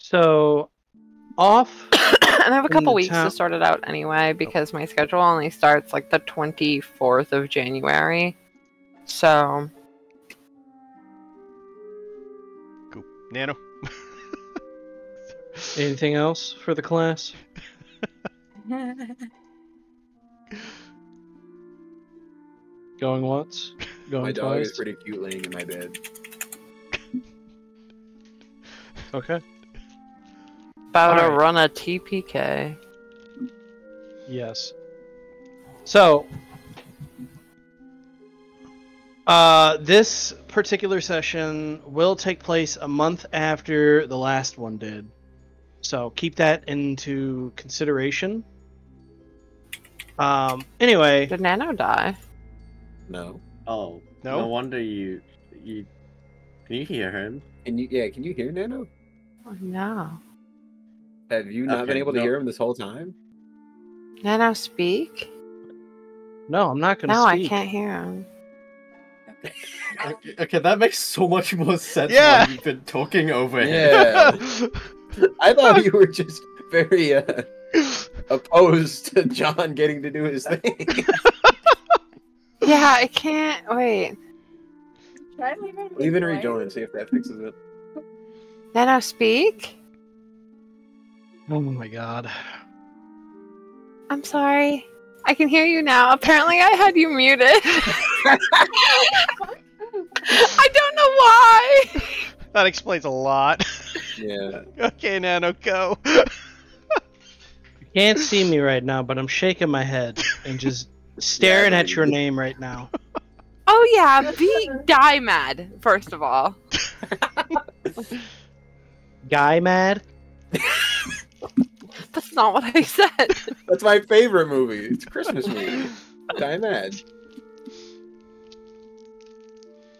So, off And I have a couple the weeks town- to sort it out anyway, because my schedule only starts like the 24th of January. So, Cool. Nano. anything else for the class? Going once? Going My dog twice? is pretty cute laying in my bed. Okay. about to Alright. run a TPK. Yes. So, this particular session will take place a month after the last one did. So keep that into consideration. Anyway, Did Nano die? No. Oh, No? no wonder you. Can you hear him? Can you hear Nano? Oh, no. Have you not been Okay, able to no. hear him this whole time? Nano speak? no, I'm not going to No, I speak. can't hear him. Okay, that makes so much more sense Yeah. when you've been talking over him. Yeah. I thought you were just very opposed to John getting to do his thing. Yeah, I can't. Wait. Try and leave it Leave and away. rejoin and see if that fixes it. Nano speak? Oh my god. I'm sorry. I can hear you now. Apparently I had you muted. I don't know why. That explains a lot. Yeah. Okay, Nano, go. You can't see me right now, but I'm shaking my head and just staring Yeah, at your name right now. Oh yeah, die mad, first of all. Guy mad? That's not what I said. That's my favorite movie. It's a Christmas movie. Die Mad.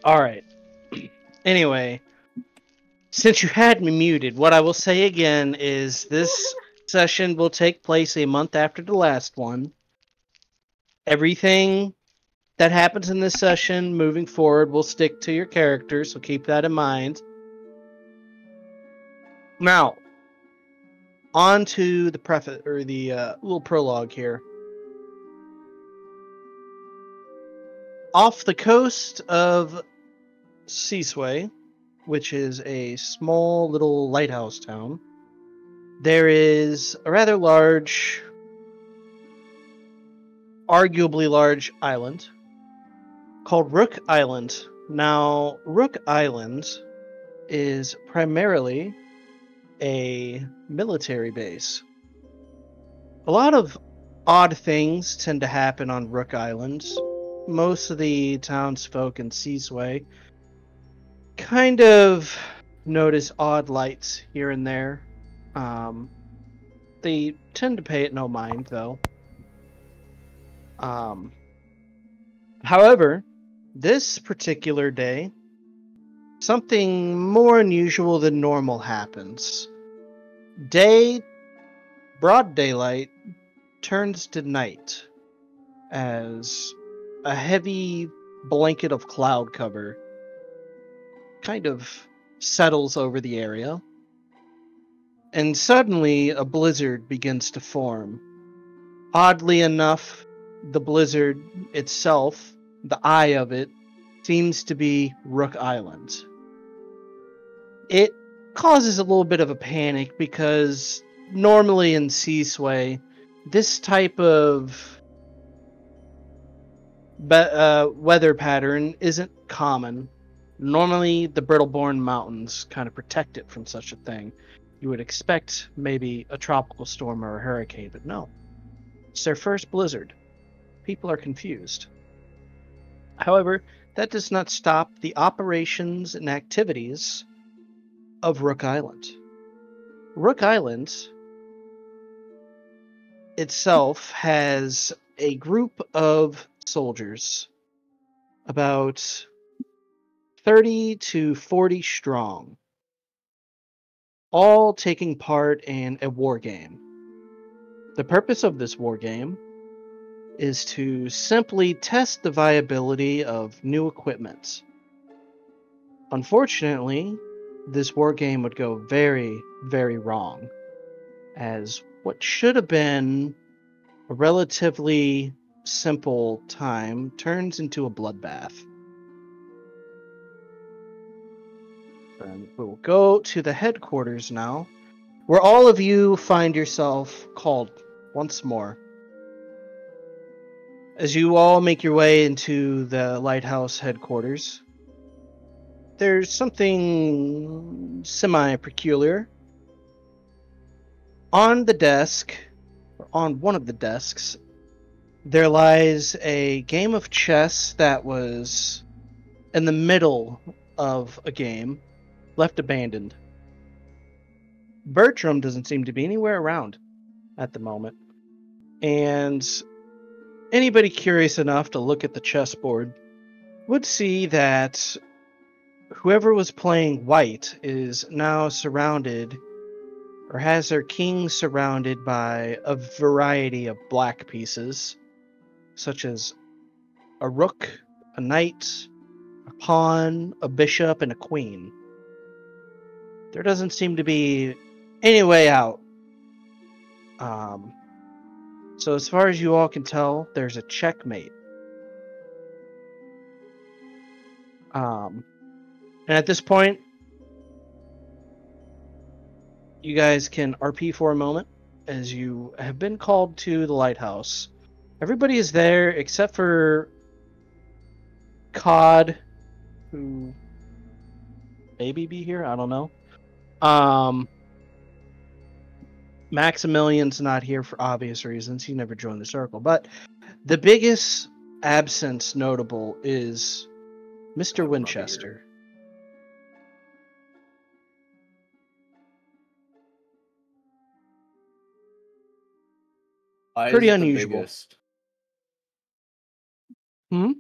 Alright. Anyway, since you had me muted, what I will say again is this session will take place a month after the last one. Everything that happens in this session moving forward will stick to your character, so keep that in mind. Now, on to the preface, or the little prologue here. Off the coast of Seasway, which is a small little lighthouse town, there is a rather large, arguably large island called Rook Island. Now, Rook Island is primarily a military base. A lot of odd things tend to happen on Rook Island. Most of the townsfolk in Seasway kind of notice odd lights here and there. They tend to pay it no mind, though. However, this particular day, something more unusual than normal happens. Broad daylight, turns to night as a heavy blanket of cloud cover kind of settles over the area. And suddenly, a blizzard begins to form. Oddly enough, the blizzard itself, the eye of it, seems to be Rook Island. It causes a little bit of a panic because normally in Seasway, this type of weather pattern isn't common. Normally, the Brittleborn Mountains kind of protect it from such a thing. You would expect maybe a tropical storm or a hurricane, but no. It's their first blizzard. People are confused. However, that does not stop the operations and activities of Rook Island. Rook Island itself has a group of soldiers, about 30 to 40 strong, all taking part in a war game. The purpose of this war game is to simply test the viability of new equipment. Unfortunately, this war game would go very, very wrong, as what should have been a relatively simple time turns into a bloodbath. And we'll go to the headquarters now, where all of you find yourself called once more. As you all make your way into the lighthouse headquarters, there's something semi-peculiar. On the desk, or on one of the desks, there lies a game of chess that was in the middle of a game, left abandoned. Bertram doesn't seem to be anywhere around at the moment. And anybody curious enough to look at the chessboard would see that whoever was playing white is now surrounded, or has their king surrounded by a variety of black pieces, such as a rook, a knight, a pawn, a bishop, and a queen. There doesn't seem to be any way out. So as far as you all can tell, there's a checkmate. And at this point, you guys can RP for a moment, as you have been called to the lighthouse. Everybody is there except for Cod, who maybe be here, I don't know. Maximilian's not here for obvious reasons. He never joined the circle. But the biggest absence notable is Mr. Winchester. Why Pretty is it the unusual. biggest? Hmm?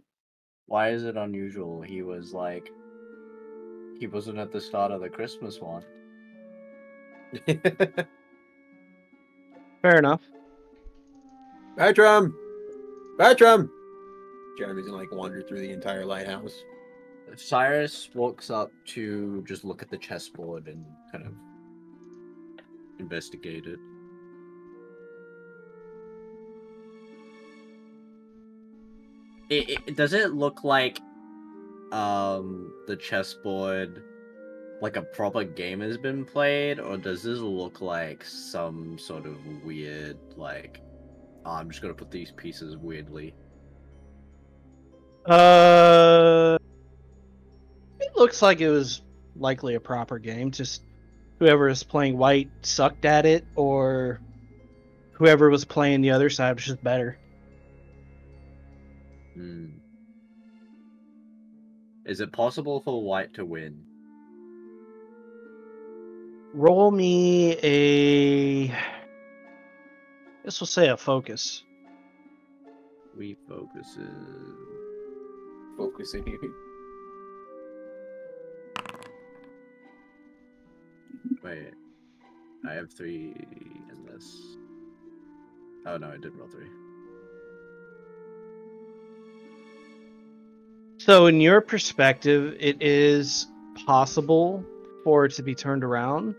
Why is it unusual? He wasn't at the start of the Christmas one. Fair enough. Bertram! Bertram! Jeremy's gonna wander through the entire lighthouse. Cyrus walks up to just look at the chessboard and kind of investigate it. Does it look like the chessboard, like a proper game has been played, or does this look like some sort of weird, like, oh, I'm just gonna put these pieces weirdly? It looks like it was likely a proper game. Just whoever is playing white sucked at it, or whoever was playing the other side was just better. Is it possible for white to win? Roll me a... This will say a focus. We focuses. Focusing here. Wait, I have 3 in this. Oh no, I did roll 3. So in your perspective, it is possible for it to be turned around.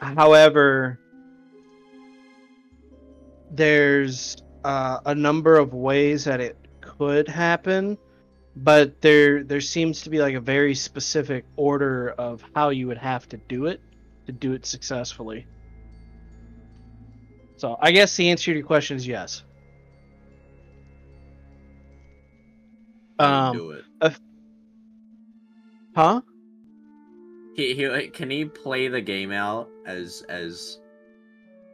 However, there's a number of ways that it could happen, but there seems to be like a very specific order of how you would have to do it successfully. So I guess the answer to your question is yes. Do it. Huh? Can he play the game out as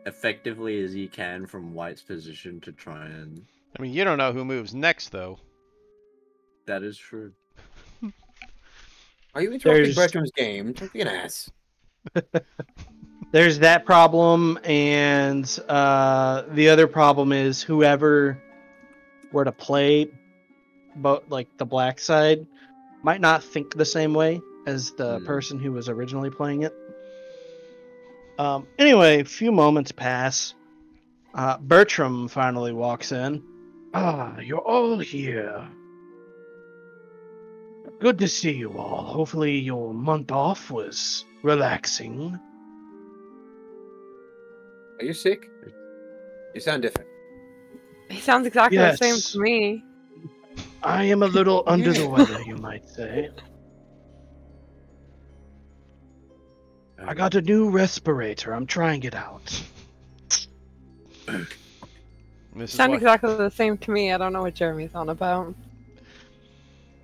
effectively as he can from white's position to try and... I mean, you don't know who moves next, though. That is true. Are you interrupting Bertram's game? Don't be an ass. There's that problem, and the other problem is whoever were to play like the black side might not think the same way as the person who was originally playing it. Anyway, a few moments pass. Bertram finally walks in. Ah, you're all here. Good to see you all. Hopefully your month off was relaxing. Are you sick? You sound different. He sounds exactly the same Yes. to me. I am a little under the weather, you might say. I got a new respirator. I'm trying it out. This is Sound why- exactly the same to me. I don't know what Jeremy's on about.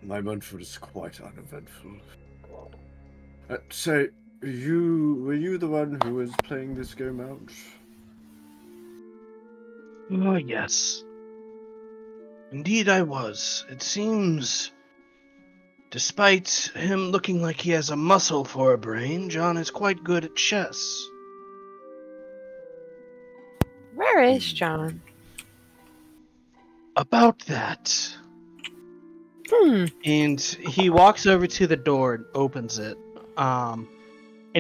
My month was quite uneventful. So, were you the one who was playing this game out? Oh, yes. Indeed I was. It seems, despite him looking like he has a muscle for a brain, John is quite good at chess. Where is John? About that. Hmm. And he walks over to the door and opens it. And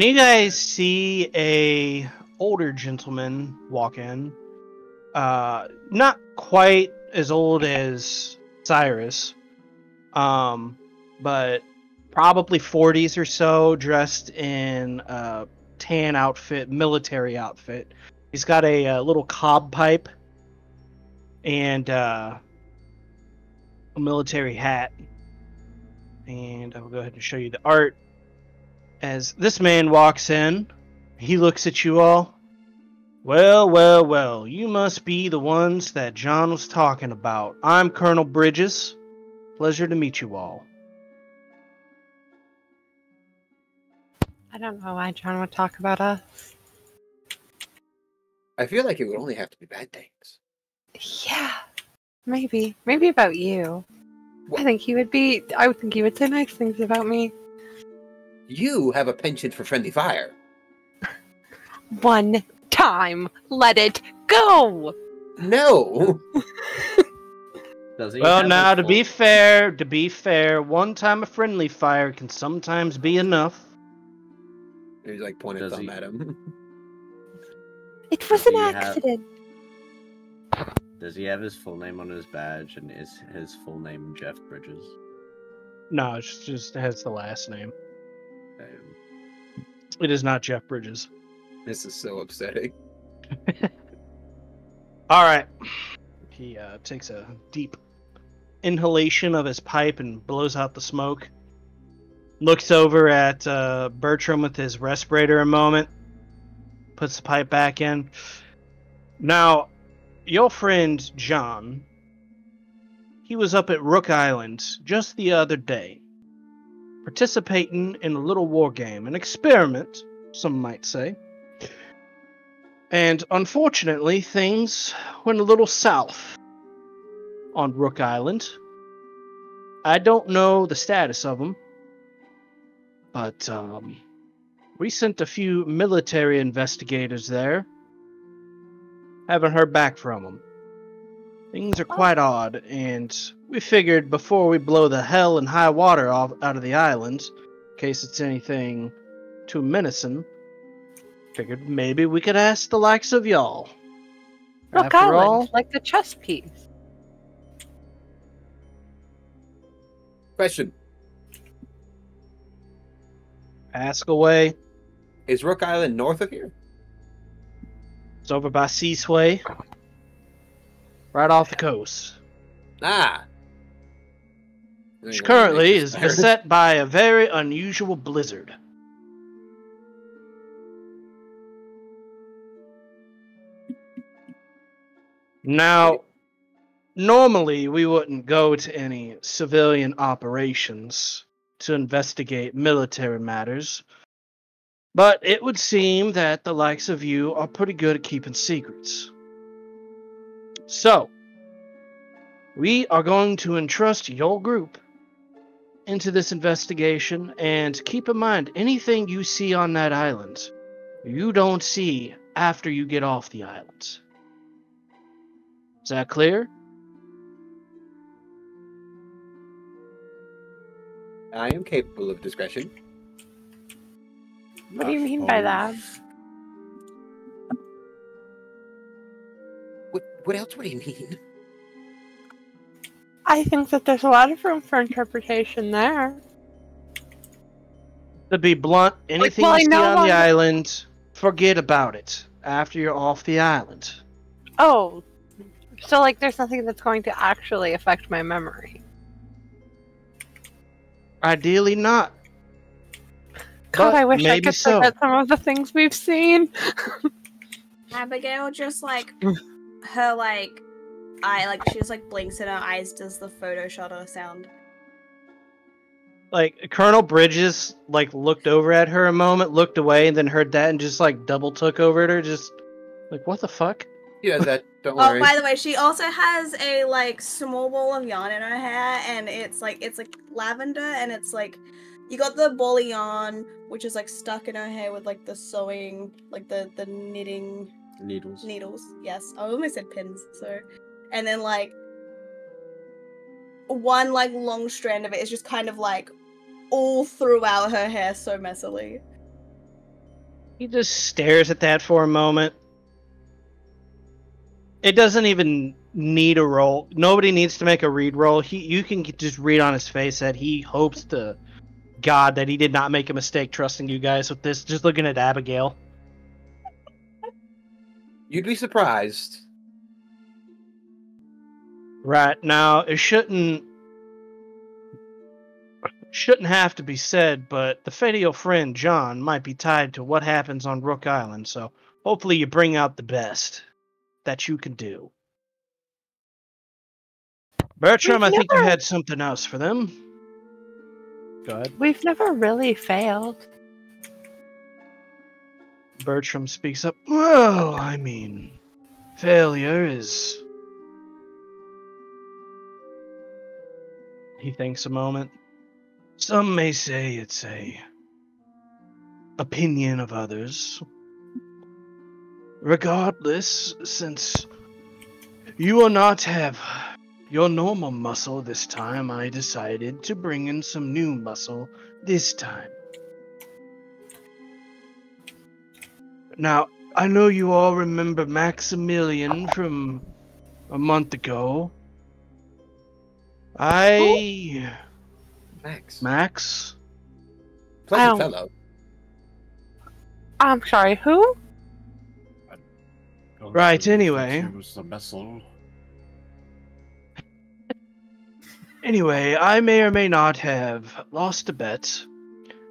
you guys see a older gentleman walk in. Not quite as old as Cyrus, but probably 40s or so, dressed in a tan outfit, military outfit. He's got a little cob pipe and a military hat. And I will go ahead and show you the art. As this man walks in, he looks at you all. Well, well, well, you must be the ones that John was talking about. I'm Colonel Bridges. Pleasure to meet you all. I don't know why John would talk about us. I feel like it would only have to be bad things. Yeah, maybe. Maybe about you. What? I would think he would say nice things about me. You have a penchant for friendly fire. One time. Let it go! No. Does he Well, have now, his to full- be fair, one time of friendly fire can sometimes be enough. He's like pointing Does thumb he- at him. It was Does an he have- accident. Does he have his full name on his badge, and is his full name Jeff Bridges? No, it just has the last name. Um, It is not Jeff Bridges. This is so upsetting. All right. He takes a deep inhalation of his pipe and blows out the smoke. Looks over at Bertram with his respirator a moment. Puts the pipe back in. Now, your friend John, he was up at Rook Island just the other day, participating in a little war game, an experiment, some might say. And unfortunately, things went a little south on Rook Island. I don't know the status of them, but we sent a few military investigators there. Haven't heard back from them. Things are quite odd, and we figured before we blow the hell and high water out of the island, in case it's anything too menacing, figured maybe we could ask the likes of y'all. Rook After Island, all, like the chess piece. Question. ask away. Is Rook Island north of here? It's over by Seasway, right off the coast, Ah. which currently is beset by a very unusual blizzard. Now, normally we wouldn't go to any civilian operations to investigate military matters, but it would seem that the likes of you are pretty good at keeping secrets. So, we are going to entrust your group into this investigation, and keep in mind, anything you see on that island, you don't see after you get off the island. Is that clear? I am capable of discretion. What do you mean by that? What else would he mean? I think that there's a lot of room for interpretation there. To be blunt, anything well, I you see know on the one- island, forget about it after you're off the island. Oh, so like there's nothing that's going to actually affect my memory. Ideally not. God, But I wish I maybe could so. forget some of the things we've seen. Abigail just like her like eye like she just like blinks and her eyes does the photo shutter sound. Like Colonel Bridges like looked over at her a moment, looked away, and then heard that and just like double took over at her, just like what the fuck? He does that. Don't Oh, worry. by the way, she also has a like small ball of yarn in her hair, and it's like lavender, and it's like you got the ball of yarn which is like stuck in her hair with like the sewing, like the knitting Needles. Yes, I almost said pins. So, and then like one like long strand of it is just kind of like all throughout her hair so messily. He just stares at that for a moment. It doesn't even need a roll. Nobody needs to make a read roll. You can just read on his face that he hopes to God that he did not make a mistake trusting you guys with this. Just looking at Abigail. You'd be surprised. Right now, it shouldn't have to be said, but the fate of your friend John might be tied to what happens on Rook Island. So hopefully you bring out the best that you can do. Bertram, I think you had something else for them. Go ahead. We've never really failed. Bertram speaks up. Well, I mean, failure is... He thinks a moment. Some may say it's a opinion of others. Regardless, since you will not have your normal muscle this time, I decided to bring in some new muscle this time. Now, I know you all remember Maximilian from a month ago. Max? Pleasant fellow. I'm sorry, who? Right, anyway. Anyway, I may or may not have lost a bet,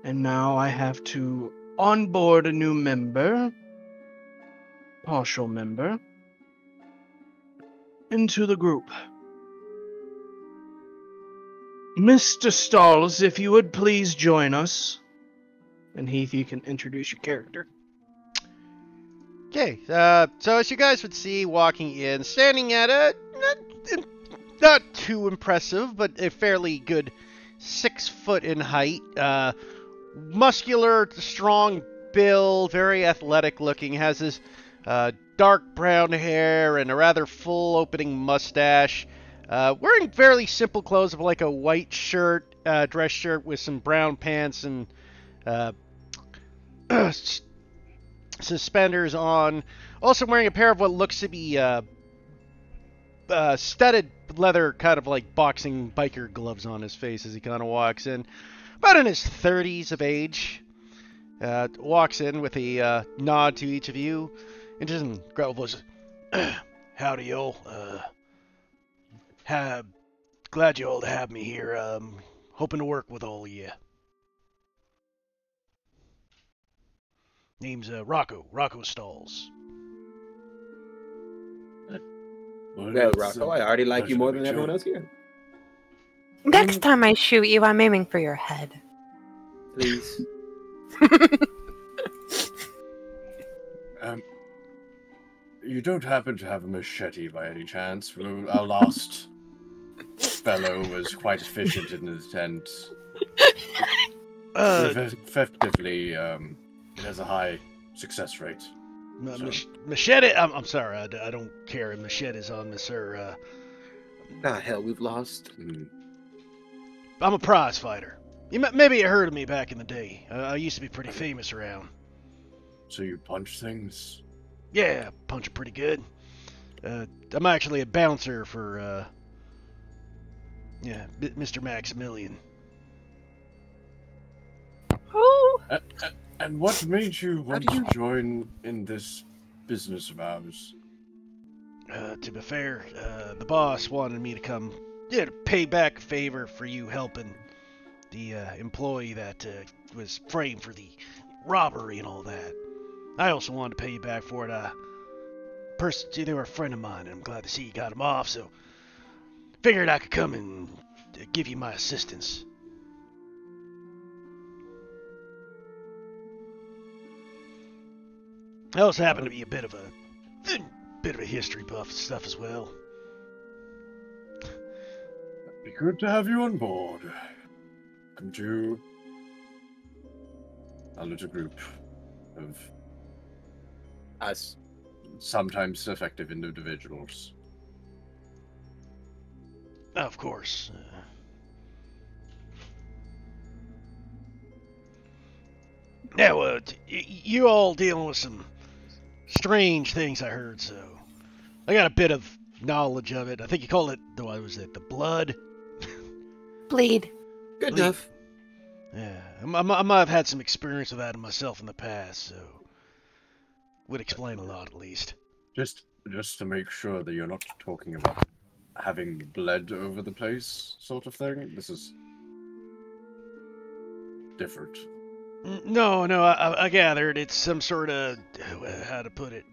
and now I have to onboard a new member, partial member, into the group. Mr. Stalls, if you would please join us. And Heath, you can introduce your character. Okay, so as you guys would see walking in, standing at a not too impressive, but a fairly good 6 foot in height, muscular, strong build, very athletic looking, has his dark brown hair and a rather full opening mustache, wearing fairly simple clothes of like a white shirt, dress shirt with some brown pants and suspenders on. Also wearing a pair of what looks to be studded leather kind of like boxing biker gloves on his face as he kind of walks in. About in his 30s of age. Walks in with a nod to each of you and just in gravel voice, howdy y'all. Glad you all to have me here. Hoping to work with all of you. Name's Rocco Stalls. Well, Rocco, I already like you more than everyone else here. Next time I shoot you, I'm aiming for your head. Please. You don't happen to have a machete by any chance? Our last fellow was quite efficient in his tent. Effectively, it has a high success rate. Machete? I'm sorry, I don't carry machetes on me, sir. Nah, hell, we've lost. I'm a prize fighter. Maybe you heard of me back in the day. I used to be pretty famous around. So you punch things? Yeah, punch pretty good. I'm actually a bouncer for Yeah, Mr. Maximilian. Who? And what made you want to join in this business of ours? To be fair, the boss wanted me to come, to pay back a favor for you helping the employee that was framed for the robbery and all that. I also wanted to pay you back for it. They were a friend of mine, and I'm glad to see you got him off, so figured I could come and give you my assistance. I also happen to be a bit of a history buff and stuff as well. It'd be good to have you on board. Welcome to a little group of Us. sometimes effective individuals. Of course. Now, you all dealing with some strange things, I heard, so I got a bit of knowledge of it. I think you call it, what was it, the blood? Bleed. Good enough. Yeah, I might have had some experience with that myself in the past, so would explain a lot at least. Just to make sure that you're not talking about having bled over the place, sort of thing. This is different. No, I gathered it's some sort of, how to put it,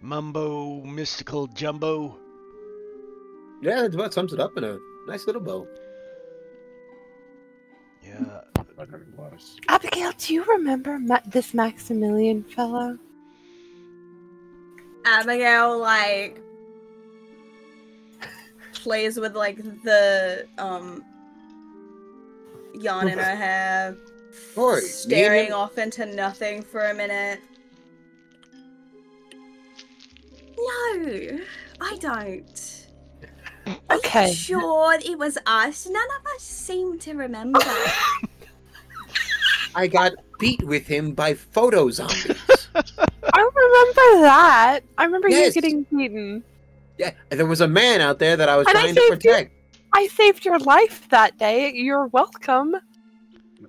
mumbo mystical jumbo. Yeah, that's about sums it up in a nice little bow. Yeah. I don't know what it was. Abigail, do you remember this Maximilian fellow? Abigail, like, plays with, like, the, yarn in her hair, Corey, staring off into nothing for a minute. No, I don't. Okay. Are you sure it was us? None of us seem to remember. I got beat with him by photo zombies. I remember that. I remember you Yes. getting beaten. Yeah, and there was a man out there that I was And I trying to saved you. protect. I saved your life that day. You're welcome.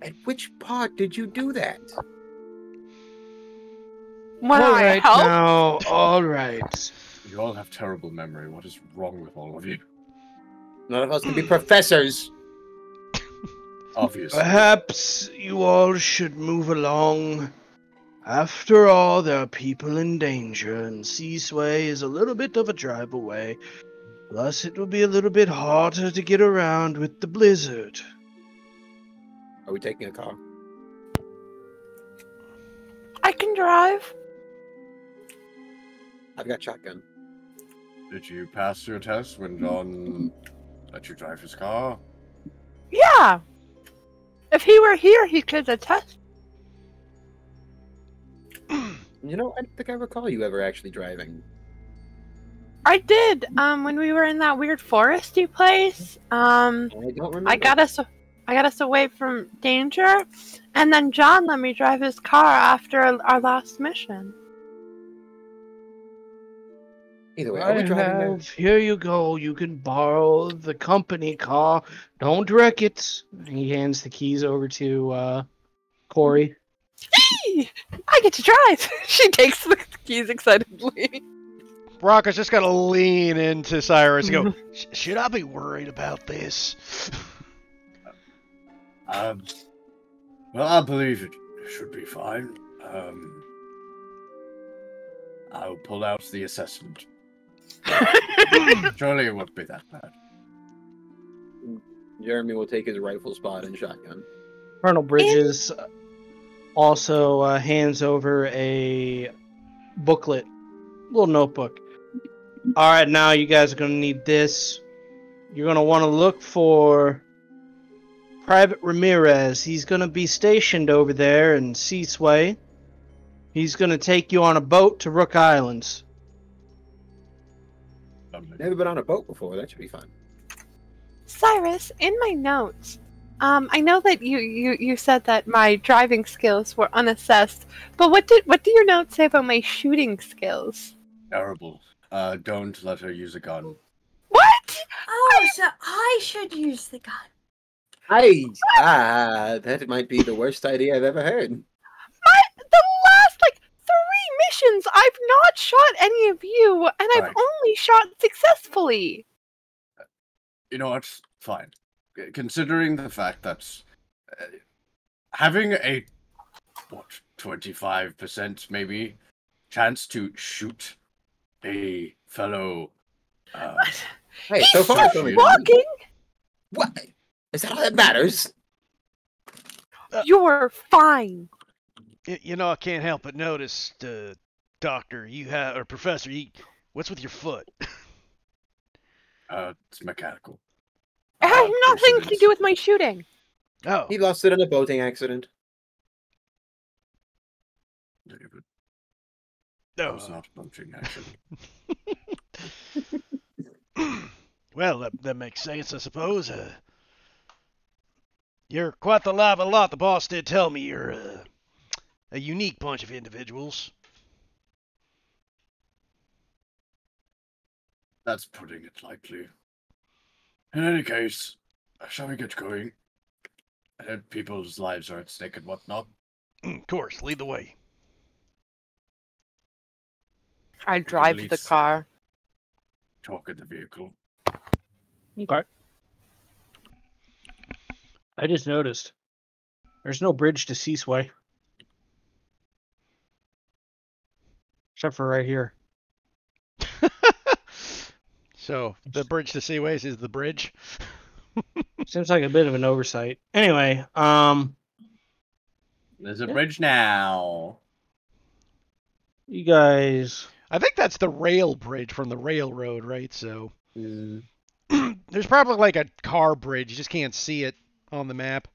At which part did you do that? When All I right helped. now, all right. You all have terrible memory. What is wrong with all of you? None of us can be professors. Obviously. Perhaps you all should move along. After all, there are people in danger, and Seasway is a little bit of a drive away. Plus, it will be a little bit harder to get around with the blizzard. Are we taking a car? I can drive. I've got shotgun. Did you pass your test when John let you drive his car? Yeah. If he were here, he could attest. You know, I don't think I recall you ever actually driving. I did. When we were in that weird foresty place. I don't remember. I got us away from danger, and then John let me drive his car after our last mission. Either way, are we driving there? Here you go. You can borrow the company car. Don't wreck it. He hands the keys over to Corey. Hey, I get to drive. She takes the keys excitedly. Rocco's just gotta lean into Cyrus and go, should I be worried about this? Well, I believe it should be fine. I'll pull out the assessment. Surely it won't be that bad. Jeremy will take his rifle spot and shotgun. Colonel Bridges also hands over a booklet, little notebook. All right, now you guys are going to need this. You're going to want to look for Private Ramirez. He's going to be stationed over there in Seasway. He's going to take you on a boat to Rook Islands. Lovely. Never been on a boat before. That should be fun. Cyrus, in my notes, I know that you said that my driving skills were unassessed, but what do your notes say about my shooting skills? Terrible. Don't let her use a gun. What? Oh, Oh, so I should use the gun. That might be the worst idea I've ever heard. The last, 3 missions, I've not shot any of you, and I've Right. only shot successfully. You know what? Fine. Considering the fact that having a 25% maybe chance to shoot a fellow. Hey, so He's far it's just only walking. What? Is that all that matters? You're fine. You know, I can't help but notice, doctor, or professor, what's with your foot? It's mechanical. It has nothing to Coincidence. do with my shooting. Oh, He lost it in a boating accident. David, that was no. not a boating accident. Well, that makes sense, I suppose. You're quite the lively lot. The boss did tell me you're a unique bunch of individuals. That's putting it lightly. In any case, shall we get going? People's lives are at stake and whatnot. Of course, lead the way. I drive the Police. car. Talk in the vehicle. Okay. I just noticed there's no bridge to Seasway. Except for right here. So, the bridge to Seaways is the bridge? Seems like a bit of an oversight. Anyway, There's a bridge now. you guys. I think that's the rail bridge from the railroad, right? So, Mm. there's probably like a car bridge. You just can't see it on the map.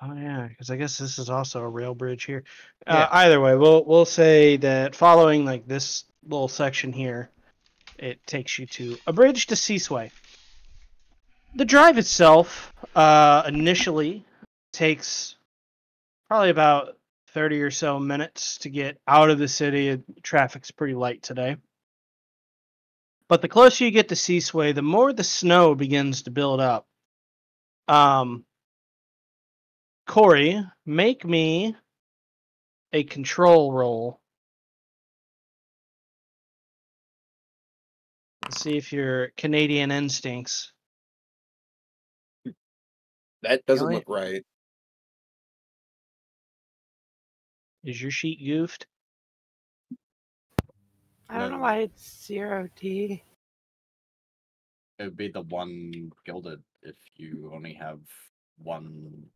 Oh yeah, because I guess this is also a rail bridge here. Yeah. Either way, we'll say that following like this little section here, it takes you to a bridge to Seasway. The drive itself initially takes probably about 30 or so minutes to get out of the city. Traffic's pretty light today. But the closer you get to Seasway, the more the snow begins to build up. Corey, make me a control roll. Let's see if your Canadian instincts. That doesn't Really? look right. Is your sheet goofed? I don't know No. why it's 0D. It would be the one gilded if you only have one.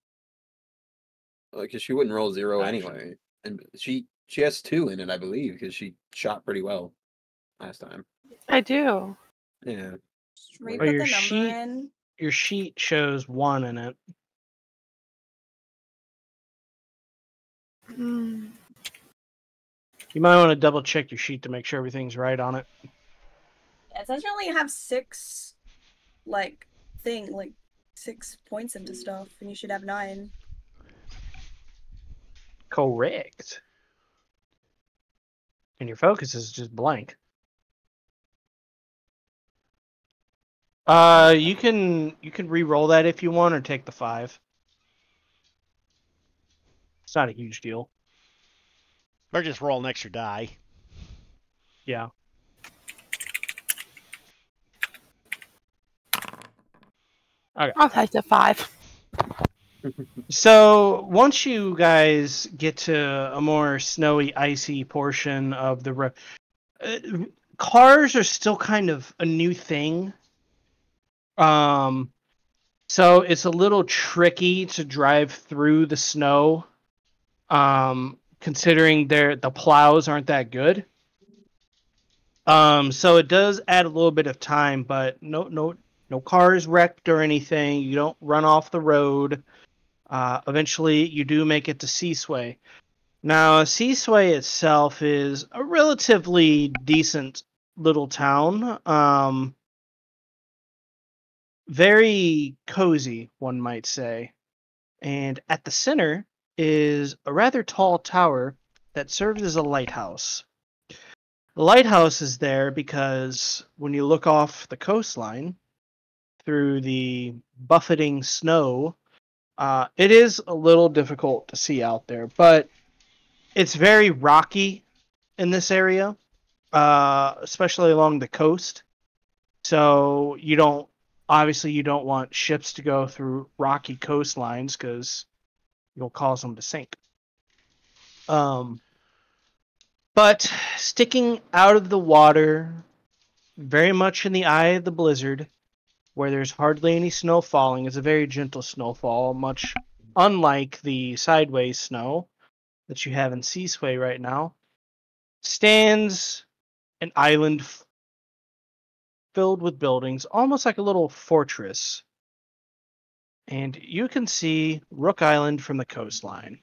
Because she wouldn't roll 0 Action. anyway, and she has 2 in it, I believe, because she shot pretty well last time. I do. Yeah. Just re Or put your the number sheet- in. Your sheet shows 1 in it. Hmm. You might want to double check your sheet to make sure everything's right on it. Yeah, it says you only have 6, 6 points into stuff, and you should have 9. Correct. And your focus is just blank. You can re-roll that if you want, or take the 5. It's not a huge deal. Or just roll an extra die. Yeah. I'll take the 5. So once you guys get to a more snowy, icy portion of the road, cars are still kind of a new thing. So it's a little tricky to drive through the snow, considering the plows aren't that good. So it does add a little bit of time, but no cars wrecked or anything. You don't run off the road. Eventually, you do make it to Seasway. Now, Seasway itself is a relatively decent little town. Very cozy, one might say. And at the center is a rather tall tower that serves as a lighthouse. The lighthouse is there because when you look off the coastline through the buffeting snow, it is a little difficult to see out there, but it's very rocky in this area, especially along the coast. So you don't want ships to go through rocky coastlines because you'll cause them to sink. But sticking out of the water, very much in the eye of the blizzard, where there's hardly any snow falling, it's a very gentle snowfall, much unlike the sideways snow that you have in Seasway right now, stands an island filled with buildings, almost like a little fortress. And you can see Rook Island from the coastline.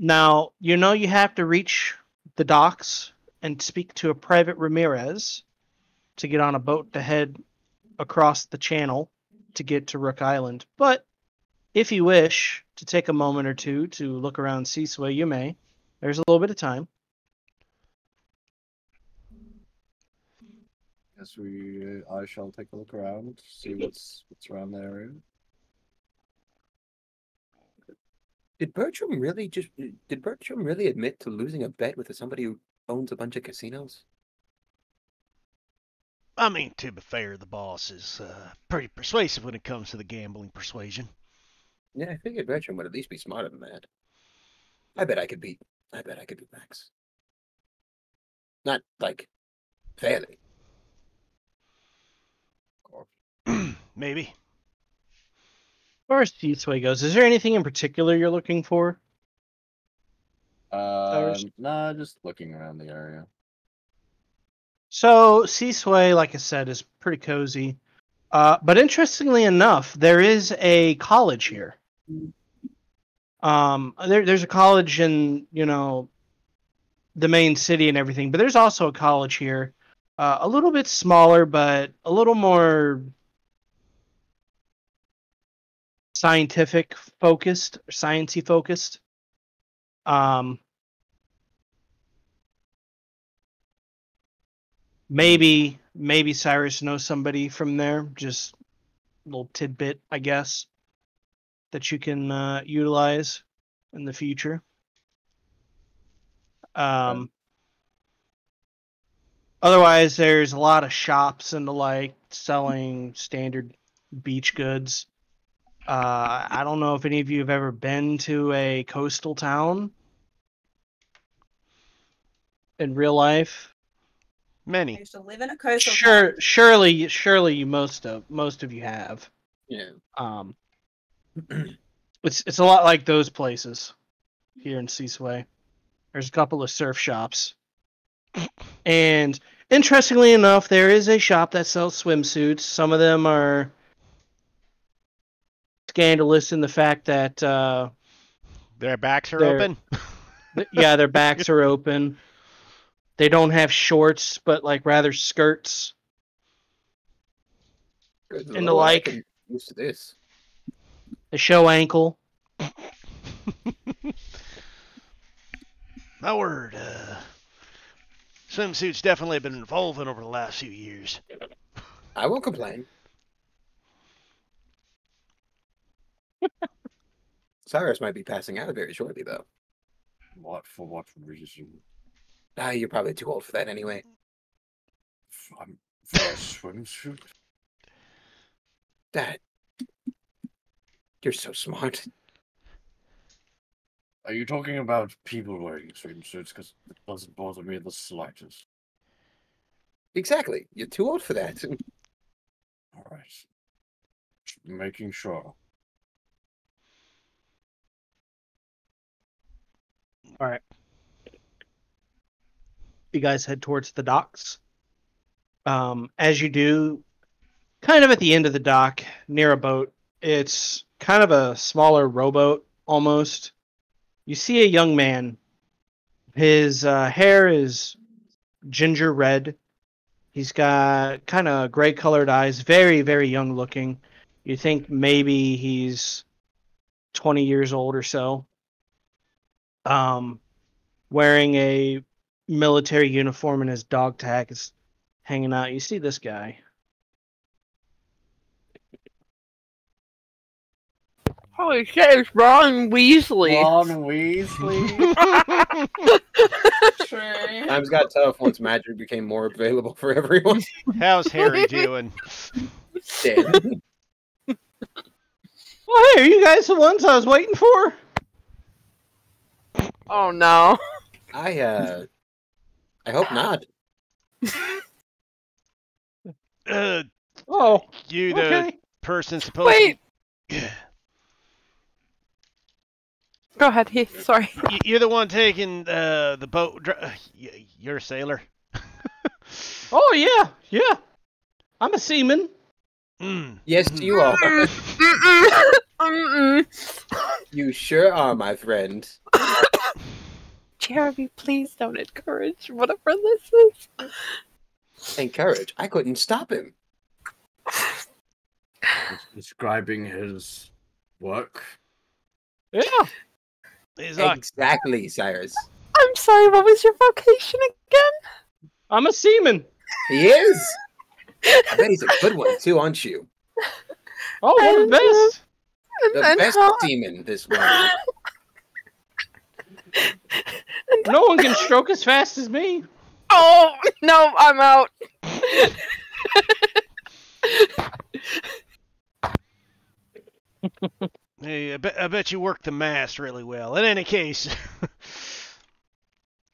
Now, you know you have to reach the docks and speak to a Private Ramirez to get on a boat to head across the channel to get to Rook Island. But if you wish to take a moment or two to look around Seasway, you may. There's a little bit of time. Guess I shall take a look around, see what's around the area. Did Bertram really admit to losing a bet with somebody who owns a bunch of casinos? I mean, to be fair, the boss is pretty persuasive when it comes to the gambling persuasion. Yeah, I figured Bertram would at least be smarter than that. I bet I could beat Max. Not like fairly. Maybe. As far as Seasway goes, is there anything in particular you're looking for? Nah, just looking around the area. So Seasway, like I said, is pretty cozy. But interestingly enough, there is a college here. There's a college in, the main city and everything, but there's also a college here. A little bit smaller, but a little more scientific focused, or sciencey focused. Maybe Cyrus knows somebody from there. Just a little tidbit, I guess, that you can utilize in the future. Otherwise, there's a lot of shops and the like selling standard beach goods. I don't know if any of you have ever been to a coastal town in real life. I Many. used to live in a coastal town. Surely you most of you have. Yeah. It's a lot like those places here in Seasway. There's a couple of surf shops. And interestingly enough, there is a shop that sells swimsuits. Some of them are scandalous in the fact that Their backs are open? yeah, their backs are open. They don't have shorts, but like rather skirts. Good And the Lord, I like. can get used to this. They show ankle. My word, swimsuits definitely have been evolving over the last few years. I won't complain. Cyrus might be passing out very shortly, though. For what reason? You're probably too old for that anyway. For a swimsuit? Dad, you're so smart. Are you talking about people wearing swimsuits? Because it doesn't bother me the slightest. Exactly. You're too old for that. All right. Just making sure. All right. You guys head towards the docks. As you do, kind of at the end of the dock, near a boat, it's kind of a smaller rowboat almost. You see a young man. His hair is ginger red. He's got kind of gray colored eyes, very, very young looking. You think maybe he's 20 years old or so. Wearing a military uniform and his dog tag is hanging out. You see this guy. Holy shit, it's Ron Weasley. Ron Weasley. Times got tough once magic became more available for everyone. How's Harry doing? Dead. Oh, hey, are you guys the ones I was waiting for? Oh no. I hope not. Oh, You the okay. person supposed Wait. to... Go ahead, Heath. Sorry. You're the one taking the boat. You're a sailor. Oh, yeah. I'm a seaman. Yes, you are. Mm-mm. You sure are, my friend. Jeremy, please don't encourage whatever this is. Encourage. I couldn't stop him. Describing his work. Yeah. He's like, Exactly, Cyrus. I'm sorry, what was your vocation again? I'm a seaman. He is. I bet he's a good one too, aren't you? Oh, one of the best. The best seaman this morning. No one can stroke as fast as me. Oh, no, I'm out. hey, I bet you work the mast really well. In any case,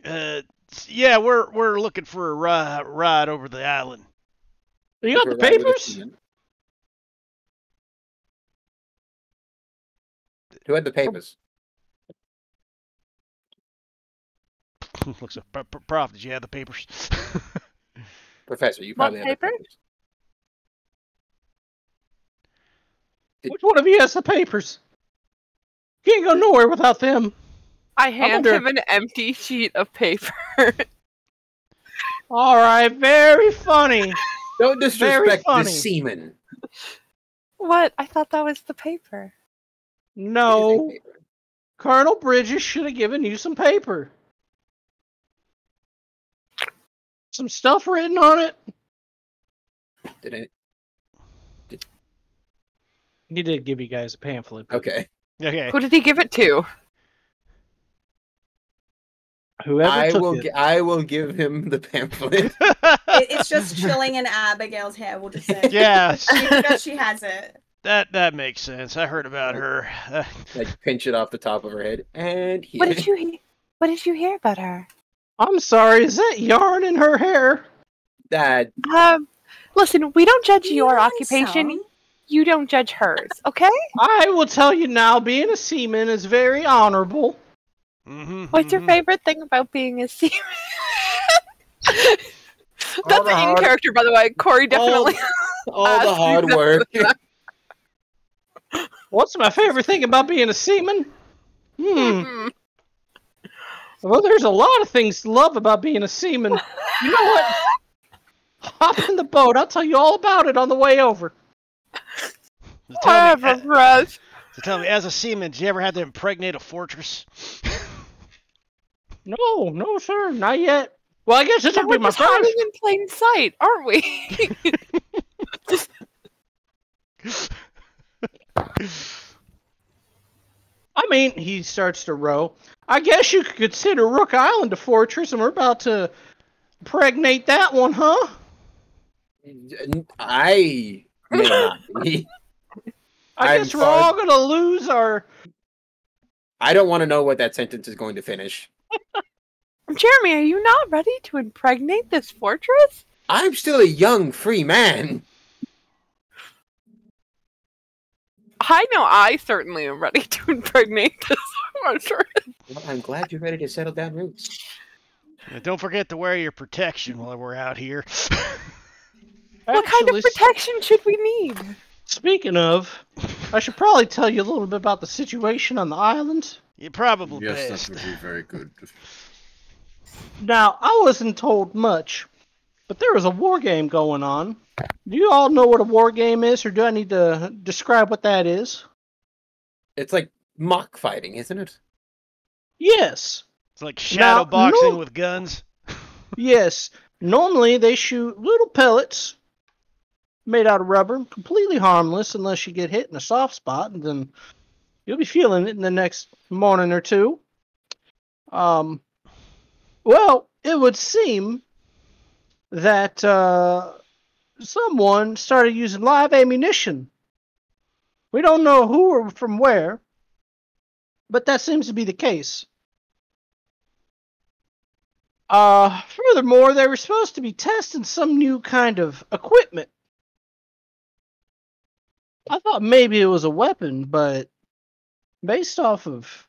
yeah, we're looking for a ride over the island. You got the papers? Who had the papers? Looks like Prof. Did you have the papers? Professor, you What probably have the paper? papers. Which one of you has the papers? You can't go nowhere without them. I hand wonder- him an empty sheet of paper. All right, very funny. Don't disrespect the funny. seaman. What? I thought that was the paper. No, Colonel Bridges should have given you some paper. Some stuff written on it. Did it? He did give you guys a pamphlet. Okay. Okay. Who did he give it to? Whoever I took will. it. I will give him the pamphlet. It's just chilling in Abigail's hair, we'll just say. Yeah, She forgot she has it. that makes sense. I heard about her. Like pinch it off the top of her head, and here. What did you hear about her? I'm sorry, is that yarn in her hair? That Listen, we don't judge You your know occupation. some. You don't judge hers, okay? I will tell you now, being a seaman is very honorable. What's your favorite thing about being a seaman? all That's the an in hard, character, by the way. Corey definitely. all the hard work. What's my favorite thing about being a seaman? Hmm. Well, there's a lot of things to love about being a seaman. You know what? Hop in the boat. I'll tell you all about it on the way over. I have a breath. So tell me, as a seaman, did you ever have to impregnate a fortress? No, sir, not yet. Well, I guess this Yeah, will be we're my just hiding first. in plain sight, aren't we? I mean, he starts to row. I guess you could consider Rook Island a fortress, and we're about to impregnate that one, huh? I may not be. I I'm guess we're far- all gonna lose our. I don't want to know what that sentence is going to finish. Jeremy, are you not ready to impregnate this fortress? I'm still a young, free man. I know I certainly am ready to impregnate this fortress. Well, I'm glad you're ready to settle down roots. Don't forget to wear your protection while we're out here. What kind of Actually, protection should we need? speaking of, I should probably tell you a little bit about the situation on the island. You probably Yes, best. that would be very good. Now, I wasn't told much, but there was a war game going on. Do you all know what a war game is, or do I need to describe what that is? It's like mock fighting, isn't it? Yes. It's like shadow Now, boxing no- with guns. Yes. Normally they shoot little pellets made out of rubber, completely harmless unless you get hit in a soft spot, and then you'll be feeling it in the next morning or two. Well, it would seem that someone started using live ammunition. We don't know who or from where, but that seems to be the case. Furthermore, they were supposed to be testing some new kind of equipment. I thought maybe it was a weapon, but based off of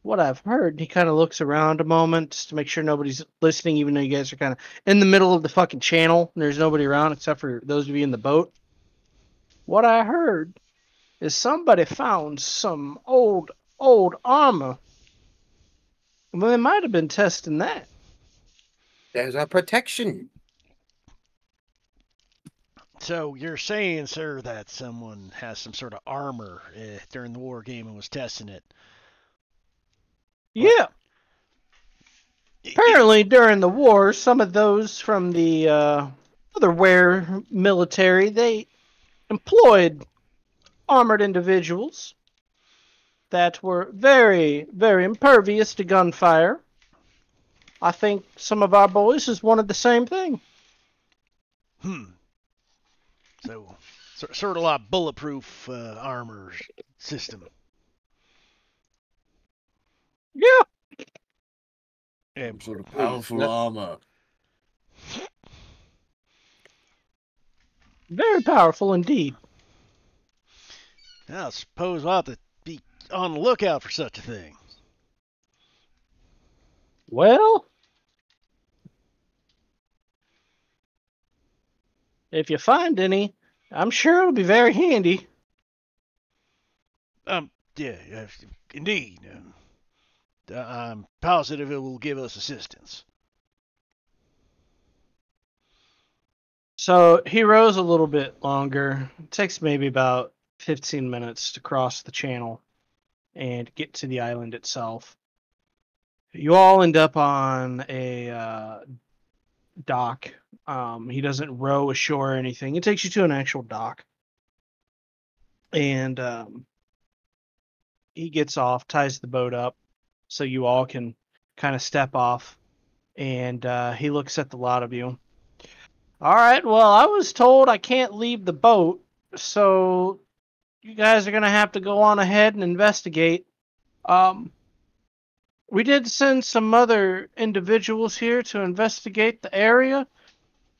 what I've heard, he kind of looks around a moment just to make sure nobody's listening, even though you guys are kind of in the middle of the fucking channel and there's nobody around except for those of you in the boat. What I heard is somebody found some old armor. Well, they might have been testing that. There's our protection. So you're saying, sir, that someone has some sort of armor during the war game and was testing it? Yeah. Apparently, during the war, some of those from the other military, they employed armored individuals that were very, very impervious to gunfire. I think some of our boys has wanted the same thing. So, sort of like bulletproof armor system. Yeah. Some sort of powerful armor. Very powerful indeed. I suppose we'll have to be on the lookout for such a thing. Well, if you find any, I'm sure it'll be very handy. Yeah, indeed. I'm positive it will give us assistance. So he rows a little bit longer. It takes maybe about 15 minutes to cross the channel and get to the island itself. You all end up on a dock. He doesn't row ashore or anything. It takes you to an actual dock. And he gets off, ties the boat up so you all can kind of step off. And he looks at the lot of you. All right, well, I was told I can't leave the boat, so you guys are going to have to go on ahead and investigate. We did send some other individuals here to investigate the area.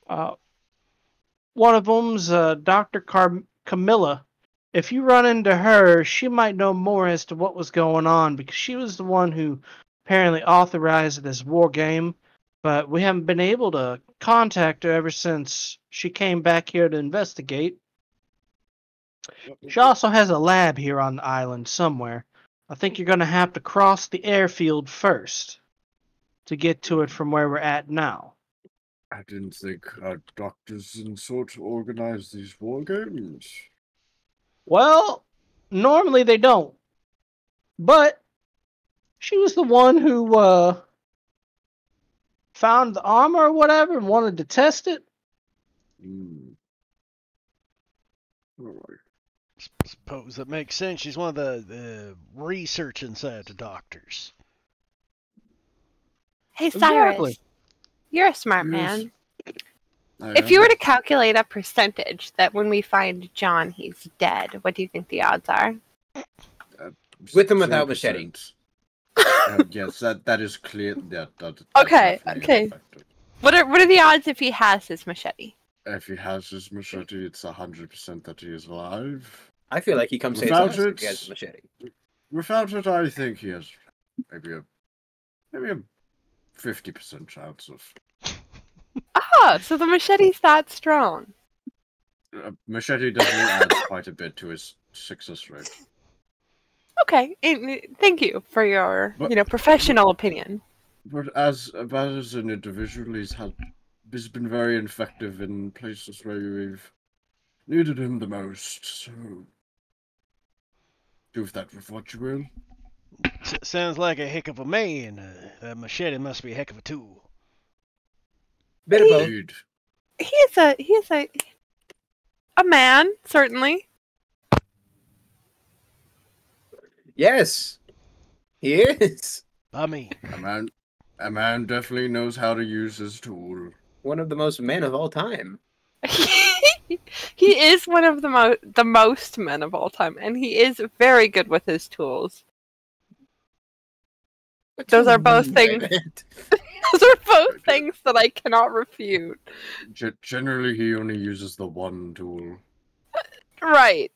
One of them's Dr. Camilla. If you run into her, she might know more as to what was going on, because she was the one who apparently authorized this war game. But we haven't been able to contact her ever since she came back here to investigate. She also has a lab here on the island somewhere. I think you're going to have to cross the airfield first to get to it from where we're at now. I didn't think doctors and sort organize these war games. Well, normally they don't. But she was the one who found the armor or whatever and wanted to test it. Alright. Suppose that makes sense. She's one of the research inside the doctors. Hey, Cyrus, Exactly. you're a smart Yes. man. I If you were am. to calculate a percentage that when we find John, he's dead, what do you think the odds are? With and without machete. 10%. Yes, that is clear. Yeah, that's Okay, definitely okay. affected. What are the odds if he has his machete? If he has his machete, it's 100% that he is alive. I feel like he comes to Without his house if it- he has a machete. Without it, I think he has maybe a 50% chance of. Ah, so the machete's that strong. Machete definitely adds quite a bit to his success rate. Okay, thank you for your But- professional opinion. But as an individual, he's been very effective in places where we've needed him the most. So do with that with what you will. Sounds like a heck of a man. That machete must be a heck of a tool. Bit of both. Indeed. He is a man, certainly. Yes, he is. I mean, A man definitely knows how to use his tool. One of the most men of all time. He is one of the most men of all time, and he is very good with his tools. What Those do you are both mean by things. that? Those are both things that I cannot refute. Generally, he only uses the one tool. Right.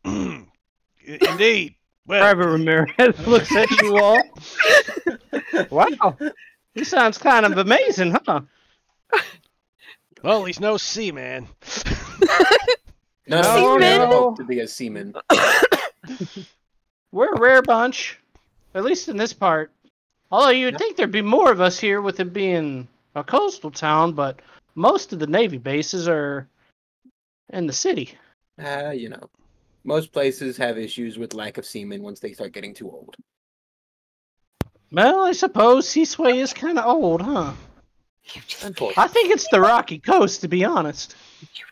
indeed. Well, Private Ramirez looks at you all. Wow, he sounds kind of amazing, huh? well, he's no seaman. None of us No, Seaman? hope to be a seaman. We're a rare bunch, at least in this part. Although you'd think there'd be more of us here with it being a coastal town, but most of the Navy bases are in the city. You know, most places have issues with lack of seamen once they start getting too old. Well, I suppose Seasway is kind of old, huh? Unfortunately. I think it's the Rocky Coast, to be honest.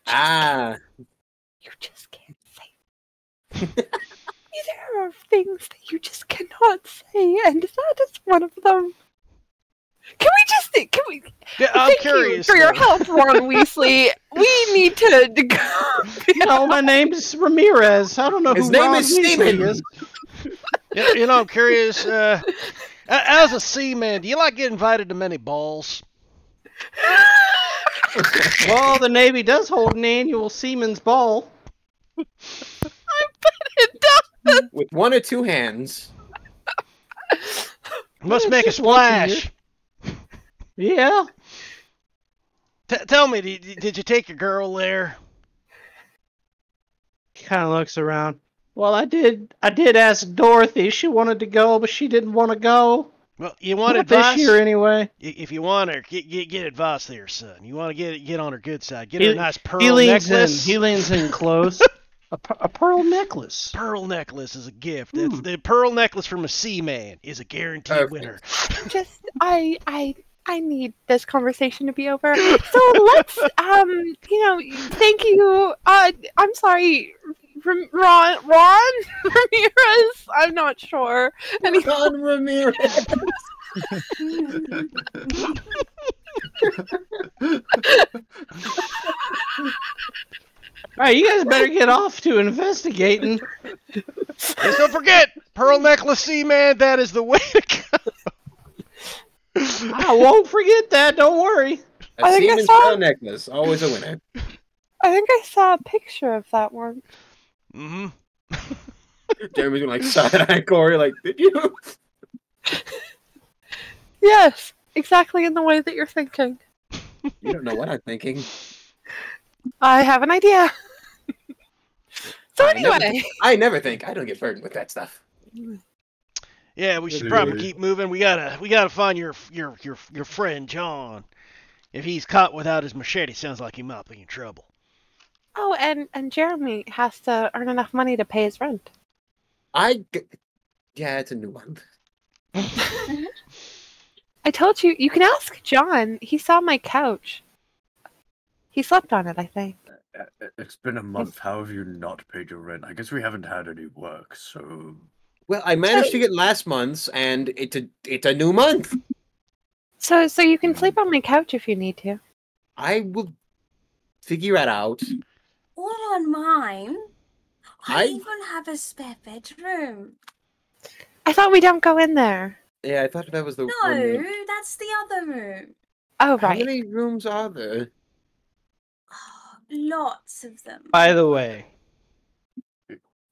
You just can't say. There are things that you just cannot say, and that is one of them. Can we? Yeah, I'm Thank curious. you for your though. help, Ron Weasley. We need to go. No, my name's Ramirez. I don't know His who name Ron is Weasley Steven. is. I'm curious. As a seaman, do you like get invited to many balls? Well, the Navy does hold an annual Seaman's Ball. It does. With one or two hands. Must It's make a just once a splash. Yeah. Tell me, did you take your girl there? He kind of looks around. Well, I did ask Dorothy. She wanted to go, but she didn't want to go. Well, you want Not advice? this year, anyway. If you want her, get advice there, son. You want to get on her good side. Get He- her a nice pearl He leans necklace. in. He leans in close. A pearl necklace. Pearl necklace is a gift. Hmm. That's the pearl necklace from a seaman is a guaranteed Perfect. winner. Just I need this conversation to be over. So let's thank you. I'm sorry, Ron Ramirez. I'm not sure. Ron Ramirez. All right, you guys better get off to investigating. Just don't forget, pearl necklace seaman. That is the way to go. I won't forget that. Don't worry. A I think I seaman's saw- pearl necklace, always a winner. I think I saw a picture of that one. Mm-hmm. Jeremy's gonna like side-eye Corey, like, did you? Yes, exactly in the way that you're thinking. You don't know what I'm thinking. I have an idea. So I never anyway, I never think. I don't get burdened with that stuff. Yeah, we should probably keep moving. We gotta find your friend John. If he's caught without his machete, sounds like he might be in trouble. oh, and Jeremy has to earn enough money to pay his rent. Yeah, it's a new one. I told you, you can ask John. He saw my couch. He slept on it, I think. It's been a month. How have you not paid your rent? I guess we haven't had any work, so... Well, I managed to get last month's, and it's a new month. So you can sleep on my couch if you need to. I will figure it out. Or on mine. I I- even have a spare bedroom. I thought we don't go in there. Yeah, I thought that was the No, one room. that's the other room. Oh, How right. many rooms are there? Lots of them. By the way,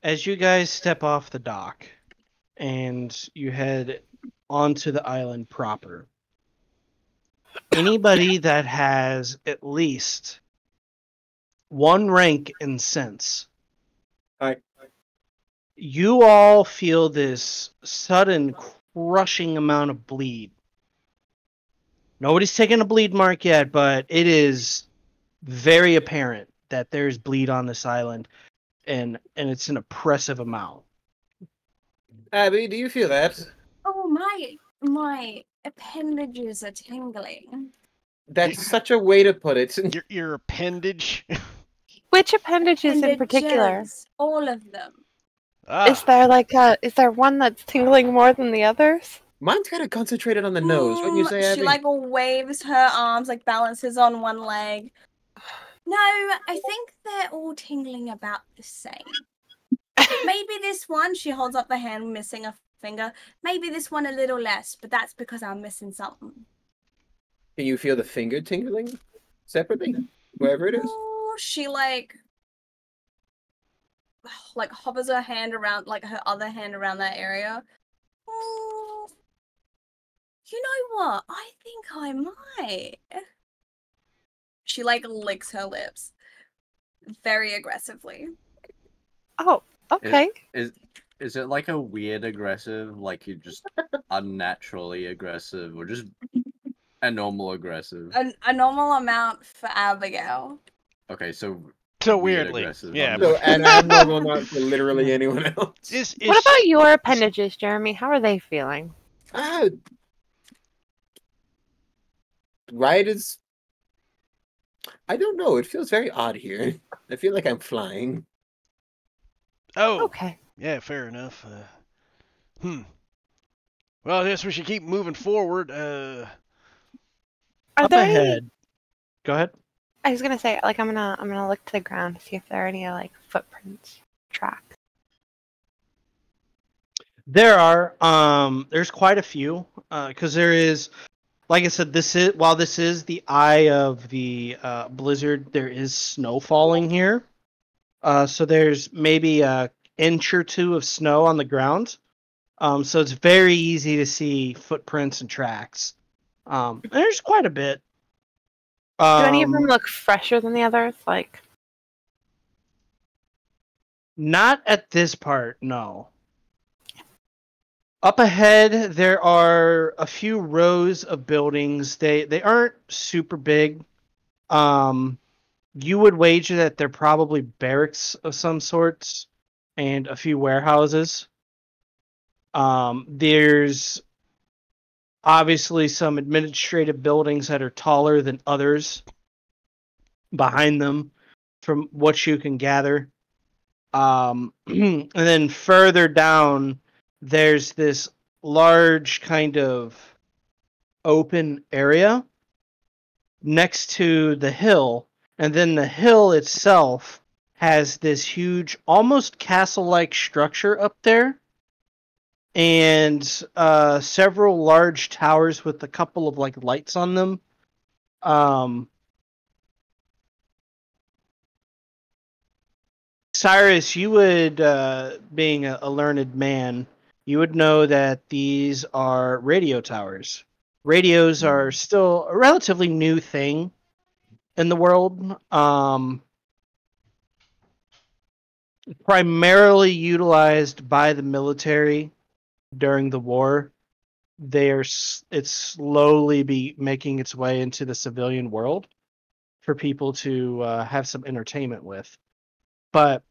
as you guys step off the dock and you head onto the island proper, anybody that has at least one rank in sense, Hi. you all feel this sudden crushing amount of bleed. Nobody's taken a bleed mark yet, but it is very apparent that there's bleed on this island, and it's an oppressive amount. Abby, do you feel that? Oh, my appendages are tingling. That's such a way to put it. Your appendage. Which appendages in particular? Appendages, all of them. Is there like is there one that's tingling more than the others? Mine's kind of concentrated on the nose. Wouldn't you say, Abby? She like waves her arms, like balances on one leg. No, I think they're all tingling about the same. Maybe this one, she holds up the hand missing a finger. Maybe this one a little less, but that's because I'm missing something. Can you feel the finger tingling separately, wherever it is? She like hovers her hand around, like her other hand around that area. You know what? I think I might. She like licks her lips very aggressively. Oh, okay. Is it like a weird aggressive, like you're just unnaturally aggressive, or just a normal aggressive? A normal amount for Abigail. Okay, so weirdly, aggressive. yeah. So an abnormal, not for literally anyone else. What about your appendages, Jeremy? How are they feeling? Right as I don't know. It feels very odd here. I feel like I'm flying. Oh, okay. Yeah, fair enough. Well, I guess we should keep moving forward. Are Up there ahead. Go ahead. I was gonna say, like, I'm gonna look to the ground to see if there are any like footprints, tracks. There are. There's quite a few. Because there is, like I said, while this is the eye of the blizzard, there is snow falling here. So there's maybe an inch or two of snow on the ground. So it's very easy to see footprints and tracks. There's quite a bit. Do any of them look fresher than the others? Like, not at this part, no. Up ahead, there are a few rows of buildings. They aren't super big. You would wager that they're probably barracks of some sorts and a few warehouses. There's obviously some administrative buildings that are taller than others behind them, from what you can gather. And then further down, there's this large kind of open area next to the hill, and then the hill itself has this huge, almost castle-like structure up there, and several large towers with a couple of like lights on them. Cyrus, you would, being a learned man, you would know that these are radio towers. Radios are still a relatively new thing in the world. Primarily utilized by the military during the war. It's slowly making its way into the civilian world for people to have some entertainment with. But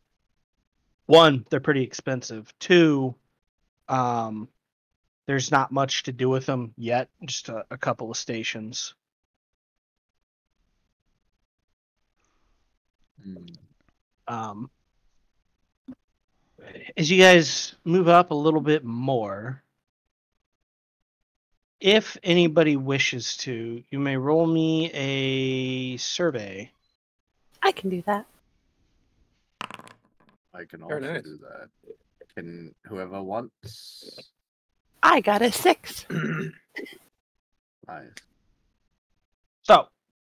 one, they're pretty expensive. Two, there's not much to do with them yet. Just a couple of stations. As you guys move up a little bit more, if anybody wishes to, you may roll me a survey. I can do that. I can also do that. Can whoever wants? I got a 6. Nice. So,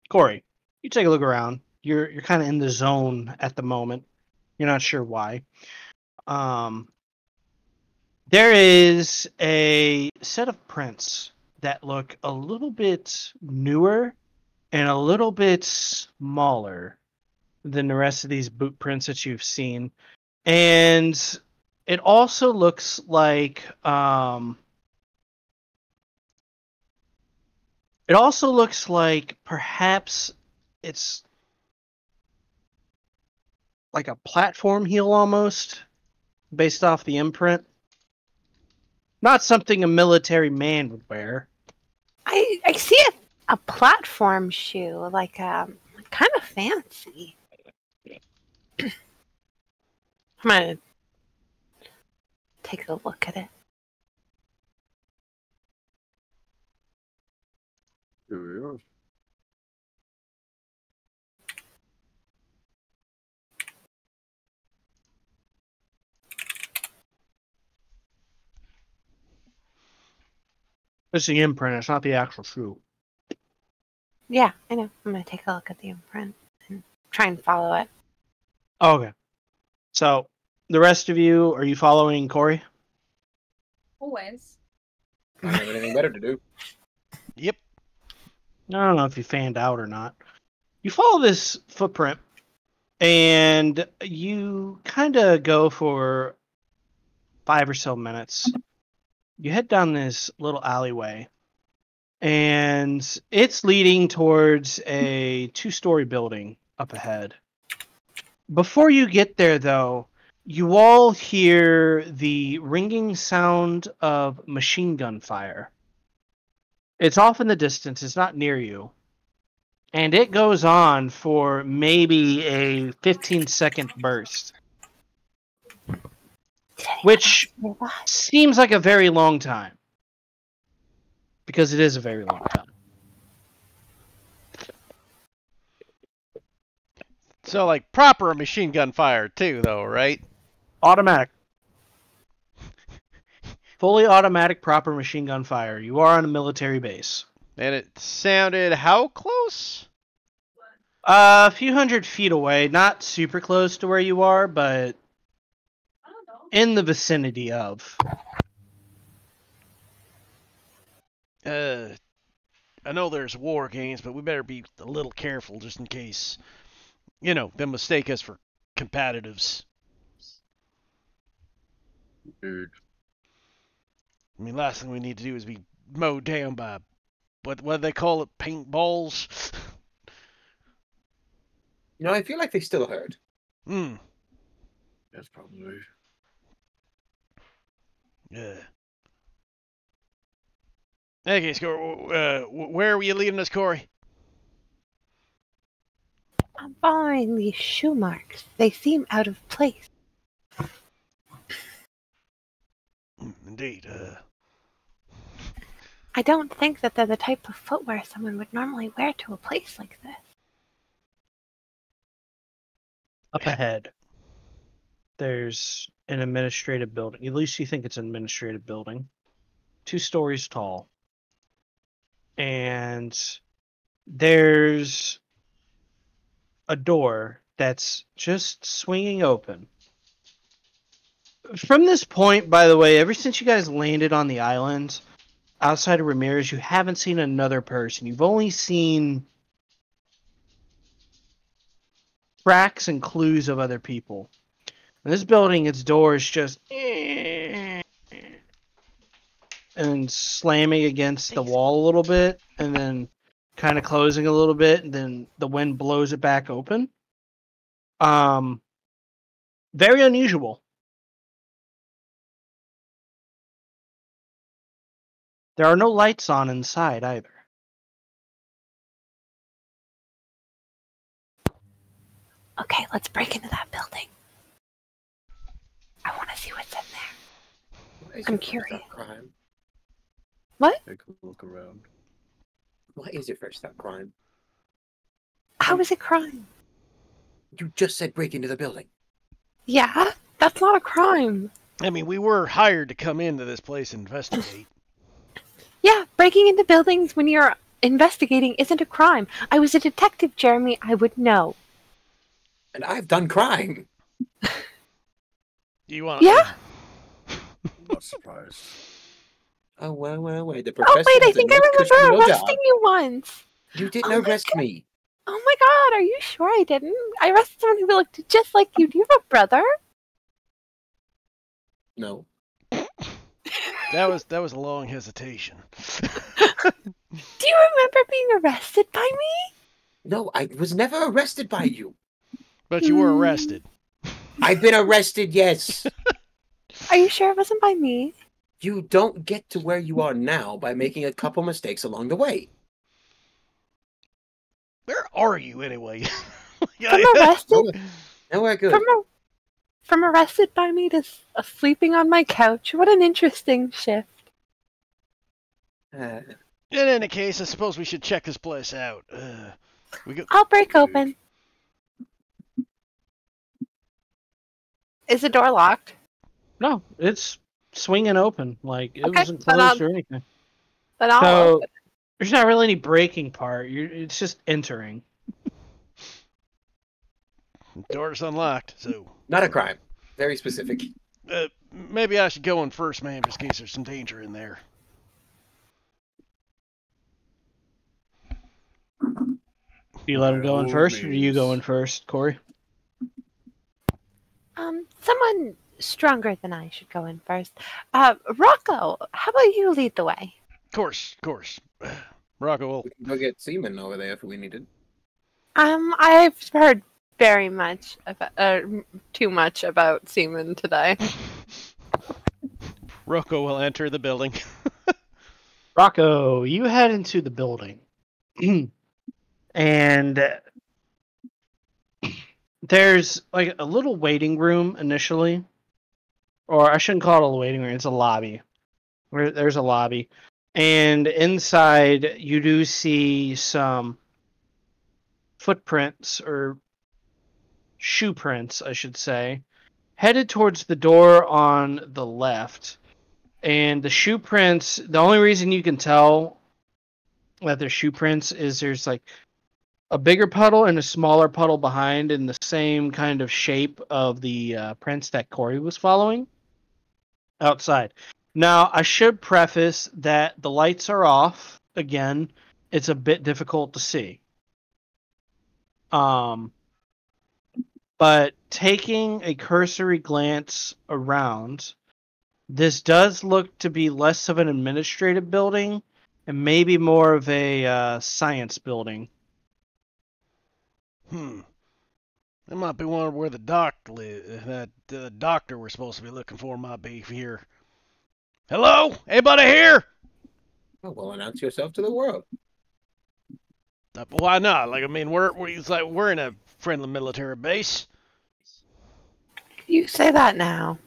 Corey, you take a look around. You're kind of in the zone at the moment. You're not sure why. There is a set of prints that look a little bit newer and a little bit smaller than the rest of these boot prints that you've seen. And it also looks like perhaps it's like a platform heel almost, based off the imprint. Not something a military man would wear. I see a platform shoe, like kind of fancy. I'm gonna take a look at it. Here we are. It's the imprint. It's not the actual shoe. Yeah, I know. I'm gonna take a look at the imprint and try and follow it. Okay. So, the rest of you, are you following Corey? Always. I don't have anything better to do. Yep. I don't know if you fanned out or not. You follow this footprint, and you kind of go for 5 or so minutes. You head down this little alleyway, and it's leading towards a 2-story building up ahead. Before you get there, though, you all hear the ringing sound of machine gun fire. It's off in the distance. It's not near you. And it goes on for maybe a 15-second burst, which seems like a very long time. Because it is a very long time. So, like, proper machine gun fire, too, though, right? Automatic. Fully automatic, proper machine gun fire. You are on a military base. And it sounded how close? A few hundred feet away. Not super close to where you are, but in the vicinity of. I know there's war games, but we better be a little careful just in case, you know, they mistake us for competitives. Dude. I mean, last thing we need to do is be mowed down by, what do they call it, paintballs? You know, I feel like they still hurt. That's probably. Yeah. Okay, where were you leading us, Corey? I'm following these shoe marks. They seem out of place. Indeed. I don't think that they're the type of footwear someone would normally wear to a place like this. Up ahead, there's an administrative building. At least you think it's an administrative building. 2 stories tall. And there's a door that's just swinging open. From this point, by the way, ever since you guys landed on the island, outside of Ramirez, you haven't seen another person. You've only seen tracks and clues of other people. And this building, its door is just and slamming against the wall a little bit, and then kind of closing a little bit, and then the wind blows it back open. Very unusual. There are no lights on inside either. Okay, let's break into that building. I want to see what's in there. What is I'm your first curious. stop crime? What? Take a look around. What is your first stop crime? How is it crime? You just said break into the building. Yeah, that's not a crime. I mean, we were hired to come into this place and investigate. Yeah, breaking into buildings when you're investigating isn't a crime. I was a detective, Jeremy. I would know. And I've done crime. Do you want? Yeah? I'm not surprised. Oh, wait. The Oh, professor wait, I has a think I nice cushy remember little arresting job. you once. You didn't Oh my arrest God. me. Oh my god, are you sure I didn't? I arrested someone who looked just like you. Do you have a brother? No. That was a long hesitation. Do you remember being arrested by me? No, I was never arrested by you. But you were arrested. I've been arrested, yes. Are you sure it wasn't by me? You don't get to where you are now by making a couple mistakes along the way. Where are you anyway? From arrested, Now we're good. from arrested by me to sleeping on my couch. What an interesting shift. In any case, I suppose we should check this place out. I'll break open. Is the door locked? No, it's swinging open. Like, it Okay, wasn't closed or anything. Then I'll So, open. there's not really any breaking part. It's just entering. Door's unlocked, so... Not a crime. Very specific. Maybe I should go in first, man, just in case there's some danger in there. Do you let him go in first, or do you go in first, Corey? Someone stronger than I should go in first. Rocco, how about you lead the way? Of course. Rocco will... We can go get semen over there if we needed. I've heard very much about, too much about semen today. Rocco will enter the building. Rocco, you head into the building. And there's like a little waiting room initially. Or I shouldn't call it a waiting room, it's a lobby. There's a lobby. And inside you do see some footprints, or shoe prints, I should say, headed towards the door on the left. And the shoe prints, the only reason you can tell that they're shoe prints is there's like a bigger puddle and a smaller puddle behind in the same kind of shape of the prints that Corey was following outside. Now, I should preface that the lights are off. Again, it's a bit difficult to see. But taking a cursory glance around, this does look to be less of an administrative building and maybe more of a science building. That might be one where the the doctor we're supposed to be looking for might be here. Hello? Anybody here? Oh, well, announce yourself to the world. Why not? Like, I mean, we're in a friendly military base. You say that now.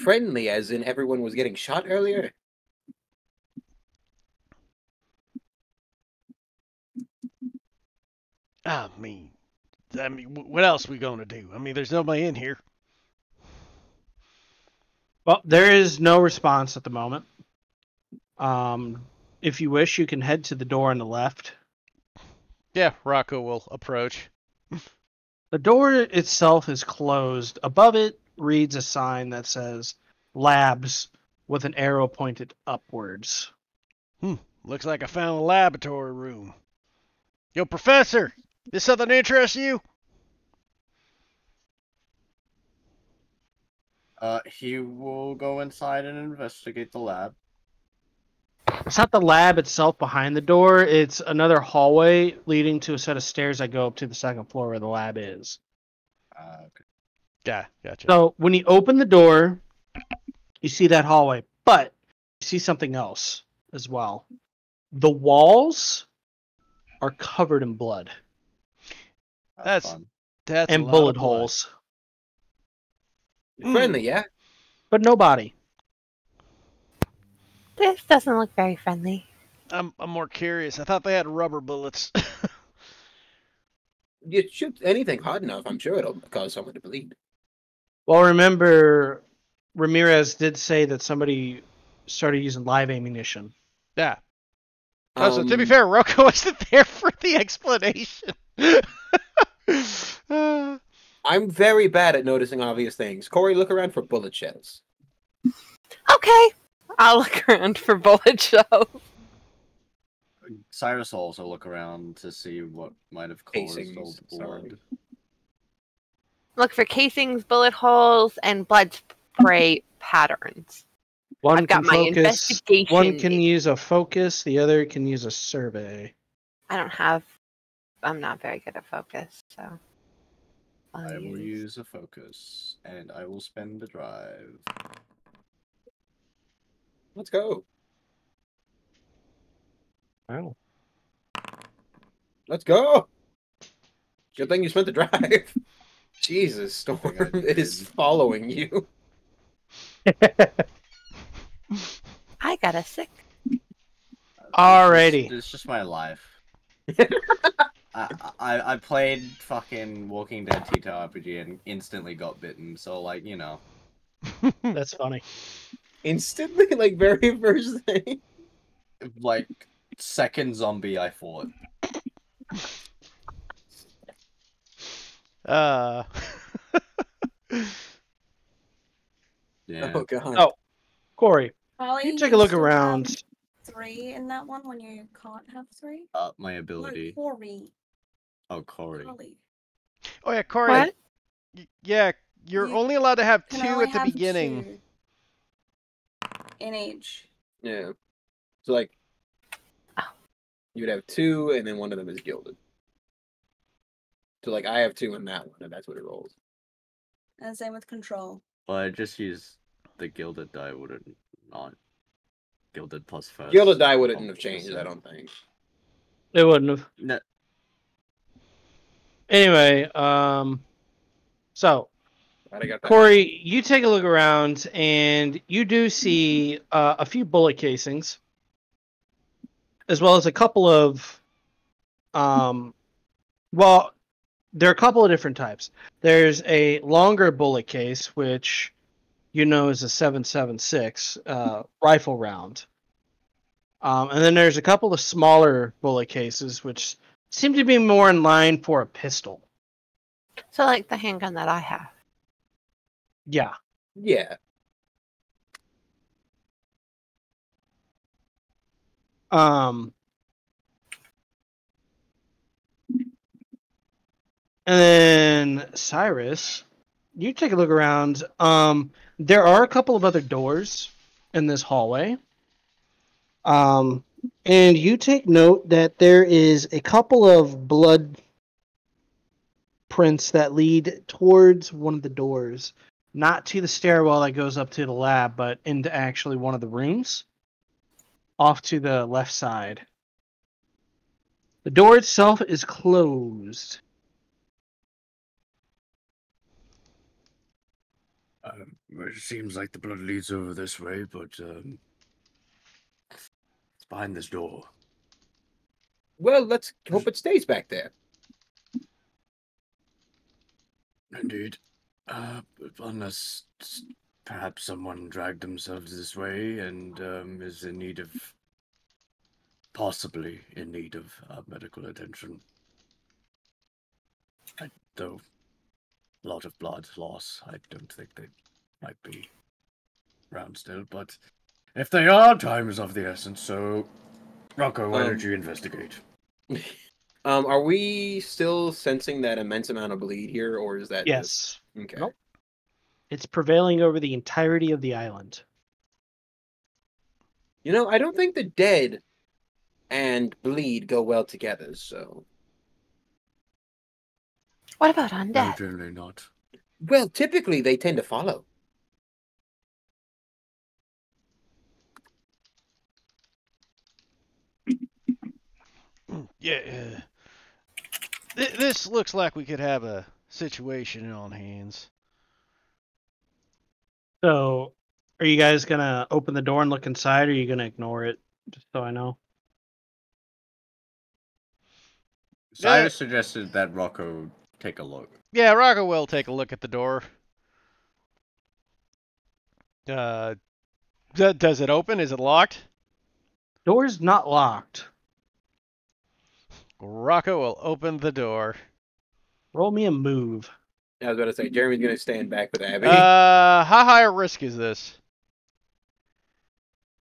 Friendly, as in everyone was getting shot earlier? I mean, what else are we gonna do? I mean, there's nobody in here. Well, there is no response at the moment. If you wish, you can head to the door on the left. Yeah, Rocco will approach. The door itself is closed. Above it reads a sign that says labs with an arrow pointed upwards. Looks like I found a laboratory room. Yo, Professor, this something interests you? He will go inside and investigate the lab. It's not the lab itself behind the door. It's another hallway leading to a set of stairs that go up to the second floor where the lab is. Okay. Yeah, gotcha. So when you open the door, you see that hallway, but you see something else as well. The walls are covered in blood. That's fun. And a lot bullet of blood. holes. Friendly, yeah? But no body. This doesn't look very friendly. I'm more curious. I thought they had rubber bullets. You shoot anything hard enough, I'm sure it'll cause someone to bleed. Well, remember, Ramirez did say that somebody started using live ammunition. Yeah. So to be fair, Rocco wasn't there for the explanation. I'm very bad at noticing obvious things. Corey, look around for bullet shells. Okay. I'll look around for bullet shells. Cyrus will also look around to see what might have caused Casings, all the blood. sorry. Look for casings, bullet holes, and blood spray patterns. One I've got can my focus. investigation. One can use a focus. The other can use a survey. I'm not very good at focus, so. I will use a focus, and I will spend the drive. Let's go. Wow. Let's go. Good thing you spent the drive. Jesus, Storm, think I it is did. following you. I got a 6. Alrighty. It's just my life. I played fucking Walking Dead TTRPG and instantly got bitten, so like, you know. That's funny. Instantly, like very first thing. Like, second zombie I fought. Yeah. Oh god. Oh, Corey, Probably you take a look still have around. 3 in that one when you can't have 3. My ability. No, Corey. Oh, Corey. Golly. Oh yeah, Corey. What? Yeah, you're You only allowed to have Can 2 only at the have beginning. 2 in each. Yeah. So like, Oh. you would have 2, and then one of them is gilded. So like, I have 2 in that one, and that's what it rolls. And same with control. Well, I just used the gilded die, would it not? Gilded plus first. Gilded die wouldn't have changed, I don't think. It wouldn't have. No. Anyway, so Right, I got that. Corey, you take a look around, and you do see a few bullet casings, as well as a couple of, well, there are a couple of different types. There's a longer bullet case, which you know is a 7.76 rifle round. And then there's a couple of smaller bullet cases, which seem to be more in line for a pistol. So like the handgun that I have. Yeah. Yeah. And then Cyrus, you take a look around. There are a couple of other doors in this hallway. And you take note that there is a couple of blood prints that lead towards one of the doors, not to the stairwell that goes up to the lab, but into actually one of the rooms off to the left side. The door itself is closed. It seems like the blood leads over this way, but it's behind this door. Well, let's hope it stays back there. Indeed. Unless perhaps someone dragged themselves this way and is in need of, possibly in need of medical attention. Though a lot of blood loss, I don't think they might be around still, but if they are, time is of the essence, so Rocco, why don't you investigate? Are we still sensing that immense amount of bleed here, or is that Yes. just... Okay. Nope. It's prevailing over the entirety of the island. You know, I don't think the dead and bleed go well together, so... What about No, undead? generally not. Well, typically they tend to follow. Yeah. This looks like we could have a situation on hands. So, are you guys gonna open the door and look inside, or are you gonna ignore it? Just so I know. Cyrus suggested that Rocco take a look. Yeah, Rocco will take a look at the door. Does it open? Is it locked? Door's not locked. Rocco will open the door. Roll me a move. I was about to say, Jeremy's going to stand back with Abby. How high a risk is this?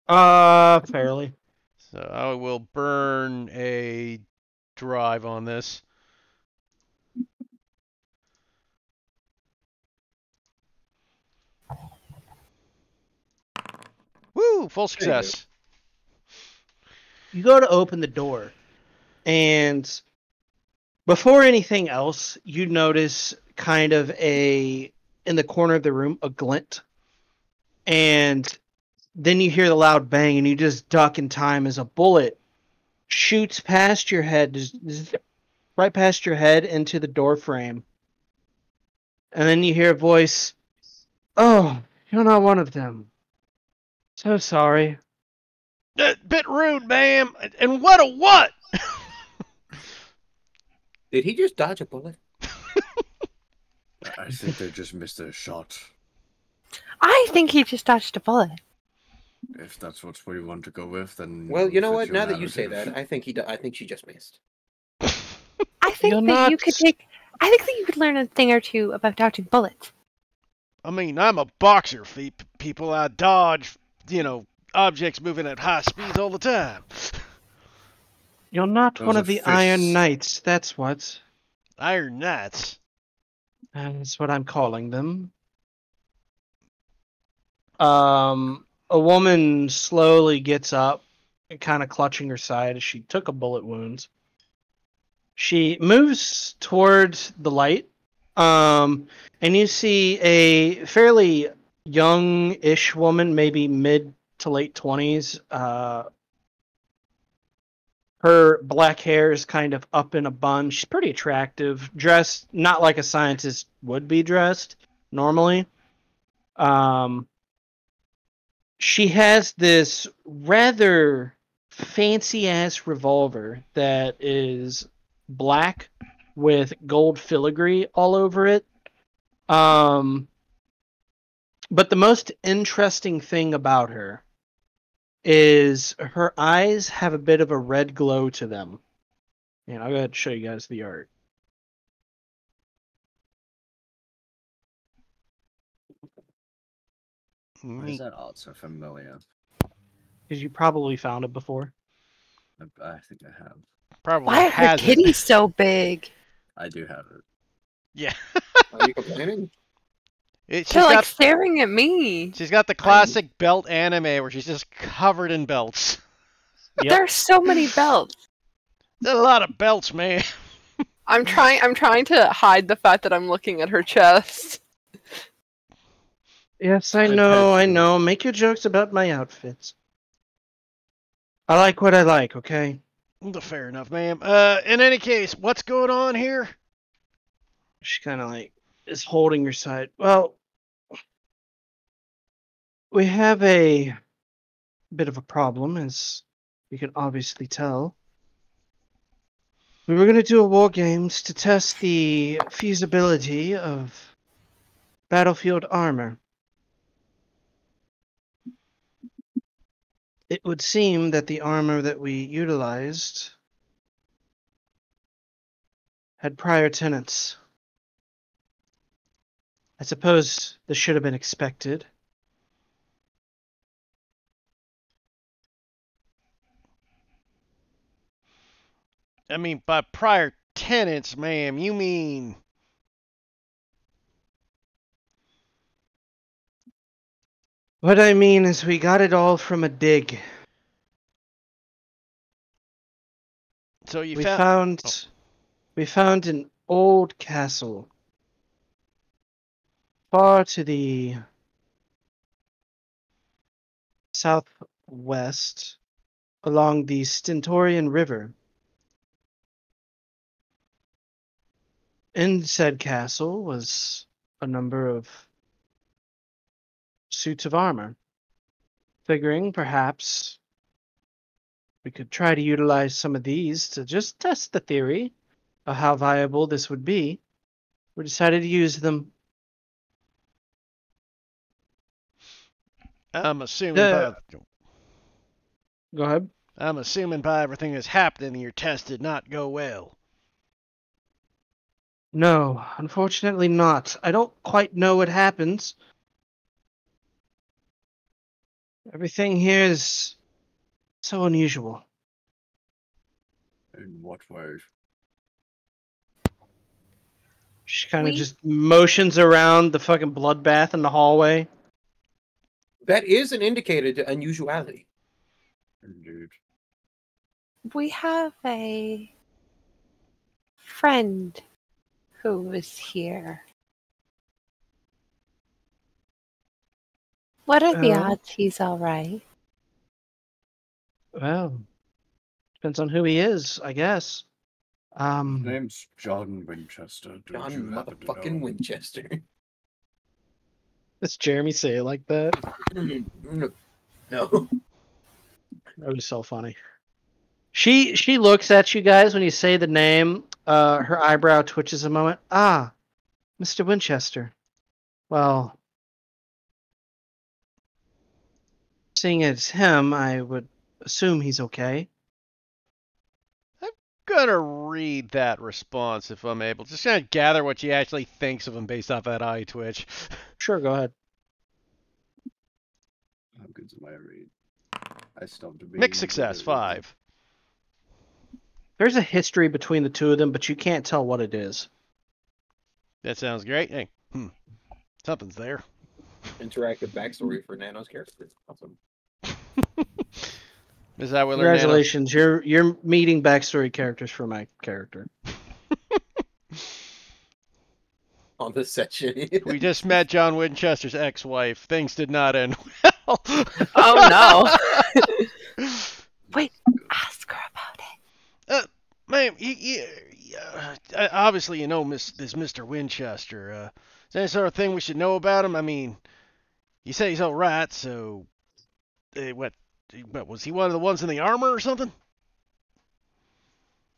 Fairly. So I will burn a drive on this. Woo! Full success. You go to open the door, and before anything else, you notice kind of in the corner of the room, a glint. And then you hear the loud bang, and you just duck in time as a bullet shoots past your head, just right past your head into the door frame. And then you hear a voice, "Oh, you're not one of them. So sorry." Bit rude, ma'am. And what a what? Did he just dodge a bullet? I think they just missed a shot. I think he just dodged a bullet. If that's what we want to go with, then Well, you know fit what? your Now that you say narrative. that, I think I think she just missed. I think You're that you not- could take. I think that you could learn a thing or two about dodging bullets. I mean, I'm a boxer, people. I dodge, objects moving at high speeds all the time. You're not Those one are of the fists. Iron Knights, that's what. Iron Knights. That's what I'm calling them. A woman slowly gets up, kind of clutching her side as she took a bullet wound. She moves towards the light, and you see a fairly young-ish woman, maybe mid to late 20s. Her black hair is kind of up in a bun. She's pretty attractive, dressed not like a scientist would be dressed normally. She has this rather fancy-ass revolver that is black with gold filigree all over it. But the most interesting thing about her is her eyes have a bit of a red glow to them. And I'll go ahead and show you guys the art. Why is that art so familiar? Because you probably found it before. I think I have. Probably Why are her has it. titties so big? I do have it. Yeah. Are you complaining? She's They're like got staring at me. she's got the classic belt anime where she's just covered in belts. Yep. There's so many belts. There's a lot of belts, man. I'm trying to hide the fact that I'm looking at her chest. Yes, I I know, bet I you- know. Make your jokes about my outfits. I like what I like, okay? Fair enough, ma'am. In any case, what's going on here? She kind of like is holding her side. Well, we have a bit of a problem, as you can obviously tell. We were going to do a war games to test the feasibility of battlefield armor. It would seem that the armor that we utilized had prior tenants. I suppose this should have been expected. I mean, by prior tenants, ma'am, you mean... What I mean is we got it all from a dig. So you We found... found an old castle far to the southwest along the Stentorian River. In said castle was a number of suits of armor, figuring perhaps we could try to utilize some of these to just test the theory of how viable this would be. We decided to use them. I'm assuming The- by... Go ahead. I'm assuming by everything that's happening, your test did not go well. No, unfortunately not. I don't quite know what happens. Everything here is so unusual. In what ways? She kind of We- just motions around the fucking bloodbath in the hallway. That is an indicator to unusuality. Indeed. We have a friend who was here. What are the Oh. odds he's all right? Well, depends on who he is, I guess. His name's John Winchester. Don't John you happen to know motherfucking him? Winchester. does Jeremy say it like that? No. That was so funny. She looks at you guys when you say the name. Her eyebrow twitches a moment. Ah, Mr. Winchester. Well, seeing it's him, I would assume he's okay. Gonna read that response if I'm able. Just trying to gather what she actually thinks of him based off that eye twitch. Sure, go ahead. How good's my read? I stopped being Mixed success, good. 5. There's a history between the two of them, but you can't tell what it is. That sounds great. Hey, something's there. Interactive backstory for Nano's character. Awesome. Is that what Congratulations, you're meeting backstory characters for my character. On this section. We just met John Winchester's ex-wife. Things did not end well. Oh no! Wait, ask her about it. Ma'am, obviously you know this Mr. Winchester. Is there any sort of thing we should know about him? I mean, you say he's all right, so what was he one of the ones in the armor or something?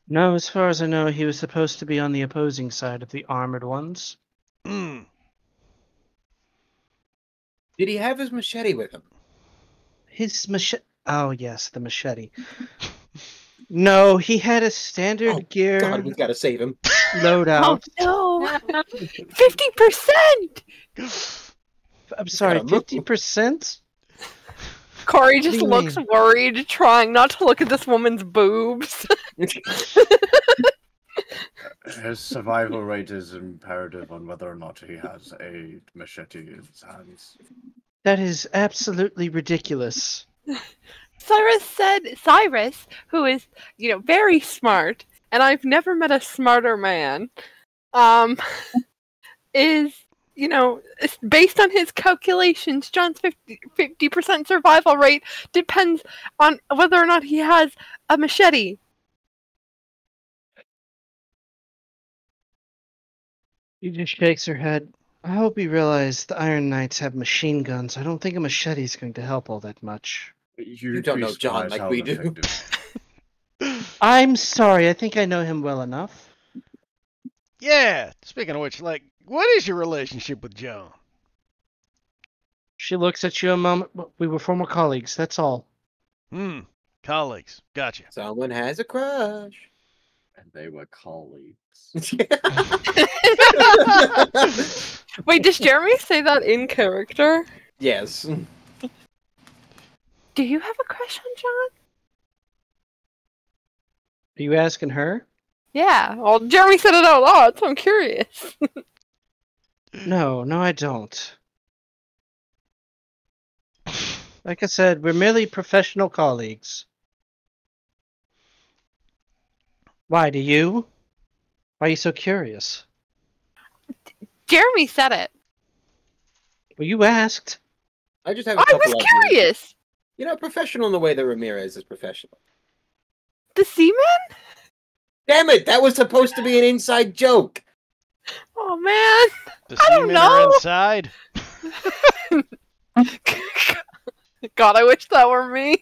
No, as far as I know, he was supposed to be on the opposing side of the armored ones. Hmm. Did he have his machete with him? His machete. Oh, yes, the machete. No, he had a standard gear God, we've got to save him. loadout. Oh no! 50%. I'm sorry, gotta move. 50%? Corey What do just you looks mean? worried, trying not to look at this woman's boobs. His survival rate is imperative on whether or not he has a machete in his hands. That is absolutely ridiculous. Cyrus, who is, very smart, and I've never met a smarter man, is, it's based on his calculations, John's 50% survival rate depends on whether or not he has a machete. She just shakes her head. I hope you realize the Iron Knights have machine guns. I don't think a machete is going to help all that much. You don't know John like we do. I'm sorry, I think I know him well enough. Yeah. Speaking of which, what is your relationship with John? She looks at you a moment. We were former colleagues, that's all. Colleagues. Gotcha. Someone has a crush. And they were colleagues. Wait, does Jeremy say that in character? Yes. Do you have a crush on John? Are you asking her? Yeah, well, Jeremy said it out loud, so I'm curious. No, I don't. Like I said, we're merely professional colleagues. Why, do you? Why are you so curious? Jeremy said it. Well, you asked. I just have a I couple was of curious. Professional in the way that Ramirez is professional. The seaman? Damn it! That was supposed to be an inside joke. Oh man. The I don't seamen know. are inside. God, I wish that were me.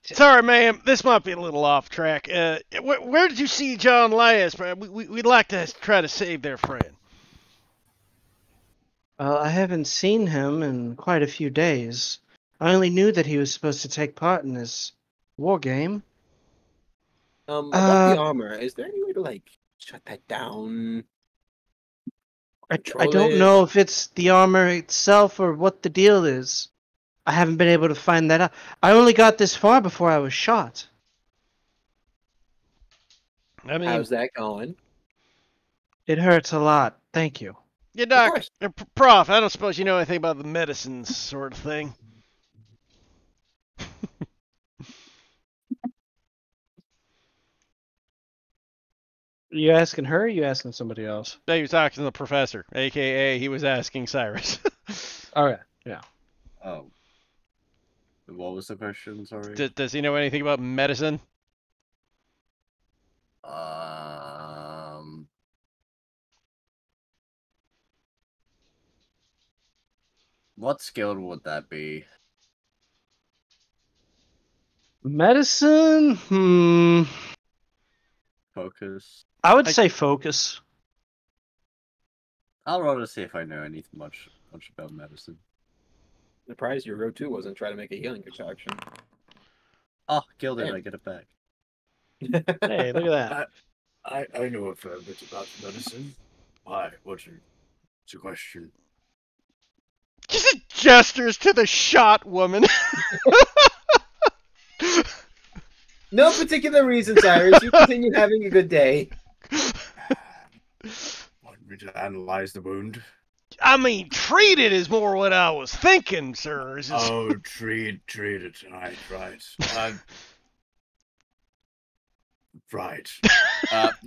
Sorry, ma'am. This might be a little off track. Where did you see John last? We'd like to try to save their friend. I haven't seen him in quite a few days. I only knew that he was supposed to take part in this war game. About the armor, is there any way to shut that down? I Control don't it? know if it's the armor itself or what the deal is. I haven't been able to find that out. I only got this far before I was shot. I mean, How's that going? It hurts a lot. Thank you. yeah, Of Doc, course. Prof, I don't suppose you know anything about the medicines sort of thing. You asking her or you asking somebody else? He was talking to the professor, aka he was asking Cyrus. Okay, yeah. Oh. What was the question? Sorry. Does he know anything about medicine? What skill would that be? Medicine? Focus. I would say focus. I'll rather see if I know anything much about medicine. Surprised your row 2 wasn't trying to make a healing concoction. Oh, Gilded, Damn. I get it back. Hey, look at that. I know a fair bit about medicine. Why? What's your question? Just gestures to the shot woman. No particular reason, Cyrus. You continue having a good day. Want me to analyze the wound? I mean, treat it is more what I was thinking, sir. Oh, treat it. Right. Right.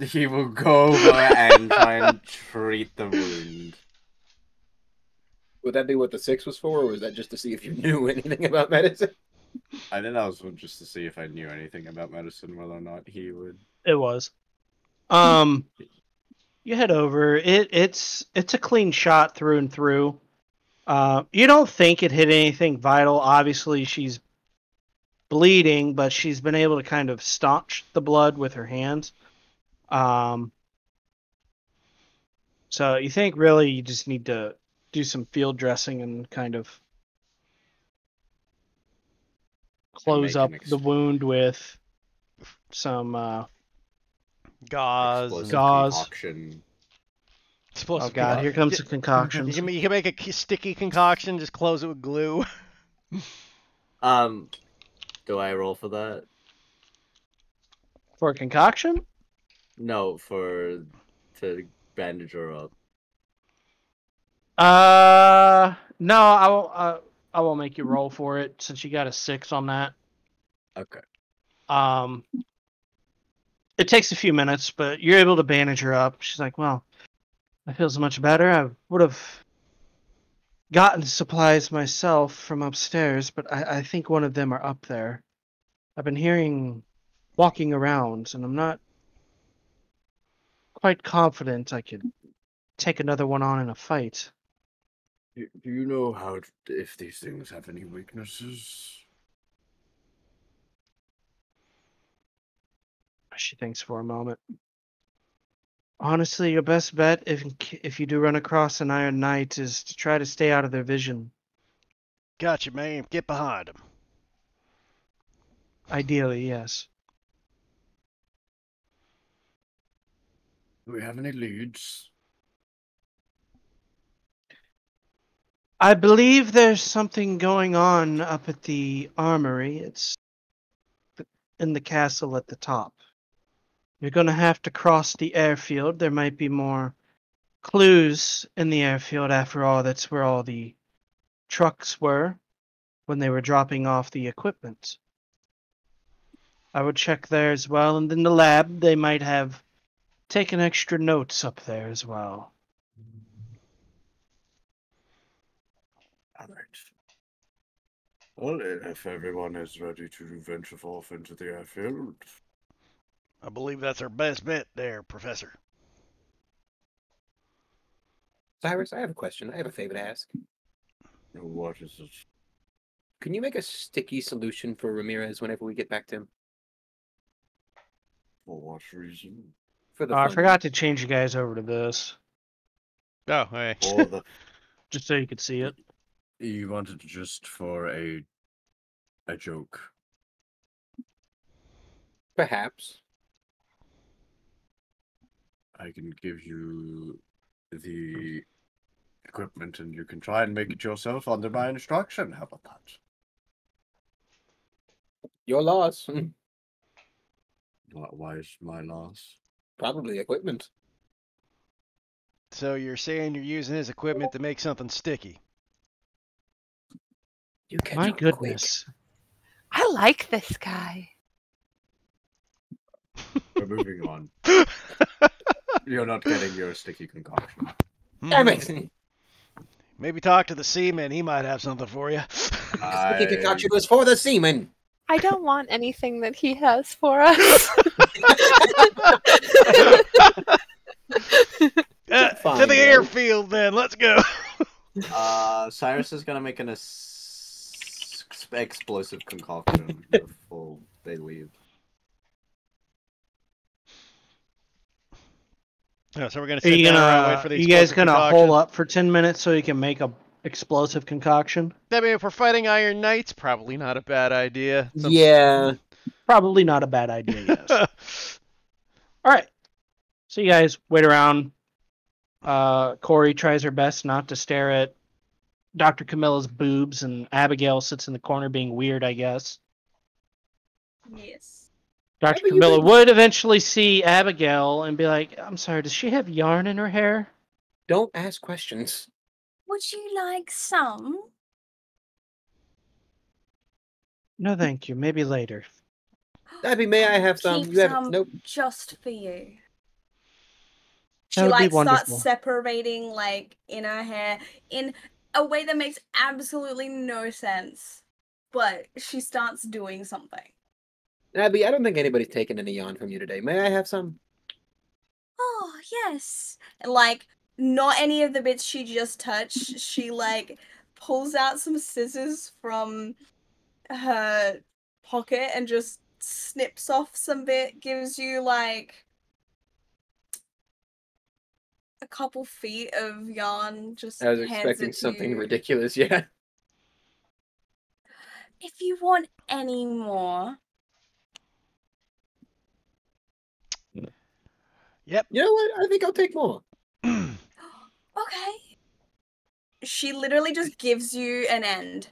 He will go over and try and treat the wound. Would that be what the 6 was for, or was that just to see if you knew anything about medicine? I think that was just to see if I knew anything about medicine, whether or not he would. It was. You head over. It's a clean shot through and through. You don't think it hit anything vital. Obviously, she's bleeding, but she's been able to kind of staunch the blood with her hands. So you think really you just need to do some field dressing and kind of close up the wound with some gauze. Explosive Gauze. concoction. Explosive Oh god, here comes the You concoctions. can make a sticky concoction, just close it with glue. Do I roll for that? For a concoction? No, to bandage her up. No, I won't make you roll for it since you got a 6 on that. Okay. It takes a few minutes, but you're able to bandage her up. She's like, well, I feel so much better. I would have gotten supplies myself from upstairs, but I think one of them are up there. I've been hearing walking around, and I'm not quite confident I could take another one on in a fight. Do you know if these things have any weaknesses? She thinks for a moment. Honestly, your best bet, if you do run across an Iron Knight, is to try to stay out of their vision. Gotcha, man. Get behind him. Ideally, yes. Do we have any leads? I believe there's something going on up at the armory. It's in the castle at the top. You're going to have to cross the airfield. There might be more clues in the airfield. After all, that's where all the trucks were when they were dropping off the equipment. I would check there as well. And in the lab, they might have taken extra notes up there as well. All right. Well, if everyone is ready to venture forth into the airfield. I believe that's our best bet there, Professor. Cyrus, I have a question. I have a favor to ask. What is it? Can you make a sticky solution for Ramirez whenever we get back to him? For what reason? For the I fun. forgot to change you guys over to this, Oh, hey. For the just so you could see it. you wanted just for a joke. Perhaps. I can give you the equipment and you can try and make it yourself under my instruction. How about that? Your loss. Why is my loss? Probably equipment. So you're saying you're using his equipment to make something sticky? You catch My on quick. goodness. I like this guy. We're moving on. You're not getting your sticky concoction. Damn it! Maybe talk to the seaman. He might have something for you. Sticky concoction was for the seaman. I don't want anything that he has for us. To the airfield, then. Let's go. Cyrus is gonna make an explosive concoction before they leave. Oh, so we're gonna Are sit you down around and wait for the you guys explosive gonna concoction? hole up for 10 minutes so you can make a explosive concoction? I mean, if we're fighting Iron Knights, probably not a bad idea. Yeah. Probably not a bad idea, yes. All right. So you guys wait around. Corey tries her best not to stare at Dr. Camilla's boobs, and Abigail sits in the corner being weird, I guess. Yes. Dr. Abby, you Camilla been- would eventually see Abigail and be like, I'm sorry, does she have yarn in her hair? Don't ask questions. Would you like some? No, thank you. Maybe later. Abby, may I have some? Keep You have some nope. just for you. That She would be like wonderful. starts separating like in her hair in a way that makes absolutely no sense. But she starts doing something. Abby, I don't think anybody's taken any yarn from you today. May I have some? Oh, yes. And like not any of the bits she just touched. She like pulls out some scissors from her pocket and just snips off some bit, gives you like a couple feet of yarn, just I was hands expecting it to something you. ridiculous, yeah. If you want any more, Yep. You know what? I think I'll take more. okay. She literally just gives you an end.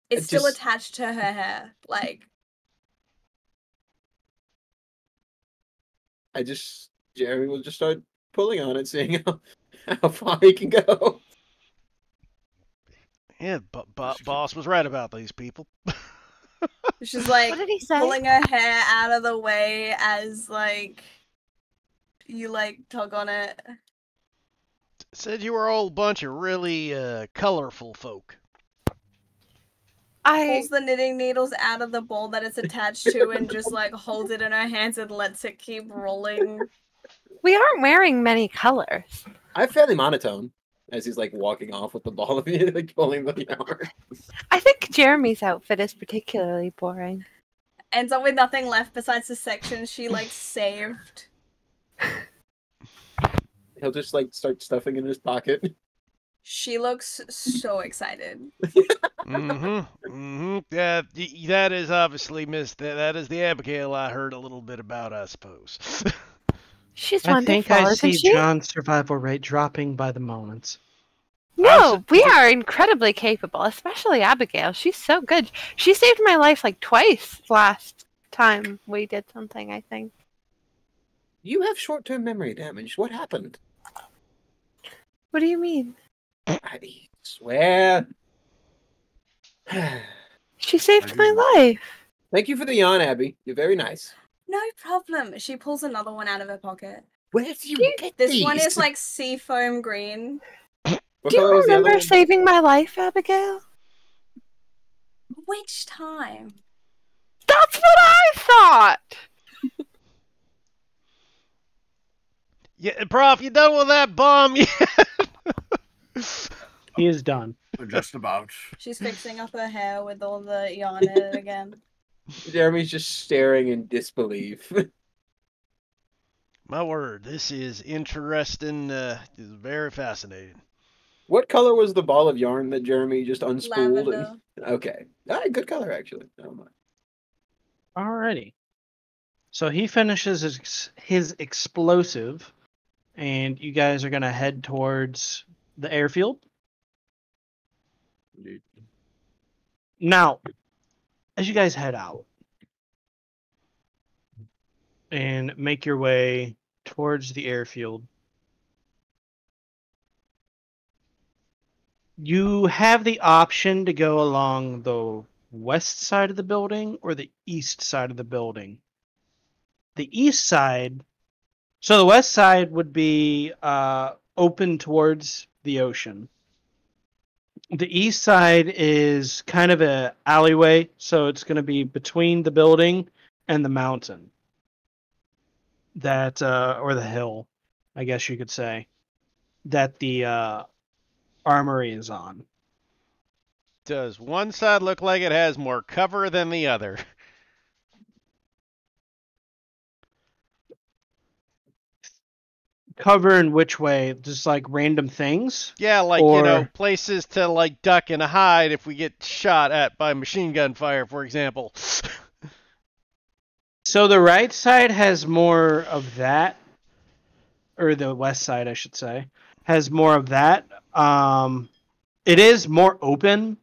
It's still just- attached to her hair. Like, Jeremy will just start pulling on it, seeing how far he can go. Yeah, boss was right about these people. she's like What did he say? pulling her hair out of the way as like you like tug on it. Said you were all a bunch of really colorful folk. Pulls the knitting needles out of the ball that it's attached to and just like holds it in her hands and lets it keep rolling. We aren't wearing many colors. I'm fairly monotone as he's like walking off with the ball of it, like pulling the yarn. I think Jeremy's outfit is particularly boring. Ends up with nothing left besides the section she like saved. He'll just like start stuffing in his pocket. She looks so excited. Yeah, that is obviously that is the Abigail I heard a little bit about, I suppose. She's I wonderful, think I isn't see she? John's survival rate dropping by the moment. No, we are incredibly capable, especially Abigail. She's so good. She saved my life like twice last time we did something, I think. You have short-term memory damage. What happened? What do you mean? I swear. She saved my life. Thank you for the yarn, Abby. You're very nice. No problem. She pulls another one out of her pocket. Where do you get This one these? is like seafoam green. What Do you color was the other remember one? saving my life, Abigail? Which time? That's what I thought! Yeah, Prof, you done with that bomb yet? He is done. Just about. She's fixing up her hair with all the yarn in it again. Jeremy's just staring in disbelief. My word, this is interesting. This is very fascinating. What color was the ball of yarn that Jeremy just unspooled? Lavender. Okay. All right, good color, actually. Oh, my. Alrighty. So he finishes his explosive, and you guys are going to head towards the airfield. Indeed. Now, as you guys head out and make your way towards the airfield, you have the option to go along the west side of the building or the east side of the building. The east side So the west side would be open towards the ocean. The east side is kind of a alleyway, so it's going to be between the building and the mountain. That or the hill, I guess you could say, that the armory is on. Does one side look like it has more cover than the other? Cover in which way? Just like random things? Yeah, like, Or places to, like, duck and hide if we get shot at by machine gun fire, for example. so the right side has more of that, or the west side, I should say, has more of that. It is more open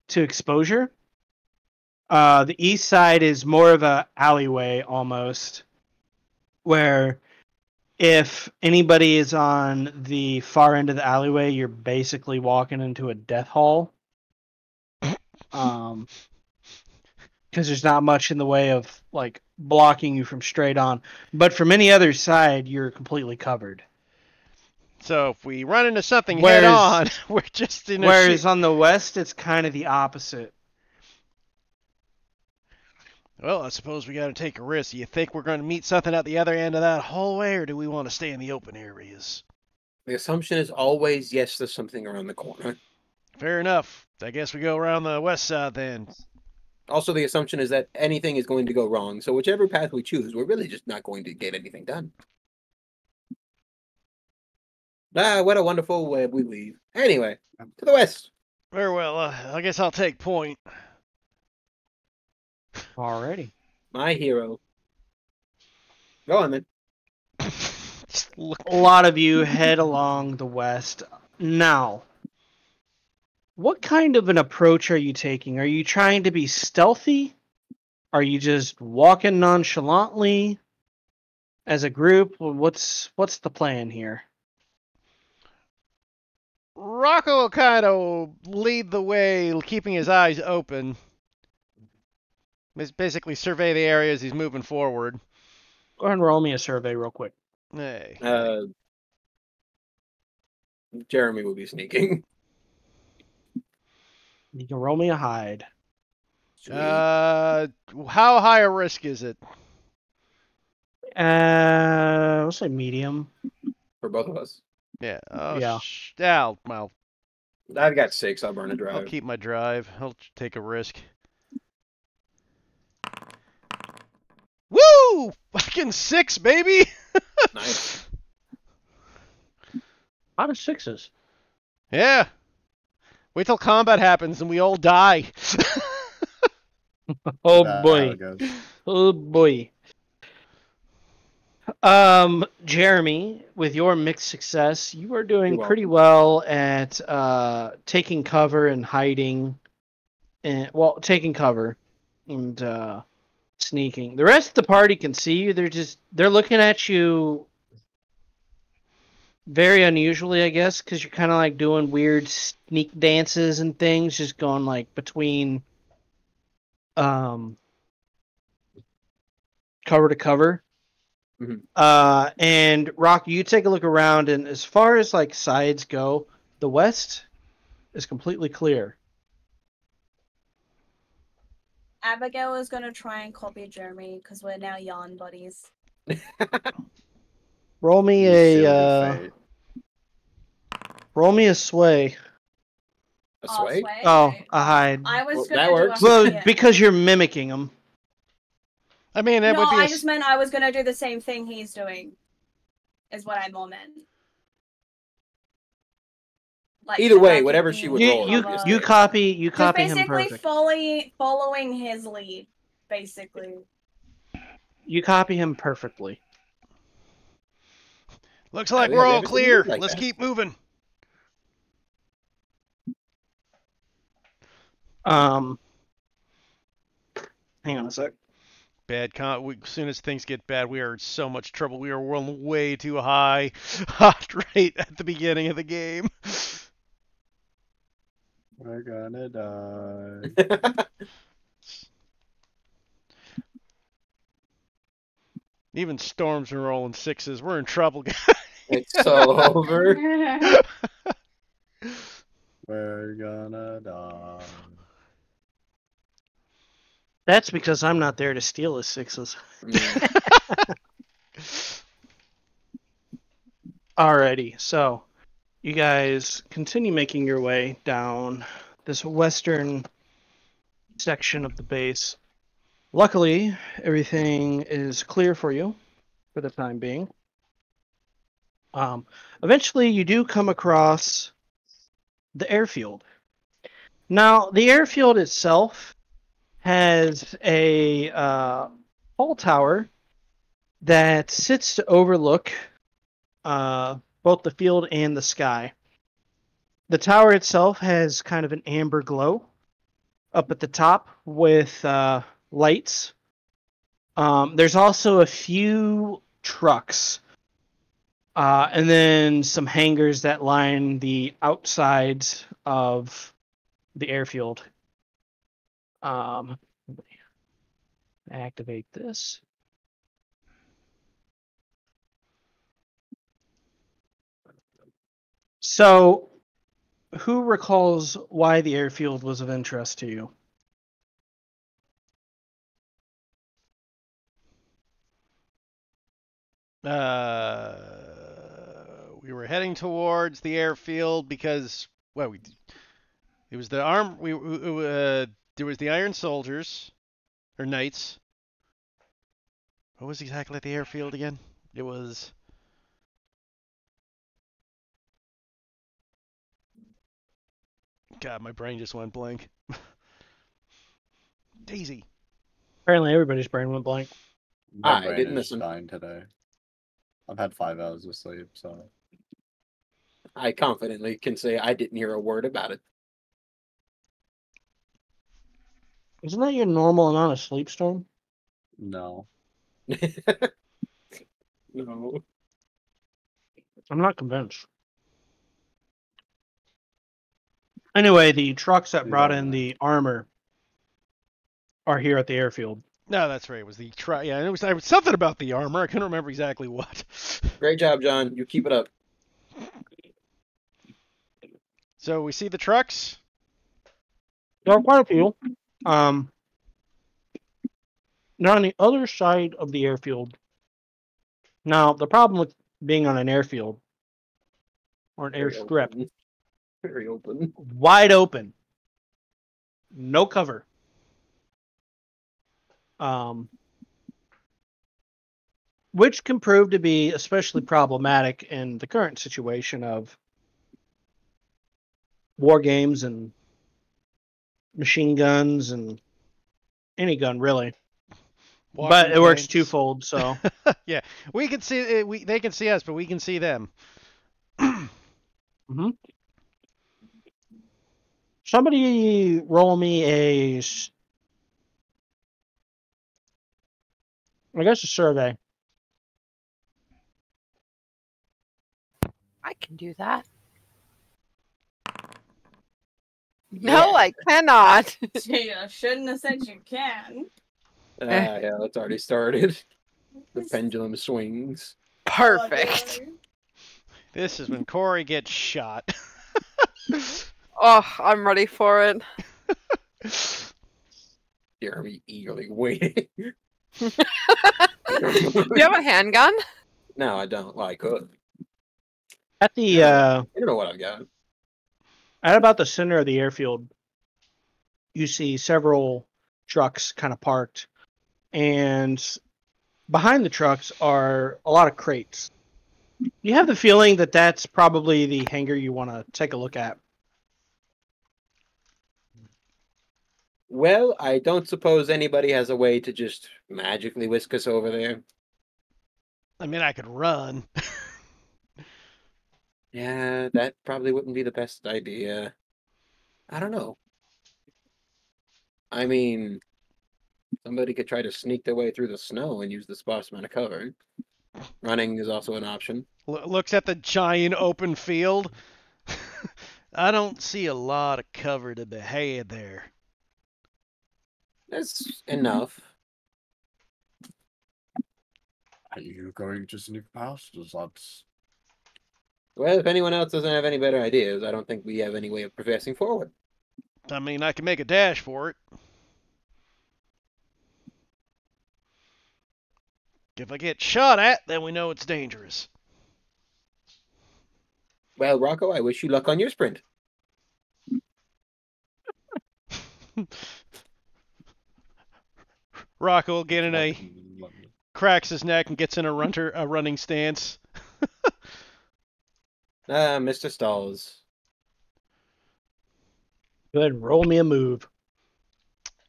to exposure. The east side is more of a alleyway almost, where if anybody is on the far end of the alleyway, you're basically walking into a death hall. Because there's not much in the way of like blocking you from straight on. But from any other side, you're completely covered. So if we run into something head Whereas- on, we're just in a Whereas on the west, it's kind of the opposite. Well, I suppose we got to take a risk. You think we're going to meet something at the other end of that hallway, or do we want to stay in the open areas? The assumption is always yes, there's something around the corner. Fair enough. I guess we go around the west side then. Also, the assumption is that anything is going to go wrong. So whichever path we choose, we're really just not going to get anything done. Ah, what a wonderful way we leave. Anyway, to the west. Very well. I guess I'll take point. Alrighty. My hero. Go on then. Just look. A lot of you head along the west. Now, what kind of an approach are you taking? Are you trying to be stealthy? Are you just walking nonchalantly as a group? What's the plan here? Rocco will kind of lead the way, keeping his eyes open. He's basically survey the area as he's moving forward. Go ahead and roll me a survey real quick. Hey. Jeremy will be sneaking. You can roll me a hide. Sweet. How high a risk is it? I'll say medium. For both of us. Yeah. Oh, Yeah. well, I've got 6. I'll burn a I'll drive. keep my drive. I'll take a risk. Woo! Fucking 6, baby! Nice. Out of 6s. Yeah. Wait till combat happens and we all die. Oh How boy. it goes. Oh boy. Jeremy, with your mixed success, you are doing You're pretty well at taking cover and hiding, and taking cover and sneaking. The rest of the party can see you. They're looking at you very unusually, I guess, because you're kind of like doing weird sneak dances and things, just going like between cover to cover. Mhm. And Rock, you take a look around, and as far as like sides go, the west is completely clear. Abigail is gonna try and copy Jeremy because we're now yarn buddies. Roll me You sealed your fate. roll me a sway. A sway? Oh, right. a hide. I was Well, gonna that do works. a Well, yeah. because you're mimicking him. I mean, it No, would be I just meant I was gonna do the same thing he's doing. Is what I more meant. Like, Either way, keeping whatever she would You roll, you it would be you a copy you Just copy him basically perfect. following his lead, basically. You copy him perfectly. Looks like Yeah, we're we all have everything clear. like Let's that. keep moving. Hang on a sec. As soon as things get bad, we are in so much trouble. We are rolling way too high, hot right at the beginning of the game. We're gonna die. Even Storms are rolling 6s. We're in trouble, guys. It's so over. We're gonna die. That's because I'm not there to steal his 6s. Alrighty, so you guys continue making your way down this western section of the base. Luckily, everything is clear for you for the time being. Eventually, you do come across the airfield. Now, the airfield itself has a tall tower that sits to overlook both the field and the sky. The tower itself has kind of an amber glow up at the top with lights. There's also a few trucks and then some hangars that line the outsides of the airfield. Activate this. So, who recalls why the airfield was of interest to you? We were heading towards the airfield because, well, it was the there was the Iron Soldiers, or Knights. What was exactly at the airfield again? It was... God, my brain just went blank. Daisy. Apparently everybody's brain went blank. My I brain didn't is listen. fine today. I've had 5 hours of sleep, so. I confidently can say I didn't hear a word about it. Isn't that your normal amount of sleep, Storm? No. No. I'm not convinced. Anyway, the trucks that brought in the armor are here at the airfield. No, that's right. It was the yeah, it was something about the armor. I couldn't remember exactly what. Great job, John. You keep it up. So we see the trucks. There are quite a few. They're on the other side of the airfield. Now, the problem with being on an airfield or an airstrip, Very open. wide open, no cover. Which can prove to be especially problematic in the current situation of war games and machine guns and any gun, really. But it works twofold, so. Yeah, we can see they can see us, but we can see them. Mm-hmm. Somebody roll me a survey. I can do that. No, I cannot. Gee, I shouldn't have said you can. Yeah, it's already started. The pendulum swings. Perfect. This is when Corey gets shot. Oh, I'm ready for it. Jeremy eagerly waiting. Do you have a handgun? No, I don't. Well, I could. At the I don't know what I've got. at about the center of the airfield, you see several trucks kind of parked, and behind the trucks are a lot of crates. You have the feeling that that's probably the hangar you want to take a look at. Well, I don't suppose anybody has a way to just magically whisk us over there. I mean, I could run. Yeah, that probably wouldn't be the best idea. I don't know. I mean, somebody could try to sneak their way through the snow and use the sparse amount of cover. Running is also an option. Looks at the giant open field. I don't see a lot of cover to be had there. That's enough. Are you going to sneak past us? That's... Well, if anyone else doesn't have any better ideas, I don't think we have any way of progressing forward. I mean, I can make a dash for it. If I get shot at, then we know it's dangerous. Well, Rocco, I wish you luck on your sprint. Rocco cracks his neck and gets in a running stance. Mr. Stalls. Go ahead and roll me a move.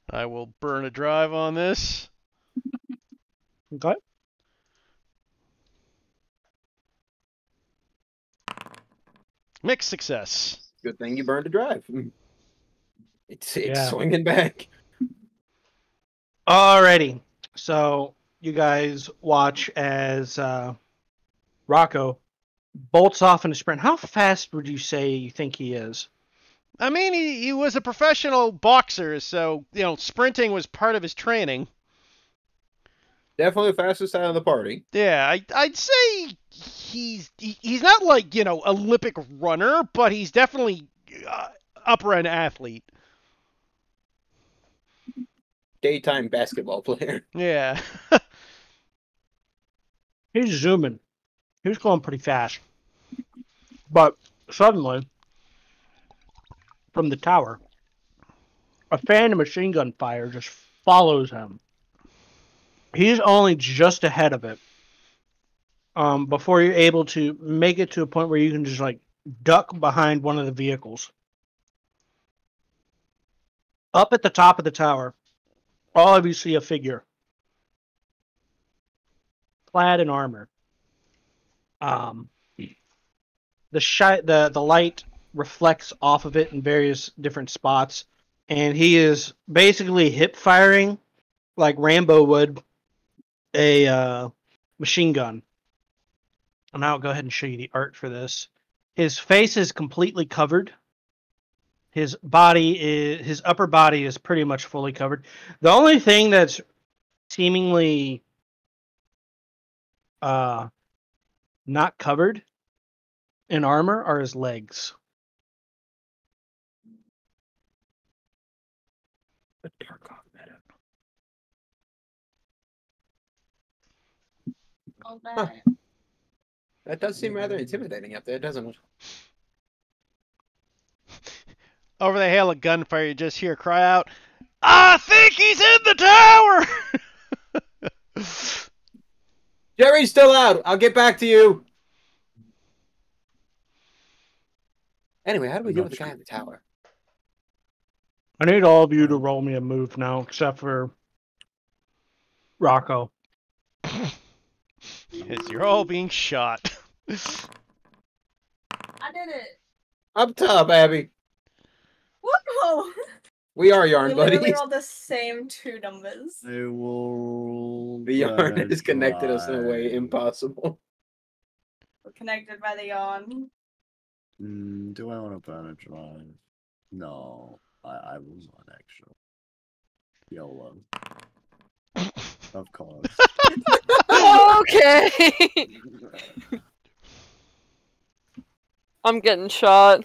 I will burn a drive on this. Okay. Mixed success. Good thing you burned a drive. It's Yeah. swinging back. Alrighty. So you guys watch as Rocco bolts off in a sprint. How fast would you say you think he is? I mean, he was a professional boxer, so, sprinting was part of his training. Definitely the fastest out of the party. Yeah, I'd say he's not like, Olympic runner, but he's definitely upper end athlete. Daytime basketball player. Yeah. He's zooming. He was going pretty fast. But suddenly, from the tower, a fan of machine gun fire just follows him. He's only just ahead of it. Before you're able to make it to a point where you can just duck behind one of the vehicles. Up at the top of the tower, all of you see a figure clad in armor. The light reflects off of it in various different spots, and he is basically hip firing like Rambo would a machine gun. And I'll go ahead and show you the art for this. His face is completely covered. His upper body is pretty much fully covered. The only thing that's seemingly not covered in armor are his legs. The Tarkov meta. Huh. That does seem rather intimidating up there, doesn't it? Over the hail of gunfire, you just hear a cry out, "I think he's in the tower!" Jerry's still out. I'll get back to you. Anyway, how do we deal with the guy in the tower? I need all of you to roll me a move now, except for Rocco. As you're all being shot. I did it. Up top, Abby. Whoa! We are yarn We literally buddies. rolled the same two numbers. They will... The yarn has connected us in a way impossible. We're connected by the yarn. Do I want to burn a drive? No, I will not actually. YOLO. Of course. Okay. I'm getting shot.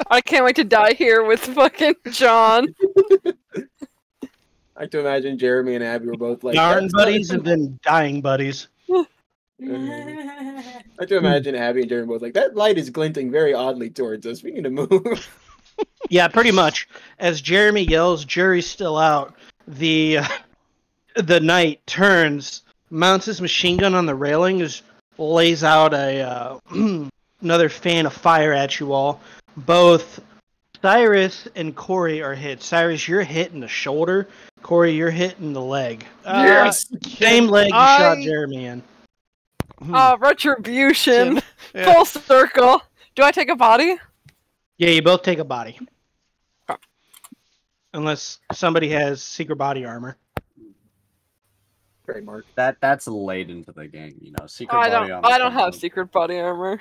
I can't wait to die here with fucking John. I like to imagine Jeremy and Abby were both like Yarn "That's buddies not-" and then dying buddies. I like to imagine Abby and Jeremy both like, that light is glinting very oddly towards us. We need to move. Yeah, pretty much. As Jeremy yells, "Jury's still out," the knight turns, mounts his machine gun on the railing, just lays out a another fan of fire at you all. Both Cyrus and Corey are hit. Cyrus, you're hit in the shoulder. Corey, you're hit in the leg. Yes! Same leg you shot Jeremy in. Retribution. Yeah. Full circle. Do I take a body? Yeah, you both take a body. Oh. Unless somebody has secret body armor. Trademark. That's late into the game, Secret I body don't. armor I don't comes have up. secret body armor.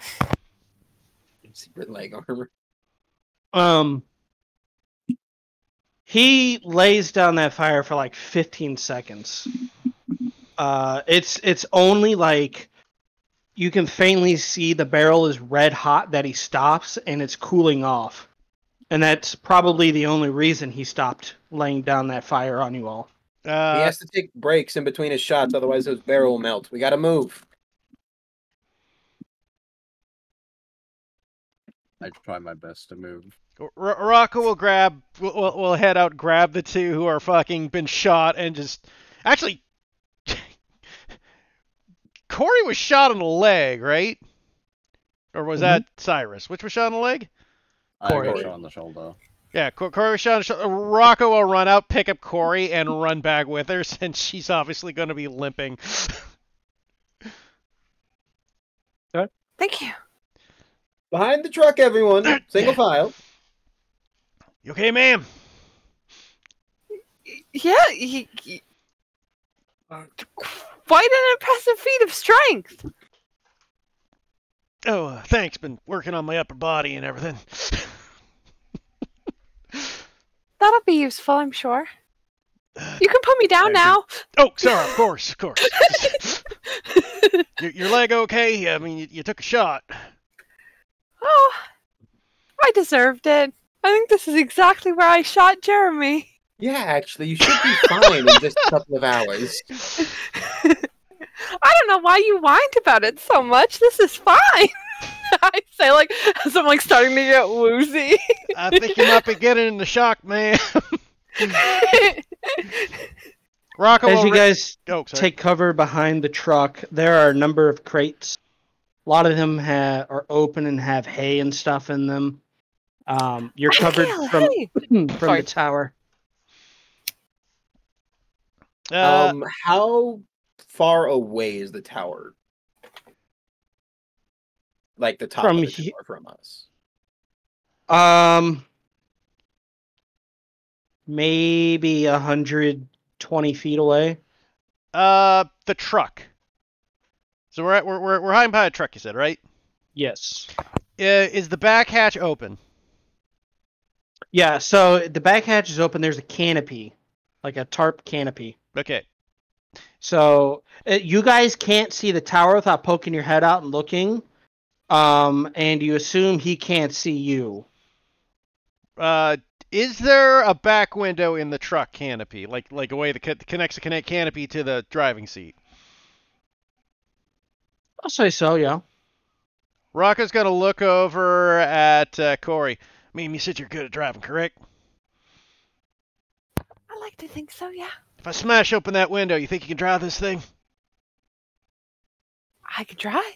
Secret leg armor. He lays down that fire for like 15 seconds. It's only like you can faintly see the barrel is red hot that he stops and it's cooling off. And that's probably the only reason he stopped laying down that fire on you all. He has to take breaks in between his shots, otherwise his barrel will melt. We gotta move. I try my best to move. Rocco will grab. We'll head out, grab the two who are fucking been shot, and just actually. Corey was shot in the leg, right? Or was that Cyrus? Which was shot in the leg? I got shot on the shoulder. Yeah, Corey was shot in the shoulder. Rocco will run out, pick up Corey, and run back with her, since she's obviously going to be limping. Thank you. Behind the truck, everyone. Single file. You okay, ma'am? Yeah, quite an impressive feat of strength. Oh, thanks. Been working on my upper body and everything. That'll be useful, I'm sure. You can put me down now. Oh, sorry, of course. Your leg okay? I mean, you took a shot. Oh, I deserved it. I think this is exactly where I shot Jeremy. Yeah, actually, you should be fine in just a couple of hours. I don't know why you whined about it so much. This is fine. I say, like, as I'm, like, starting to get woozy. I think you might be getting into shock, man. Rocco, as you guys sorry. take cover behind the truck, there are a number of crates. A lot of them are open and have hay and stuff in them. You're covered from the tower. How far away is the tower? Like the top of the tower from us? Maybe 120 feet away. The truck. So we're hiding behind a truck, you said, right? Yes. Is the back hatch open? Yeah, so the back hatch is open. There's a canopy, like a tarp canopy. Okay. So you guys can't see the tower without poking your head out and looking. And you assume he can't see you. Is there a back window in the truck canopy, like a way that connects the canopy to the driving seat? I'll say so, yeah. Rocco's gonna look over at Corey. I mean, you said you're good at driving, correct? I like to think so, yeah. If I smash open that window, you think you can drive this thing? I could try.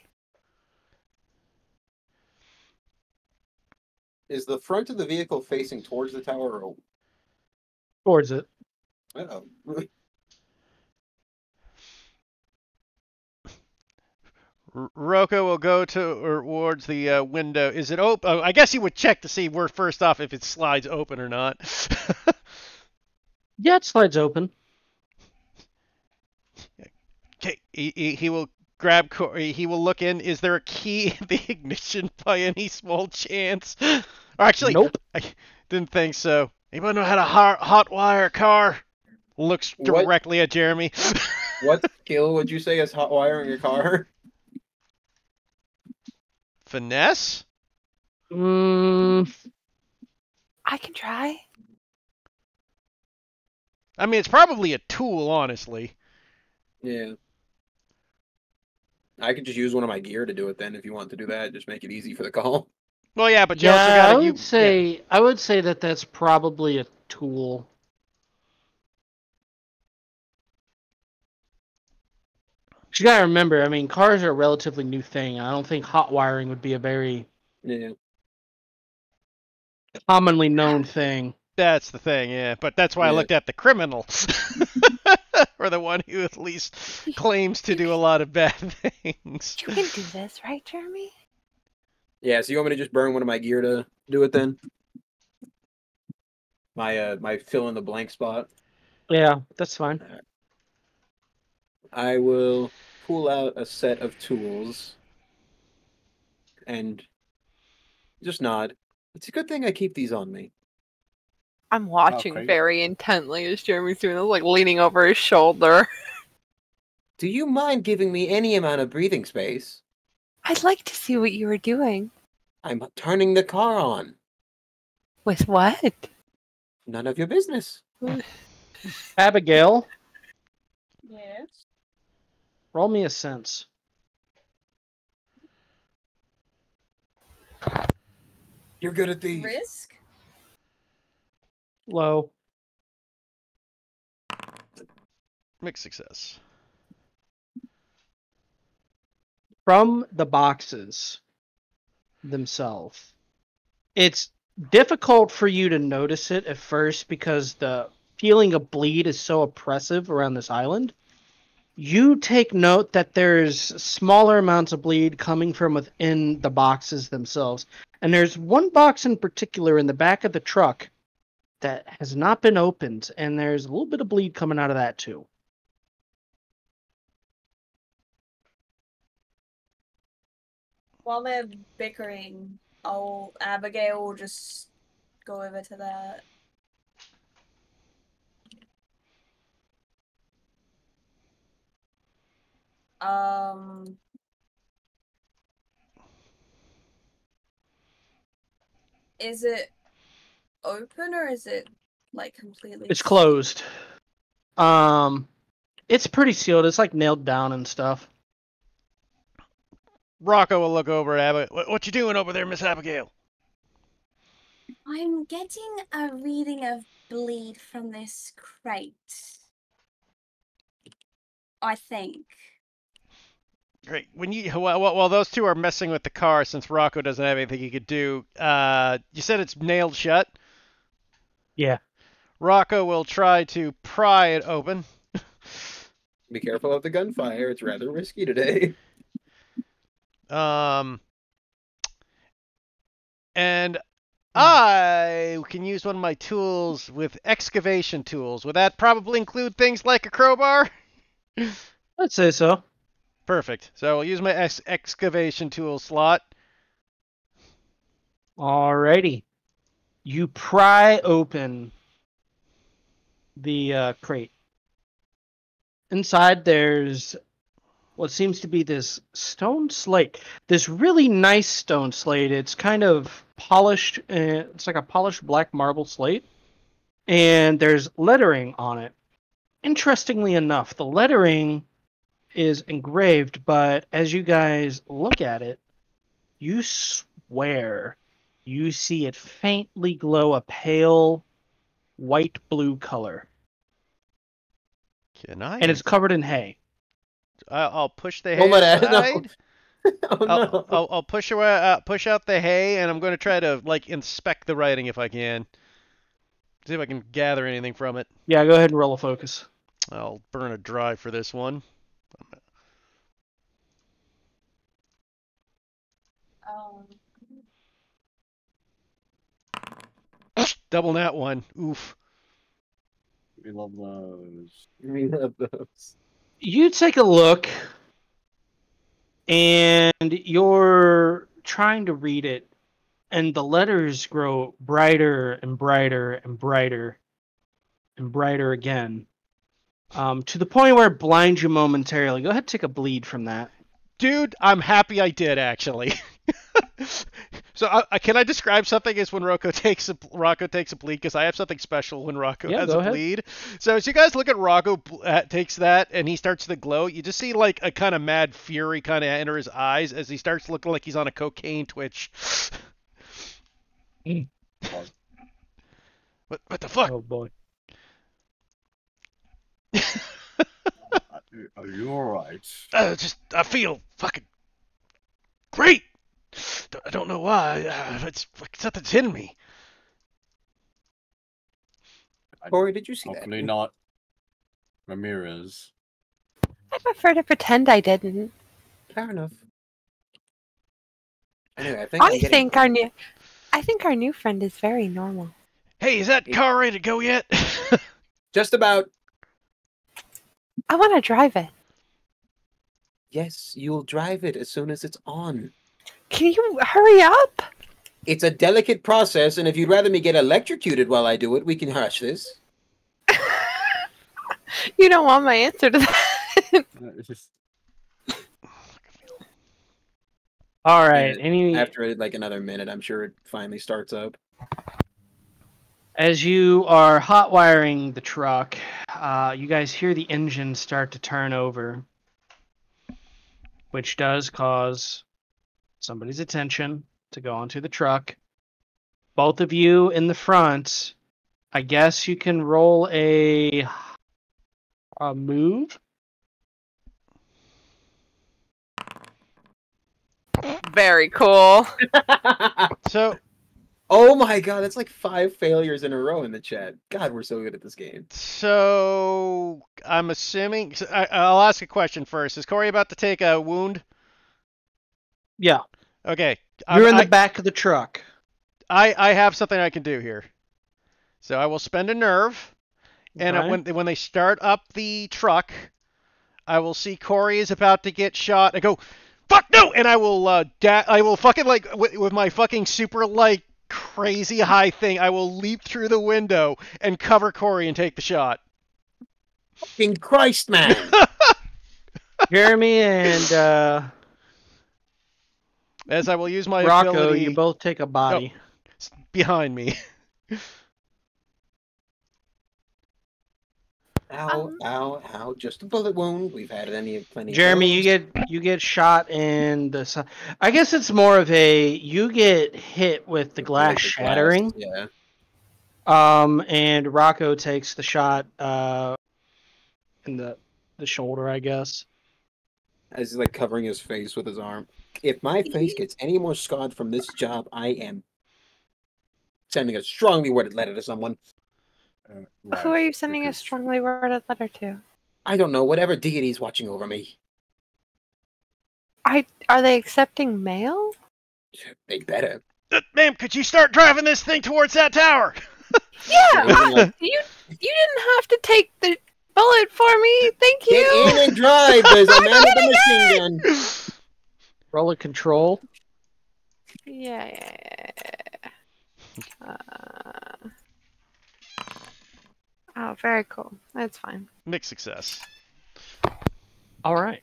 Is the front of the vehicle facing towards the tower or towards it? Uh-oh. Rocco will go towards the window. Is it open? Oh, I guess he would check to see first off if it slides open or not. Yeah, it slides open. Okay, he will grab Corey. He will look in. Is there a key in the ignition by any small chance? Or actually, nope. I didn't think so. Anybody know how to hot wire a car? Looks directly at Jeremy. What skill would you say is hot wiring your car? Finesse? I can try. I mean, it's probably a tool, honestly. Yeah. I could just use one of my gear to do it then if you want to do that. Just make it easy for the call. Well, yeah, but you also gotta... I would say that that's probably a tool. You gotta remember, I mean, cars are a relatively new thing. I don't think hot wiring would be a very commonly known thing. That's the thing, yeah. But that's why I looked at the criminal. Or the one who at least claims to do a lot of bad things. You can do this, right, Jeremy? Yeah, so you want me to just burn one of my gear to do it then? My fill in the blank spot? Yeah, that's fine. I will pull out a set of tools and just nod. It's a good thing I keep these on me. I'm watching very intently as Jeremy's doing this, like leaning over his shoulder. Do you mind giving me any amount of breathing space? I'd like to see what you were doing. I'm turning the car on. With what? None of your business. Abigail, Yes. roll me a sense. You're good at these. Risk? Low. Mixed success. From the boxes themselves, it's difficult for you to notice it at first because the feeling of bleed is so oppressive around this island. You take note that there's smaller amounts of bleed coming from within the boxes themselves. And there's one box in particular in the back of the truck that has not been opened, and there's a little bit of bleed coming out of that too. While they're bickering, Abigail will just go over to that. Is it open or is it like completely? It's closed. It's pretty sealed. It's like nailed down and stuff. Rocco will look over at Abigail. What you doing over there, Miss Abigail? I'm getting a reading of bleed from this crate. I think. Great. When you while those two are messing with the car, since Rocco doesn't have anything he could do, you said it's nailed shut. Yeah. Rocco will try to pry it open. Be careful of the gunfire. It's rather risky today. And I can use one of my tools with excavation tools. Would that probably include things like a crowbar? I'd say so. Perfect. So I'll use my excavation tool slot. Alrighty. You pry open the crate. Inside there's what seems to be this stone slate. This really nice stone slate. It's kind of polished. It's like a polished black marble slate. And there's lettering on it. Interestingly enough, the lettering is engraved, but as you guys look at it, you swear you see it faintly glow a pale white-blue color. Can I? And it's covered in hay. I'll push the hay Hold on, aside. no. Oh no. I'll push out the hay, and I'm going to try to inspect the writing if I can. See if I can gather anything from it. Yeah, go ahead and roll a focus. I'll burn a dry for this one. Double nat one. Oof. We love those. We love those. You take a look, and you're trying to read it, and the letters grow brighter and brighter and brighter and brighter again, to the point where it blinds you momentarily. Go ahead and take a bleed from that. Dude, I'm happy I did, actually. So can I describe something as when Rocco takes a bleed? Because I have something special when Rocco has a bleed. So as you guys look at Rocco takes that and he starts to glow, you just see like a kind of mad fury kind of enter his eyes as he starts looking like he's on a cocaine twitch. What the fuck? Oh boy. Are you alright? I feel fucking great. I don't know why. It's something's hitting me. Corey, did you see that? Hopefully not Ramirez. I prefer to pretend I didn't. Fair enough. Anyway, I think our new friend is very normal. Hey, is that car ready to go yet? Just about. I want to drive it. Yes, you'll drive it as soon as it's on. Can you hurry up? It's a delicate process, and if you'd rather me get electrocuted while I do it, we can hush this. You don't want my answer to that. All right. And after like another minute, I'm sure it finally starts up. As you are hot wiring the truck, you guys hear the engine start to turn over, which does cause somebody's attention to go onto the truck. Both of you in the front, I guess you can roll a move. Very cool. So, Oh my god, that's like 5 failures in a row in the chat. God, we're so good at this game. so I'm assuming. I'll ask a question first. Is Corey about to take a wound? Yeah, Okay. you're in the back of the truck. I have something I can do here. So I will spend a nerve, and Okay. when they start up the truck, I will see Corey is about to get shot. I go, fuck no, and I will I will fucking like with my fucking super like crazy high thing. I will leap through the window and cover Corey and take the shot. Fucking Christ, man! Jeremy and As I will use my Rocco, ability you both take a body. behind me. Ow, ow, ow! Just a bullet wound. We've had plenty. Jeremy, of those. you get shot in the. I guess it's more of a you get hit with the glass Like the shattering. glass, yeah. And Rocco takes the shot in the shoulder, I guess. As he's like covering his face with his arm. If my face gets any more scarred from this job, I am sending a strongly worded letter to someone. Who are you sending a strongly worded letter to? I don't know, whatever deity's watching over me. Are they accepting mail? They better. Ma'am, could you start driving this thing towards that tower? Yeah, you didn't have to take the bullet for me. Thank you. Get in and drive. There's a man with a machine gun. Roll a control. Yeah. Oh, very cool. That's fine. Mixed success. All right.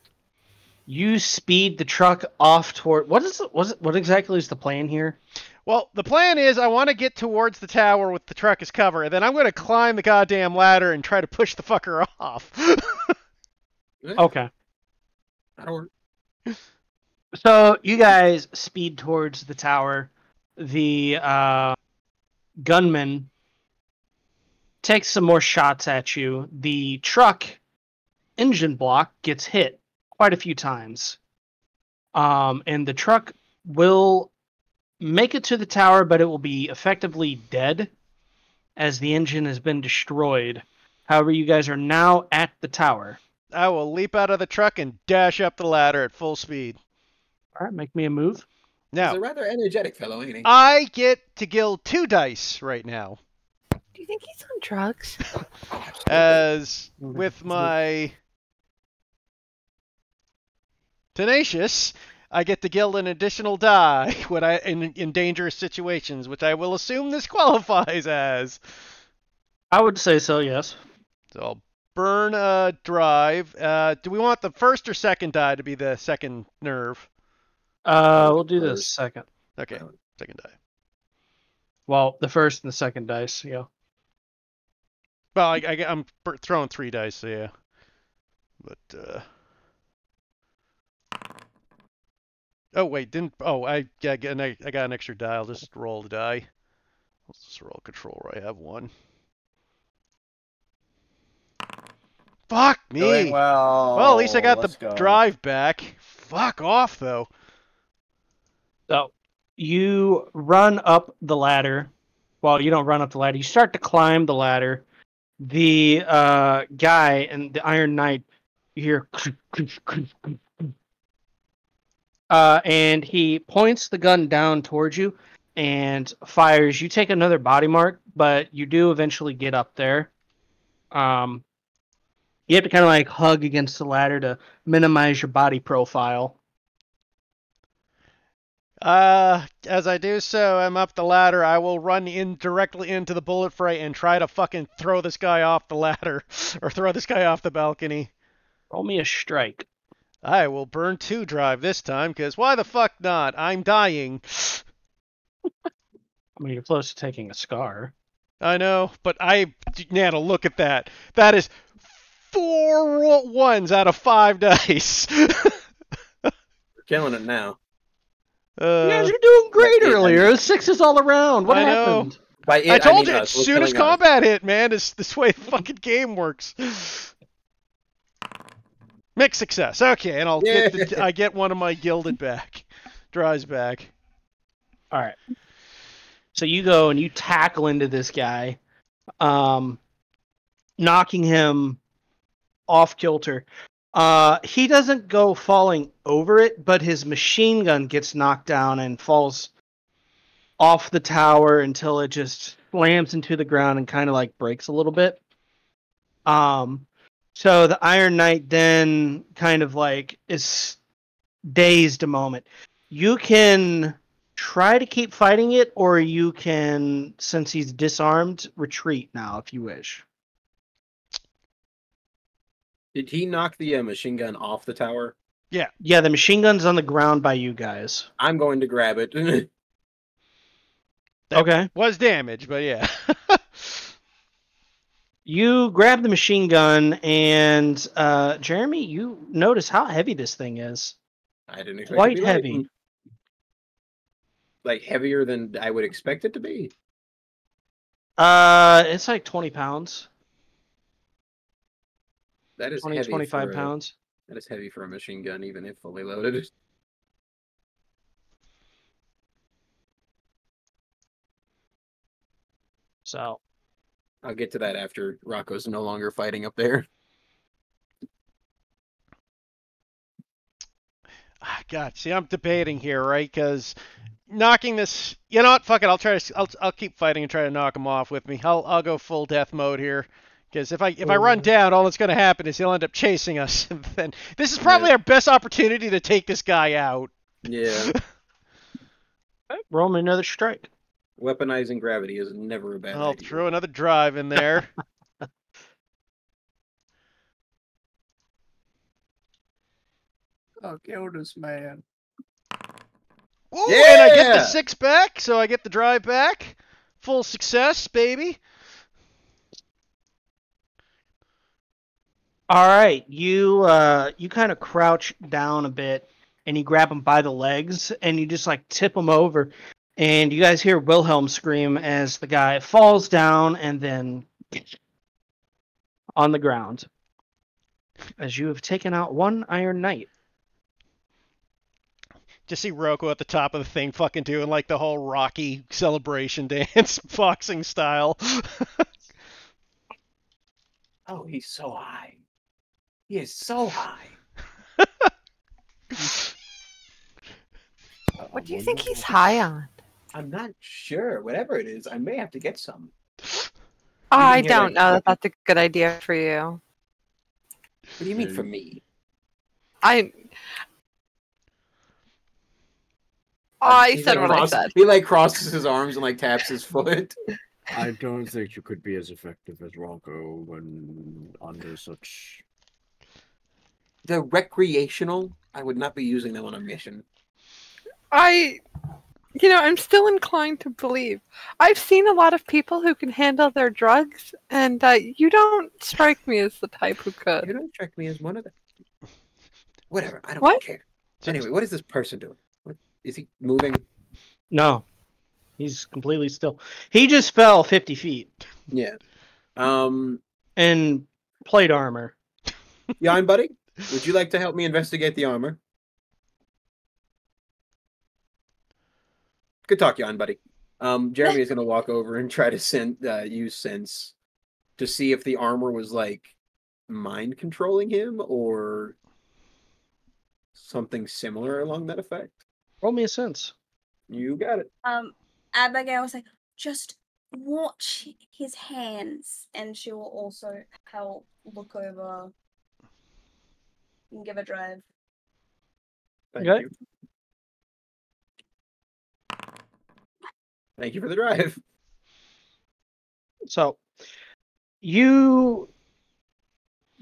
You speed the truck off toward what exactly is the plan here? Well, the plan is I want to get towards the tower with the truck as cover, and then I'm going to climb the goddamn ladder and try to push the fucker off. Okay. That'll work. So you guys speed towards the tower. The gunman takes some more shots at you. The truck engine block gets hit quite a few times. And the truck will make it to the tower, but it will be effectively dead as the engine has been destroyed. However, you guys are now at the tower. I will leap out of the truck and dash up the ladder at full speed. All right, make me a move. Now, He's a rather energetic fellow, ain't he? I get to gild 2 dice right now. Do you think he's on drugs? As with my tenacious, I get to gild an additional die when in dangerous situations, which I will assume this qualifies as. I would say so, yes. So I'll burn a drive. Do we want the first or second die to be the second nerve? We'll do the second. Okay, second die. Well, the first and the second dice, yeah. Well, I'm throwing 3 dice, so yeah. But oh wait, didn't? Oh, I got an extra die. I'll just roll the die. Let's just roll control where I have 1. Fuck me. Doing well. Well, at least I got Let's the go. drive back. Fuck off though. So you run up the ladder. Well, you don't run up the ladder. You start to climb the ladder. The guy and the Iron Knight, you hear, and he points the gun down towards you and fires. You take another body mark, but you do eventually get up there. You have to kind of like hug against the ladder to minimize your body profile. As I do so, I'm up the ladder. I will run in directly into the bullet fray and try to fucking throw this guy off the ladder or throw this guy off the balcony. Roll me a strike. I will burn 2 drive this time, because why the fuck not? I'm dying. I mean, you're close to taking a scar. I know, but Nana, look at that. That is 4 ones out of 5 dice. We're killing it now. You guys are doing great That's it, earlier. 6s all around. What I know. happened? By it, I told mean you, as us. We're soon as killing us. combat hit, man, it's this way the fucking game works. Mixed success. Okay, and I get one of my gilded back. Dries back. All right. So you go and you tackle into this guy, knocking him off kilter. He doesn't go falling over it, but his machine gun gets knocked down and falls off the tower until it just slams into the ground and kind of like breaks a little bit. So the Iron Knight then kind of like is dazed a moment. You can try to keep fighting it, or you can, since he's disarmed, retreat now if you wish. Did he knock the machine gun off the tower? Yeah, the machine gun's on the ground by you guys. I'm going to grab it. Okay. Was damaged, but yeah. You grab the machine gun, and Jeremy, you notice how heavy this thing is. I didn't expect Quite it to be heavy. like heavier than I would expect it to be. It's like 20 pounds. That is 20, heavy 25 for a- pounds. That is heavy for a machine gun, even if fully loaded. So, I'll get to that after Rocco's no longer fighting up there. God, see, I'm debating here, right? Because knocking this, you know what? Fuck it. I'll keep fighting and try to knock him off with me. I'll go full death mode here. Because if I run down, all that's going to happen is he'll end up chasing us. And then this is probably our best opportunity to take this guy out. Yeah. roll me another strike. Weaponizing gravity is never a bad I'll idea. throw another drive in there. I'll kill this man. Ooh, Yeah! and I get the 6 back, so I get the drive back. Full success, baby. All right, you kind of crouch down a bit, and you grab him by the legs, and you just like tip him over, and you guys hear Wilhelm scream as the guy falls down and then on the ground, as you have taken out one Iron Knight. Just see Rocco at the top of the thing fucking doing like the whole Rocky celebration dance, boxing style. Oh, he's so high. He is so high. What do you think he's high on? I'm not sure. Whatever it is, I may have to get some. I hear don't that. know that that's a good idea for you. What do you mean for me? I He's said like what I said. He like crosses his arms and like taps his foot. I don't think you could be as effective as Rocco when under such. They're recreational. I would not be using them on a mission. I'm still inclined to believe. I've seen a lot of people who can handle their drugs, and you don't strike me as the type who You could. don't strike me as one of them. Whatever. I don't What? care. Anyway, what is this person doing? What is he moving? No, he's completely still. He just fell 50 feet Yeah. in plate armor. Jan, buddy, would you like to help me investigate the armor? Good talk, Jan, buddy. Jeremy is going to walk over and try to use sense to see if the armor was like mind controlling him or something similar along that effect. Roll me a sense. You got it. Abigail was like, just watch his hands, and she will also help look over and give a drive. Thank Okay. you. Thank you for the drive. So, you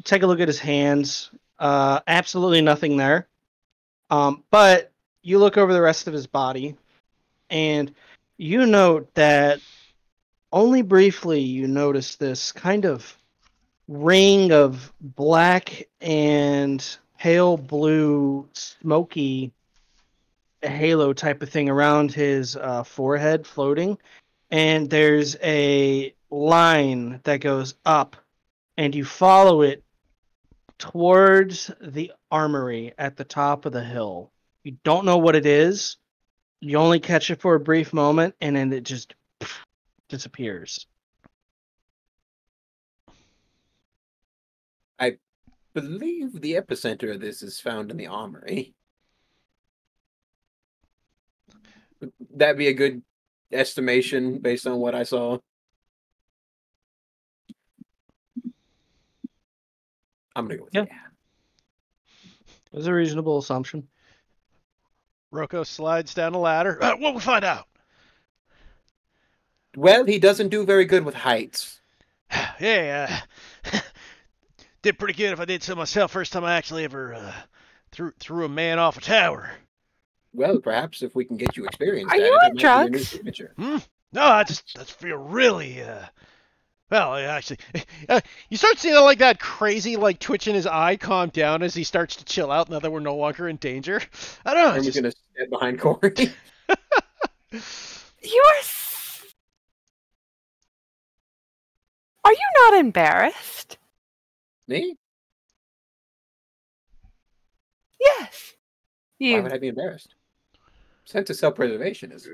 take a look at his hands. Absolutely nothing there. But you look over the rest of his body, and you note that only briefly you notice this kind of ring of black and pale blue smoky halo type of thing around his forehead floating, and there's a line that goes up, and you follow it towards the armory at the top of the hill. You don't know what it is. You only catch it for a brief moment, and then it just disappears. I believe the epicenter of this is found in the armory. Would that be a good estimation based on what I saw? I'm gonna go with Yeah. yeah. It was a reasonable assumption. Rocco slides down a ladder. What we'll find out. Well, he doesn't do very good with heights. Yeah, did pretty good if I did so myself. First time I actually ever threw a man off a tower. Well, perhaps if we can get you experience Are at you it, on it might be your new drugs? signature. No, I just feel really well, actually, you start seeing like that crazy like twitch in his eye calm down as he starts to chill out now that we're no longer in danger. I don't know. I'm Just... gonna stand behind Corey. Are you not embarrassed? Me? Yes. Why You. would I be embarrassed? Sense of self-preservation is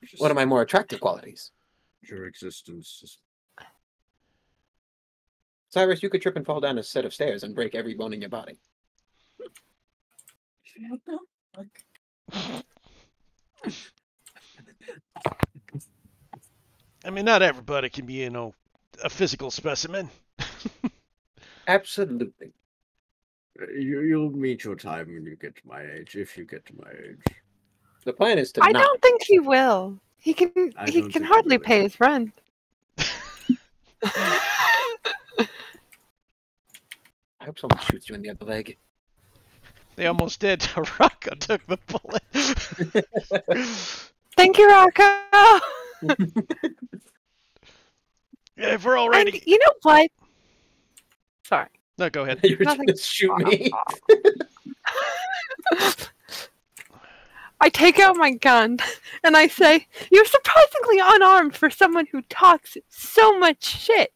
Just one of my more attractive qualities. your existence is Cyrus, you could trip and fall down a set of stairs and break every bone in your body. I mean, not everybody can be, a physical specimen. Absolutely. You'll meet your time when you get to my age, if you get to my age. The plan is to I not. don't think he will. He can. I He don't can think he hardly will. pay his rent. I hope someone shoots you in the other leg. They almost did. Rocco took the bullet. Thank you, Rocco. Yeah, if we're all ready. And you know what? Sorry. No, go ahead. You're Nothing. gonna shoot me. I take out my gun and I say, "You're surprisingly unarmed for someone who talks so much shit."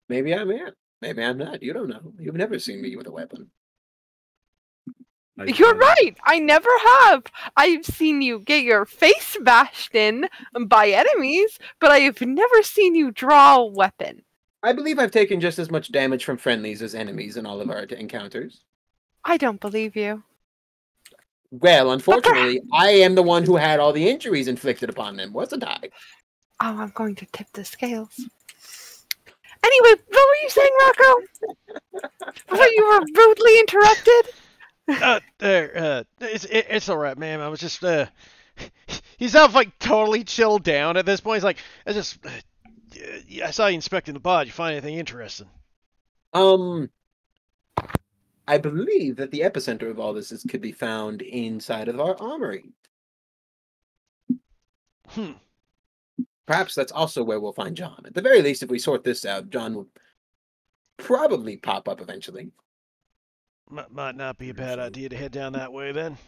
Maybe I'm in. Maybe I'm not. You don't know. You've never seen me with a weapon. You're right. I never have. I've seen you get your face bashed in by enemies, but I have never seen you draw a weapon. I believe I've taken just as much damage from friendlies as enemies in all of our encounters. I don't believe you. Well, unfortunately, I am the one who had all the injuries inflicted upon them, wasn't I? Oh, I'm going to tip the scales. Anyway, what were you saying, Rocco? I thought you were rudely interrupted. It's all right, ma'am. I was just he sounds like totally chilled down at this point. He's like, I saw you inspecting the pod. You find anything interesting? I believe that the epicenter of all this could be found inside of our armory. Perhaps that's also where we'll find John. At the very least, if we sort this out, John will probably pop up eventually. Might not be a bad idea to head down that way then.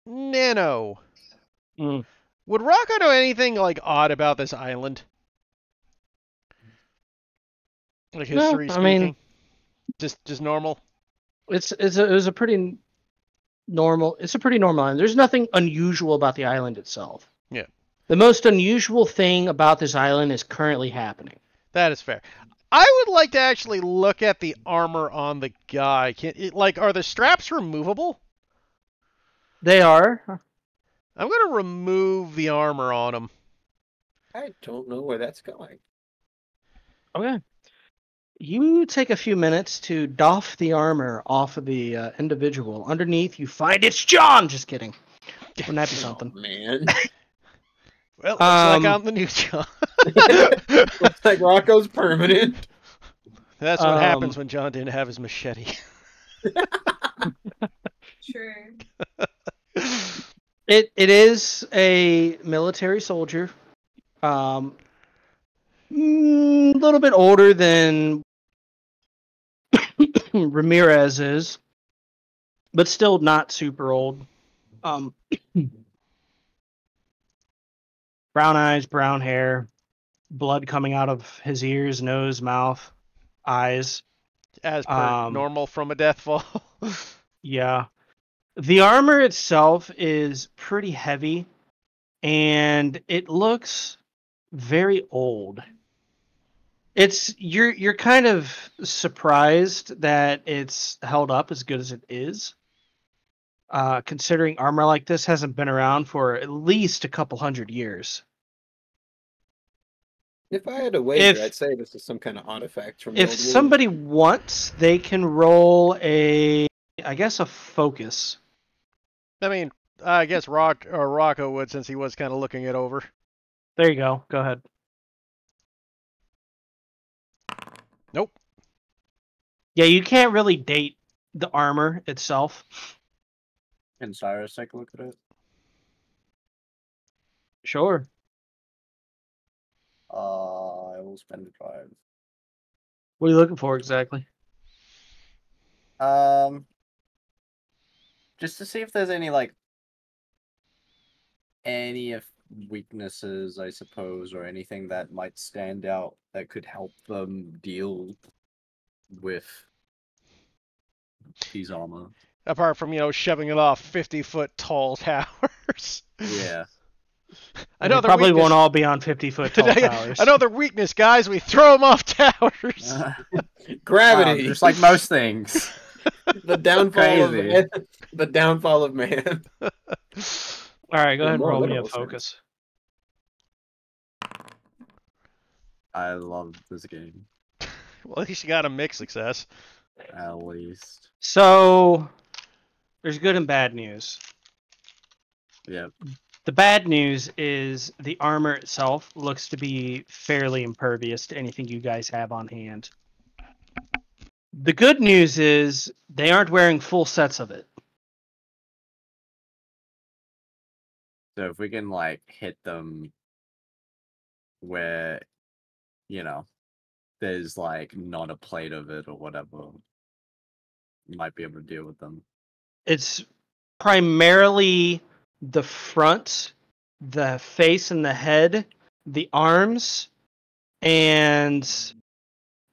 Nano. Would Rocco know anything like odd about this island? Like history No, I speaking? mean, just normal? It was a pretty normal. It's a pretty normal island. There's nothing unusual about the island itself. Yeah. The most unusual thing about this island is currently happening. That is fair. I would like to actually look at the armor on the guy. Are the straps removable? They are. I'm going to remove the armor on him. I don't know where that's going. Okay. You take a few minutes to doff the armor off of the individual. Underneath, you find it's John. Just kidding. Wouldn't that be something? Oh, man. Well, looks like I'm the new John. Looks like Rocco's permanent. That's what happens when John didn't have his machete. True. It is a military soldier. A little bit older than Ramirez is, but still not super old. Brown eyes, brown hair, blood coming out of his ears, nose, mouth, eyes. As per normal from a death fall. Yeah. The armor itself is pretty heavy, and it looks very old. You're kind of surprised that it's held up as good as it is, considering armor like this hasn't been around for at least a couple hundred years. If I had to wager, I'd say this is some kind of artifact from the If old somebody wants, they can roll a focus. I mean, I guess Rocco would, since he was kind of looking it over. There you go. Go ahead. Nope. Yeah, you can't really date the armor itself. Can Cyrus take a look at it? Sure. I will spend a drive. What are you looking for exactly? Just to see if there's any weaknesses, I suppose, or anything that might stand out that could help them deal with these armor. Apart from, shoving it off 50-foot tall towers. Yeah. I know they probably won't all be on 50-foot tall towers. I know their weakness, guys. We throw them off towers. Gravity. Just like most things. The downfall of man. All right, go ahead and roll me a focus. I love this game. Well, at least you got a mixed success. At least. So, there's good and bad news. Yep. The bad news is the armor itself looks to be fairly impervious to anything you guys have on hand. The good news is they aren't wearing full sets of it. So if we can hit them where, there's not a plate of it or whatever, you might be able to deal with them. It's primarily the front, the face and the head, the arms, and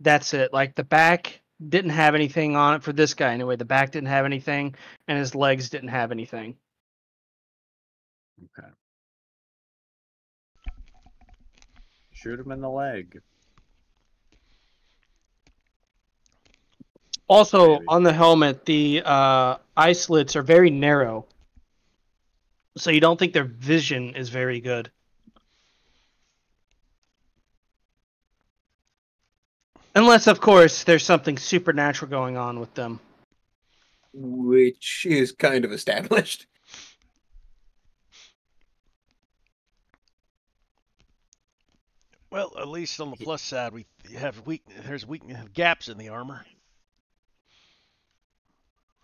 that's it. The back didn't have anything on it for this guy anyway. The back didn't have anything, and his legs didn't have anything. Okay. Shoot him in the leg. Also, Maybe. on the helmet, the eye slits are very narrow. So you don't think their vision is very good. Unless, of course, there's something supernatural going on with them. Which is kind of established. Well, at least on the plus side, we have gaps in the armor.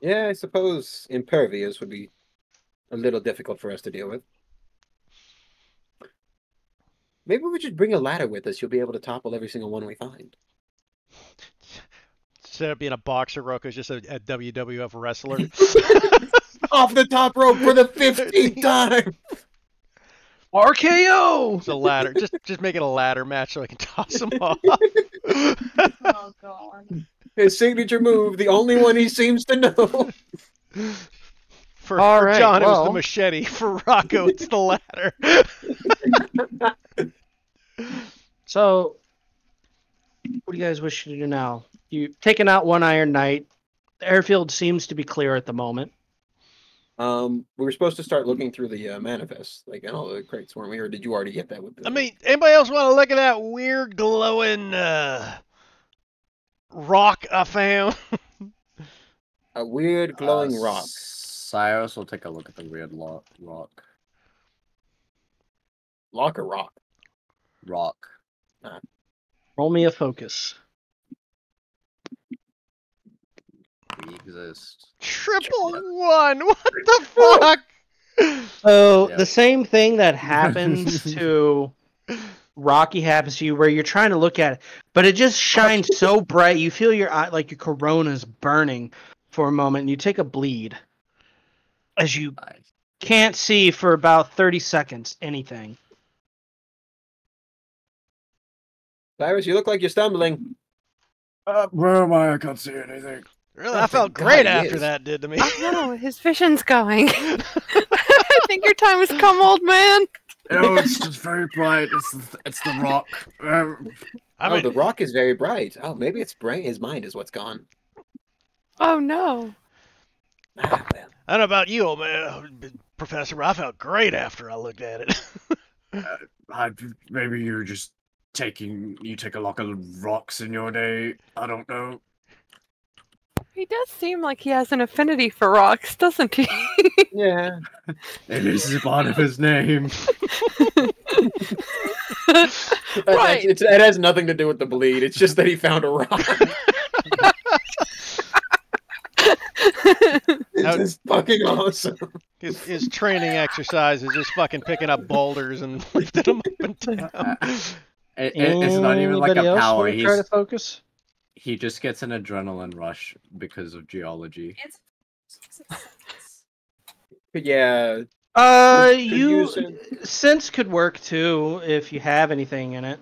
Yeah, I suppose impervious would be a little difficult for us to deal with. Maybe we should bring a ladder with us. You'll be able to topple every single one we find. Instead of being a boxer, Rocco's just a WWF wrestler. Off the top rope for the 15th time! RKO! It's a ladder. Just make it a ladder match so I can toss him off. Oh god. His signature move, the only one he seems to know. For right, John, it was well. the machete. For Rocco, it's the ladder. So, what do you guys wish to do now? You've taken out one Iron Knight. The airfield seems to be clear at the moment. We were supposed to start looking through the manifest, and all the crates, weren't we? Or did you already get that with the... I mean, anybody else want to look at that weird glowing rock I found? A weird glowing rock. Cyrus will take a look at the weird rock. Lock or rock? Rock. Roll me a focus. We exist. Triple Yeah. one. What the fuck? So Yeah. the same thing that happens to Rocky happens to you, where you're trying to look at it, but it just shines so bright. You feel your eye, like your corona's burning for a moment, and you take a bleed as you Nice. can't see for about 30 seconds anything. Cyrus, you look like you're stumbling. Where am I? I can't see anything. Really, Oh, I felt thank God great he after is. that did to me. Oh no, his vision's going. I think your time has come, old man. No, it's just very bright. It's the rock. I Oh, mean, the rock is very bright. Oh, maybe its brain, his mind is what's gone. Oh no. Ah, well. I don't know about you, old man, Professor, but I felt great after I looked at it. Maybe you're just you take a lot of rocks in your day. I don't know. He does seem like he has an affinity for rocks, doesn't he? Yeah. It is part of his name. Right. It has nothing to do with the bleed. It's just that he found a rock. This is fucking awesome. His training exercise is just fucking picking up boulders and lifting them up and down. It's not even like Anybody a else power. want to try to focus? He just gets an adrenaline rush because of geology. But yeah. Could You use sense could work too if you have anything in it.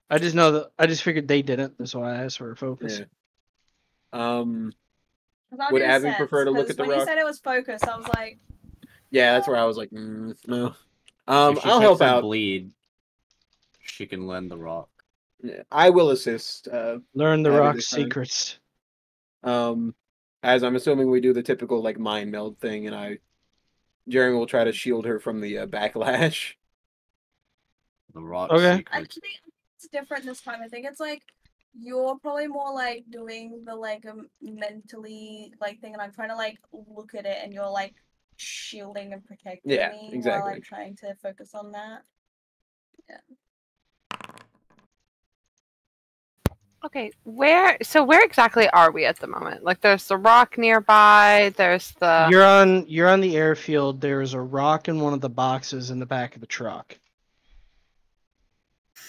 I just know that I just figured they didn't. That's why I asked for a focus. Yeah. That Would did Abby sense, prefer to look 'cause at the when you rock? said it was focused, I was like, Yeah, that's where I was like, no. If she I'll takes help a out. bleed, she can lend the rock. Yeah, I will assist. Learn the Abby rock this time. secrets. As I'm assuming we do the typical like mind meld thing, and Jeremy will try to shield her from the backlash. The rock Okay. secret. actually, it's different this time. I think it's like you're probably more like doing the like mentally like thing, and I'm trying to like look at it, and you're like shielding and protecting Yeah, me while exactly. I'm trying to focus on that. Okay, where exactly are we at the moment? Like there's the rock nearby, there's the You're on the airfield. There's a rock in one of the boxes in the back of the truck.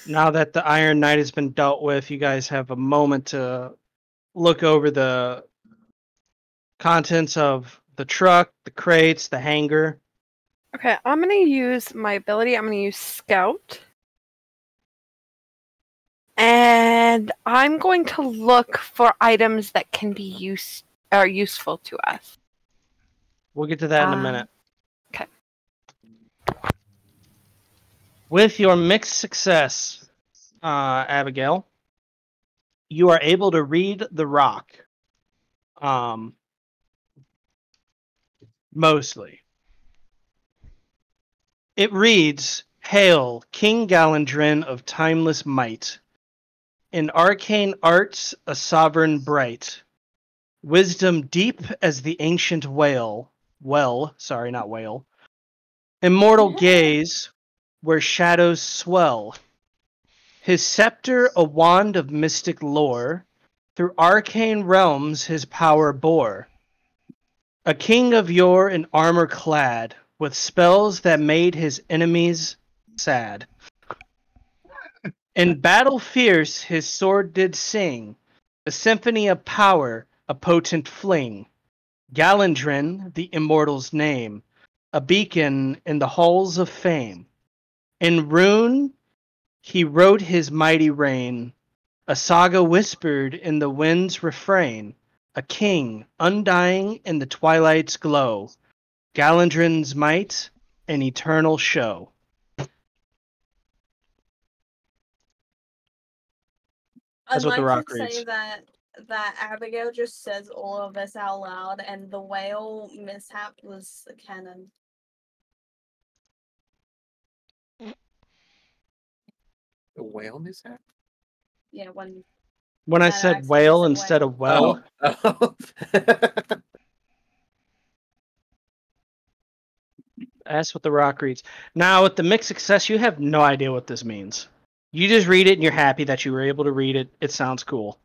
Now that the Iron Knight has been dealt with, you guys have a moment to look over the contents of the truck, the crates, the hangar. Okay, I'm gonna use my ability, I'm gonna use Scout. And I'm going to look for items that can be useful to us. We'll get to that in a minute. Okay. With your mixed success, Abigail, you are able to read the rock. Mostly. It reads, "Hail, King Galandrin of timeless might. In arcane arts, a sovereign bright. Wisdom deep as the ancient whale. Not whale. Immortal gaze, where shadows swell. His scepter a wand of mystic lore. Through arcane realms his power bore. A king of yore in armor clad, with spells that made his enemies sad. In battle fierce his sword did sing, a symphony of power, a potent fling. Galandrin, the immortal's name, a beacon in the halls of fame. In rune he wrote his mighty reign, a saga whispered in the wind's refrain, a king undying in the twilight's glow. Galandrin's might, an eternal show." I'd That's what the like rock to say reads. that Abigail just says all of this out loud, and the whale mishap was canon. The whale mishap? Yeah, when When I I said accidentally whale said instead whale. of well, Oh. Ask what the rock reads. Now, with the mixed success, you have no idea what this means. You just read it and you're happy that you were able to read it. It sounds cool.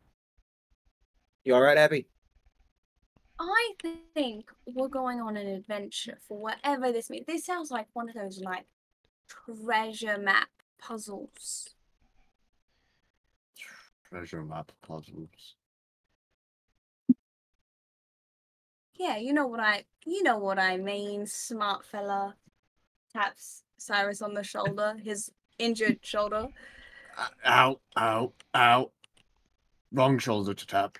You all right, Abby? I think we're going on an adventure for whatever this means. This sounds like one of those like treasure map puzzles. Treasure map puzzles. Yeah, you know what I mean, smart fella. Taps Cyrus on the shoulder, his injured shoulder. Ow, ow, ow. Wrong shoulder to tap.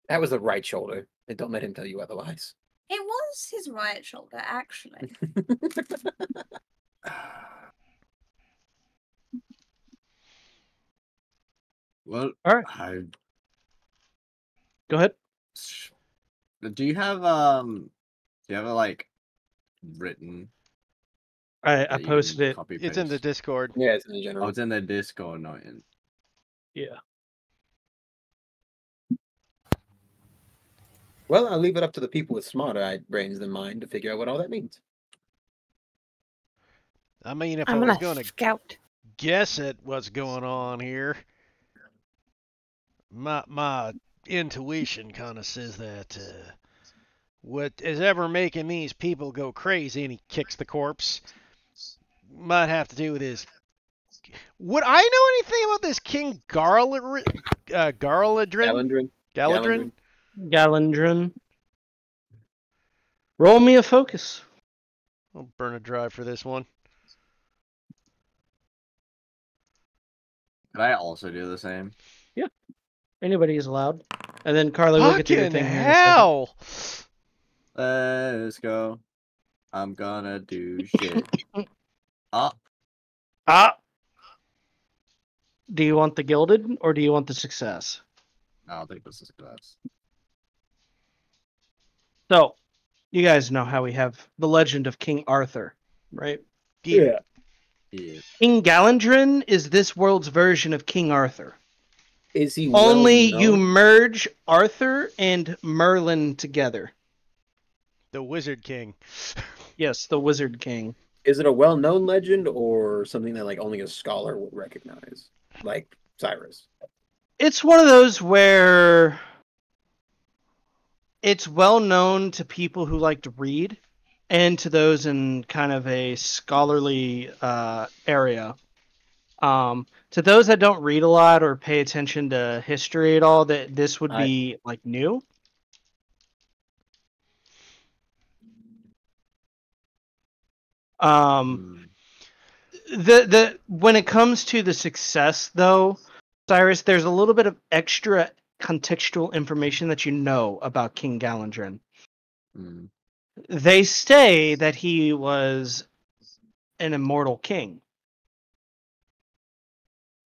That was the right shoulder. And don't let him tell you otherwise. It was his right shoulder, actually. Well, All right. Go ahead. Do you have it like written? I that you posted can it. copy It's in the paste? Discord. Yeah, it's in the Oh, general. it's in the Discord, not in. Yeah. Well, I'll leave it up to the people with smarter brains than mine to figure out what all that means. I mean, if I'm I was gonna going to scout. guess at what's going on here, my intuition kind of says that what is ever making these people go crazy, and he kicks the corpse, might have to do with his. Would I know anything about this King Galadrin? Galandrin. Galadrin? Galandrin. Roll me a focus. I'll burn a drive for this one. Could I also do the same? Anybody is allowed. And then Carly, we'll get to your Fucking thing here in a second. hell! Let's go. I'm gonna do shit. Ah, Do you want the gilded or do you want the success? I'll take this as a class. So, you guys know how we have the legend of King Arthur, right? Yeah. King Galandrin is this world's version of King Arthur. Is he Only well you known? merge Arthur and Merlin together. The Wizard King. Yes, the Wizard King. Is it a well-known legend or something that like only a scholar would recognize, like Cyrus? It's one of those where it's well known to people who like to read and to those in kind of a scholarly area. To those that don't read a lot or pay attention to history at all, that this would be like new. The when it comes to the success though, Cyrus, there's a little bit of extra contextual information that you know about King Galandrin. They say that he was an immortal king.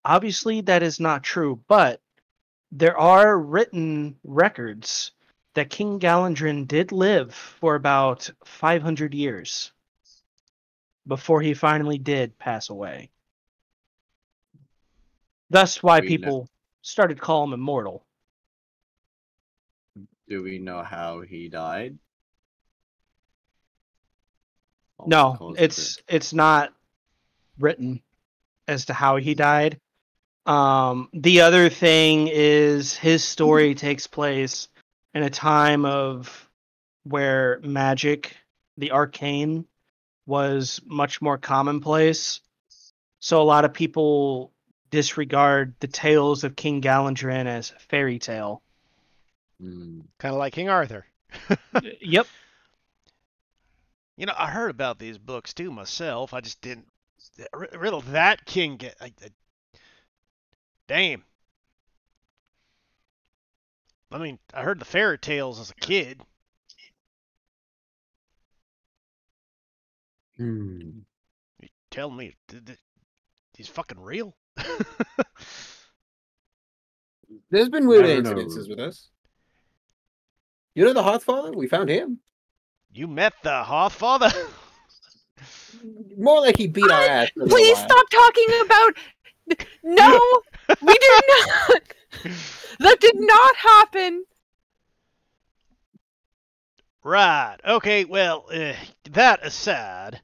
Obviously, that is not true, but there are written records that King Galandrin did live for about 500 years before he finally did pass away. That's why people started calling him immortal. Do we know how he died? No, it's not written as to how he died. The other thing is his story takes place in a time of where magic, the arcane, was much more commonplace. So a lot of people disregard the tales of King Galandrin as fairy tale. Kind of like King Arthur. Yep. You know, I heard about these books too myself. I just didn't riddle that king. Damn. I mean, I heard the fairy tales as a kid. You tell me, he's fucking real? There's been weird Never incidences know. with us. You know the Hothfather? We found him. You met the Hothfather? More like he beat our ass. for a little Please while. stop talking about. No, we did not. That did not happen. Right. Okay, well, that aside,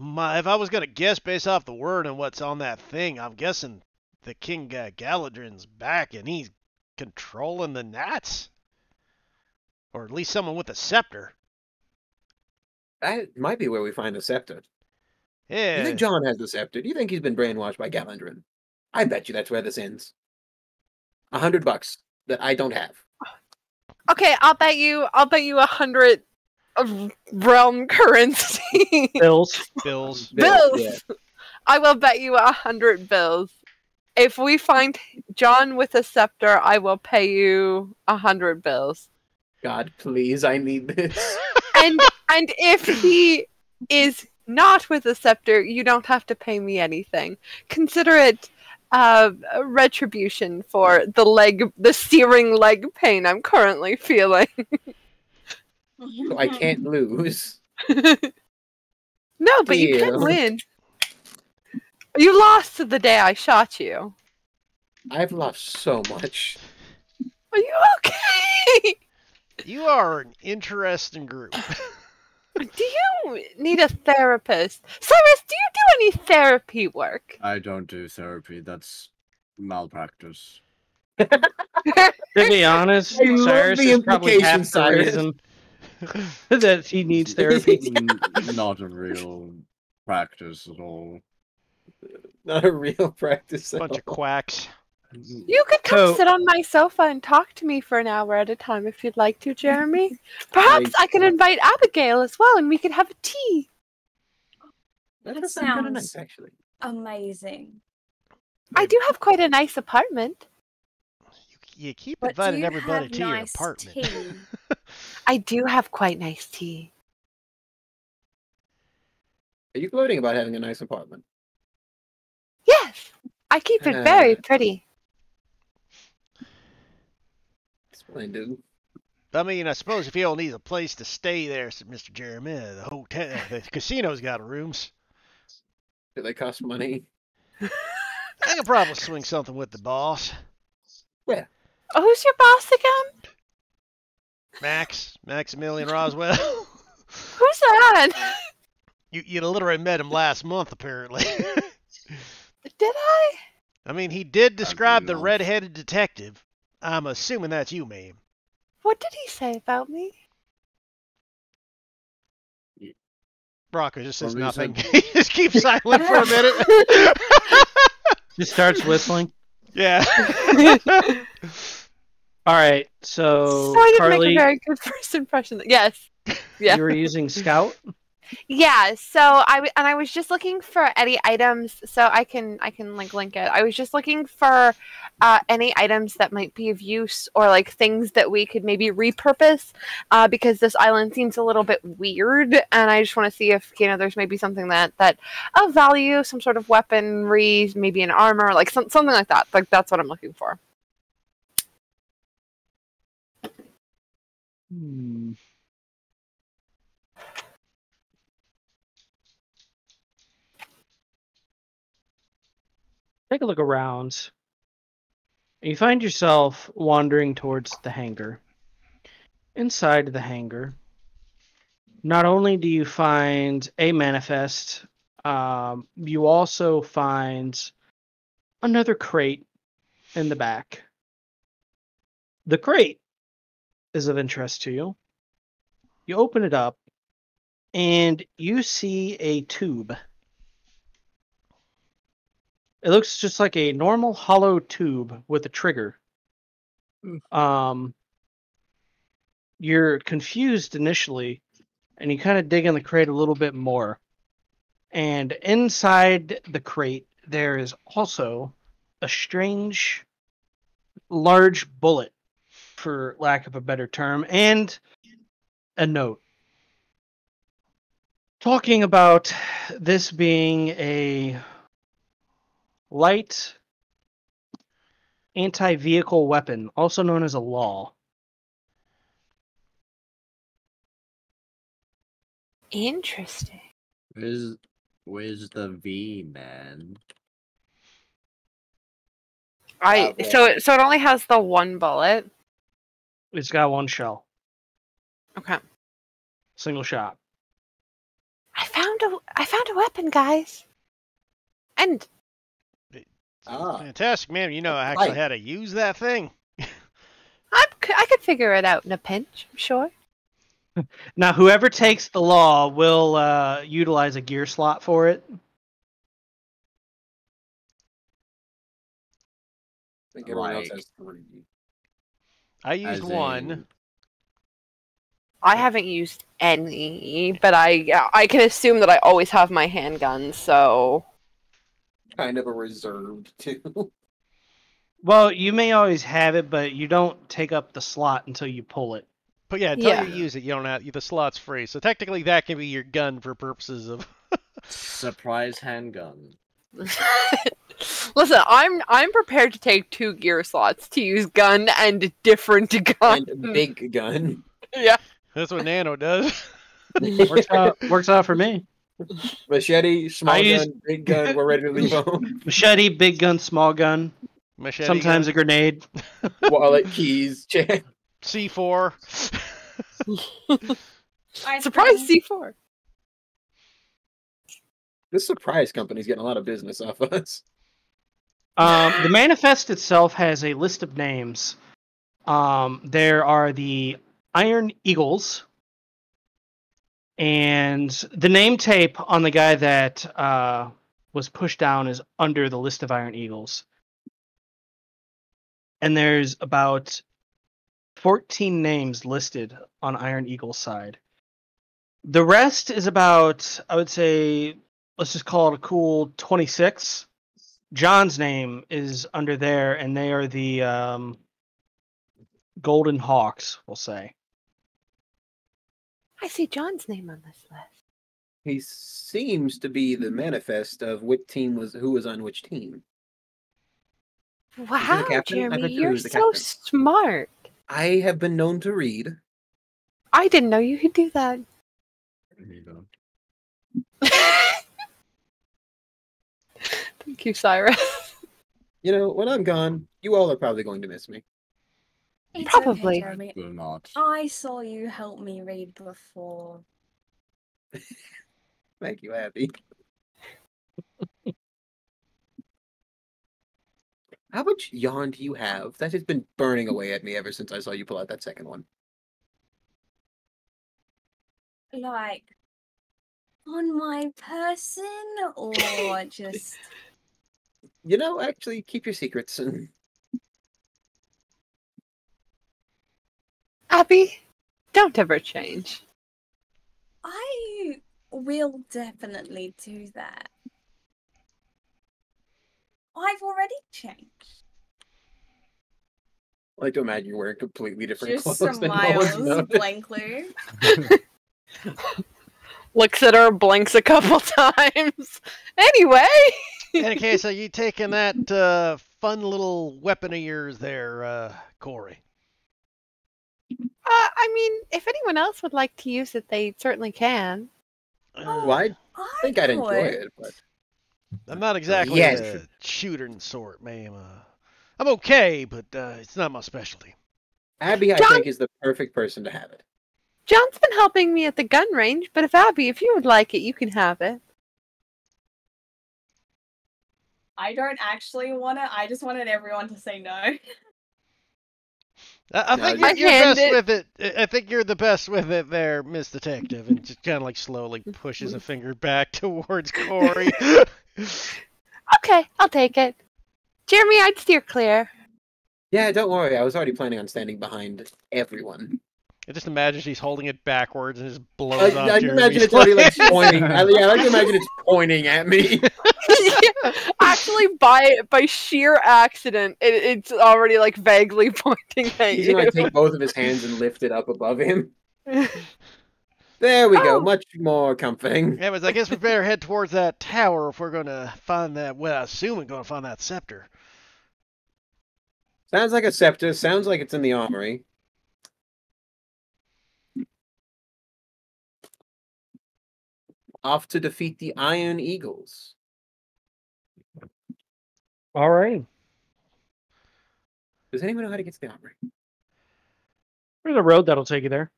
If I was gonna guess based off the word and what's on that thing, I'm guessing the King Galadrin's back and he's controlling the gnats, or at least someone with a scepter. That might be where we find the scepter. Do you Yeah. think John has the scepter? Do you think he's been brainwashed by Galandrin? I bet you that's where this ends. $100 that I don't have. Okay, I'll bet you 100 of realm currency. Bills. Bills. Bills. Yeah. I will bet you 100 bills. If we find John with a scepter, I will pay you 100 bills. God, please, I need this. And if he is not with a scepter, you don't have to pay me anything. Consider it retribution for the searing leg pain I'm currently feeling. So I can't lose. No, but you can Deal. win. You lost the day I shot you. I've lost so much. Are you okay? You are an interesting group. Do you need a therapist? Cyrus, do you do any therapy work? I don't do therapy. That's malpractice. To be honest, I love Cyrus the is probably half implications, the Cyrus. reason that he needs therapy. Not a real practice at all. Not a real practice. At Bunch of all. quacks. You could come So- sit on my sofa and talk to me for an hour at a time if you'd like to, Jeremy. Perhaps I could invite Abigail as well and we could have a tea. That That does sound kind of sounds- nice, actually. Amazing. I do have quite a nice apartment. You keep But do inviting you everybody have to your nice apartment. tea? I do have quite nice tea. Are you gloating about having a nice apartment? Yes, I keep it very pretty. Splendid. I mean, I suppose if you all need a place to stay there, Mr. Jeremy, the hotel, the casino's got rooms. Do they cost money? I can probably swing something with the boss. Oh, who's your boss again? Maximilian Roswell. Who's that? You literally met him last month, apparently. Did I? I mean, he did describe the know. red-headed detective. I'm assuming that's you, ma'am. What did he say about me? Rocco just says Well, he nothing. said- He just keeps silent for a minute. Just starts whistling. Yeah. All right, so I didn't Carly, make a very good first impression. Yes. Yeah. you were using Scout. Yeah, so I was just looking for any items, so I can like link it. I was just looking for any items that might be of use or like things that we could maybe repurpose, because this island seems a little bit weird, and I just want to see if there's maybe something that of value, some sort of weaponry, maybe an armor, like something like that. Like that's what I'm looking for. Hmm. Take a look around. You find yourself wandering towards the hangar. Inside the hangar, not only do you find a manifest, you also find another crate in the back. The crate is of interest to you. You open it up, and you see a tube. It looks just like a normal hollow tube with a trigger. You're confused initially, and you kind of dig in the crate a little bit more. And inside the crate, there is also a strange, large bullet, for lack of a better term, and a note. Talking about this being a light anti-vehicle weapon, also known as a law. Interesting. Where's the V, man? So it only has the one bullet. It's got one shell, Okay. single shot. I found a weapon, guys. And Fantastic, man. You know actually how to use that thing. I could figure it out in a pinch, I'm sure. Now, whoever takes the law will utilize a gear slot for it. I think everyone else Like- has 3. I used As one. in- I haven't used any, but I can assume that I always have my handgun, so Kind of a reserved, too. Well, you may always have it, but you don't take up the slot until you pull it. But yeah, until Yeah. you use it, you don't have the slot's free. So technically, that can be your gun for purposes of. Surprise handgun. Listen, I'm prepared to take 2 gear slots to use gun and different gun. And big gun. Yeah. That's what Nano does. Works out for me. Machete, small I gun, use- big gun, we're ready to leave home. Machete, big gun, small gun. Machete Sometimes a gun. grenade. Wallet, keys, check. C4. Surprise C4. This surprise company's getting a lot of business off us. The manifest itself has a list of names. There are the Iron Eagles, and the name tape on the guy that was pushed down is under the list of Iron Eagles. And there's about 14 names listed on Iron Eagle's side. The rest is about, I would say, let's just call it a cool 26. John's name is under there, and they are the Golden Hawks, we'll say. I see John's name on this list. He seems to be the manifest of which team who was on which team. Wow, captain? I Jeremy, bet you you're was the so captain. smart. I have been known to read. I didn't know you could do that. Thank you, Cyrus. You know, when I'm gone, you all are probably going to miss me. It's Probably. Okay, Jeremy. Will not. I saw you help me read before. Thank you, Abby. How much yawn do you have? That has been burning away at me ever since I saw you pull out that second one. Like, on my person or just. You know, actually, keep your secrets. Abby, don't ever change. I will definitely do that. I've already changed. I like to imagine you're wearing completely different Just clothes than no one's smiles noticed. blankly. Looks at her, blinks a couple times. Anyway. Okay, so you taking that fun little weapon of yours there, Corey? I mean, if anyone else would like to use it, they certainly can. Well, I think I'd enjoy it, but I'm not exactly Yes. a shooter sort, ma'am. I'm okay, but it's not my specialty. Abby, I John- think, is the perfect person to have it. John's been helping me at the gun range, but if you would like it, you can have it. I don't actually want it. I just wanted everyone to say no. I No, think you- you're hand best it- with it. I think you're the best with it there, Miss Detective, and just kind of like slowly pushes a finger back towards Corey. Okay, I'll take it. Jeremy, I'd steer clear. Yeah, don't worry. I was already planning on standing behind everyone. I just imagine she's holding it backwards and just blows I off can imagine Jeremy's it's already like face. pointing. I like to imagine it's pointing at me. Actually, by sheer accident, it's already like vaguely pointing at He's you. gonna like, take both of his hands and lift it up above him. There we go. Oh. Much more comforting. Anyways, I guess we better head towards that tower if we're gonna find that. Well, I assume we're gonna find that scepter. Sounds like a scepter. Sounds like it's in the armory. Off to defeat the Iron Eagles. All right. Does anyone know how to get to the armory? There's a road that'll take you there.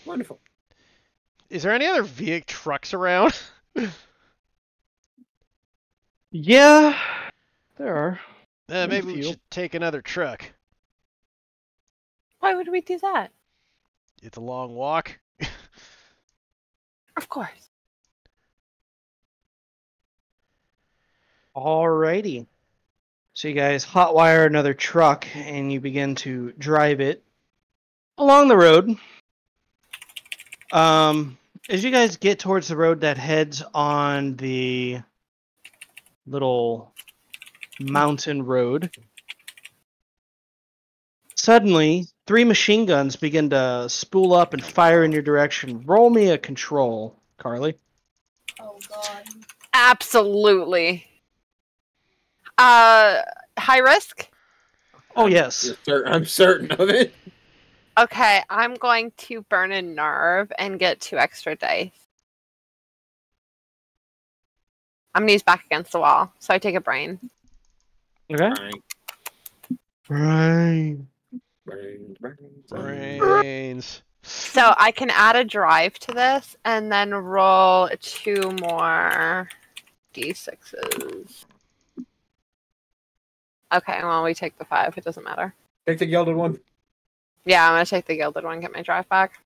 Wonderful. Is there any other trucks around? Yeah, there are. Maybe we few. should take another truck. Why would we do that? It's a long walk. Of course. Alrighty. So you guys hotwire another truck and you begin to drive it along the road. As you guys get towards the road that heads on the little mountain road, suddenly 3 machine guns begin to spool up and fire in your direction. Roll me a control, Carly. Oh god. Absolutely. High risk? Oh, yes. I'm certain of it. Okay, I'm going to burn a nerve and get 2 extra dice. I'm gonna use back against the wall, so I take a brain. Okay. Right. Brains. So I can add a drive to this and then roll 2 more d6s. Okay, well, we take the 5. It doesn't matter. Take the gilded one. Yeah, I'm gonna take the gilded one, get my drive back.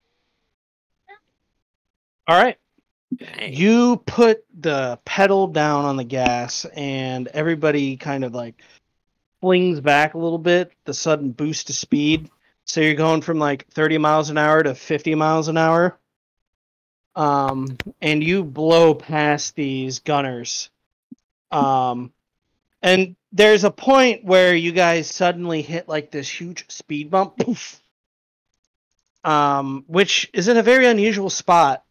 All right. Dang. You put the pedal down on the gas, and everybody kind of like flings back a little bit, the sudden boost of speed. So you're going from like 30 miles an hour to 50 miles an hour. And you blow past these gunners. And there's a point where you guys suddenly hit like this huge speed bump. Poof. Which is in a very unusual spot.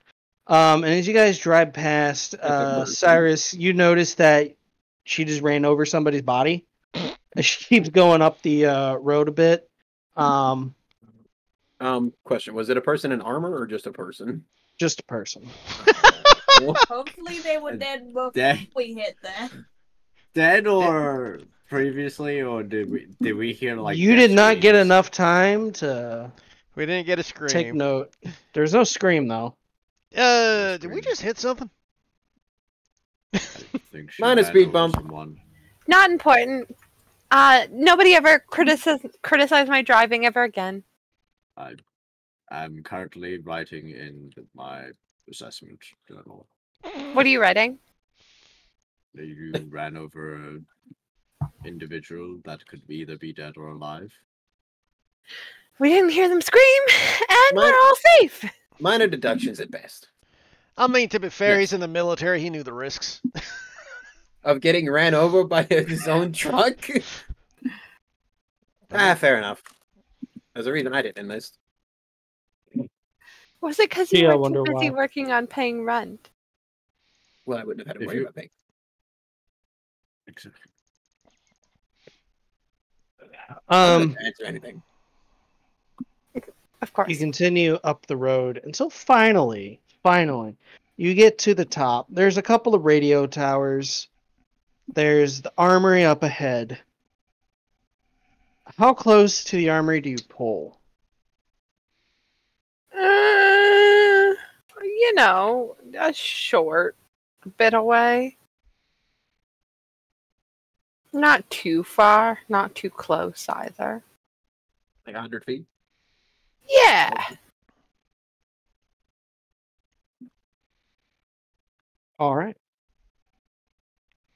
And as you guys drive past, Cyrus, you notice that she just ran over somebody's body. She keeps going up the road a bit. Question: was it a person in armor or just a person? Just a person. Hopefully they were dead before Dead. we hit there. Dead or previously, or did we hear like? You death did not get screams? enough time to We didn't get a scream. take note. There's no scream though. Did we just hit something? I think she Minus ran speed over bump. someone. Not important. Nobody ever criticized my driving ever again. I'm currently writing in my assessment journal. What are you writing? that You ran over an individual that could either be dead or alive. We didn't hear them scream, and we're all safe. Minor deductions at best. I mean, to be fair, Yes. he's in the military. He knew the risks. Of getting ran over by his own truck? Fair enough. There's a reason I didn't enlist. Was it because you Yeah, I were too wonder busy why. working on paying rent? Well, I wouldn't have had to If worry you- about paying. Exactly. I don't have to answer anything. Of course. You continue up the road until finally, you get to the top. There's a couple of radio towers. There's the armory up ahead. How close to the armory do you pull? You know, a short bit away. Not too far, not too close either. Like 100 feet? Yeah. All right.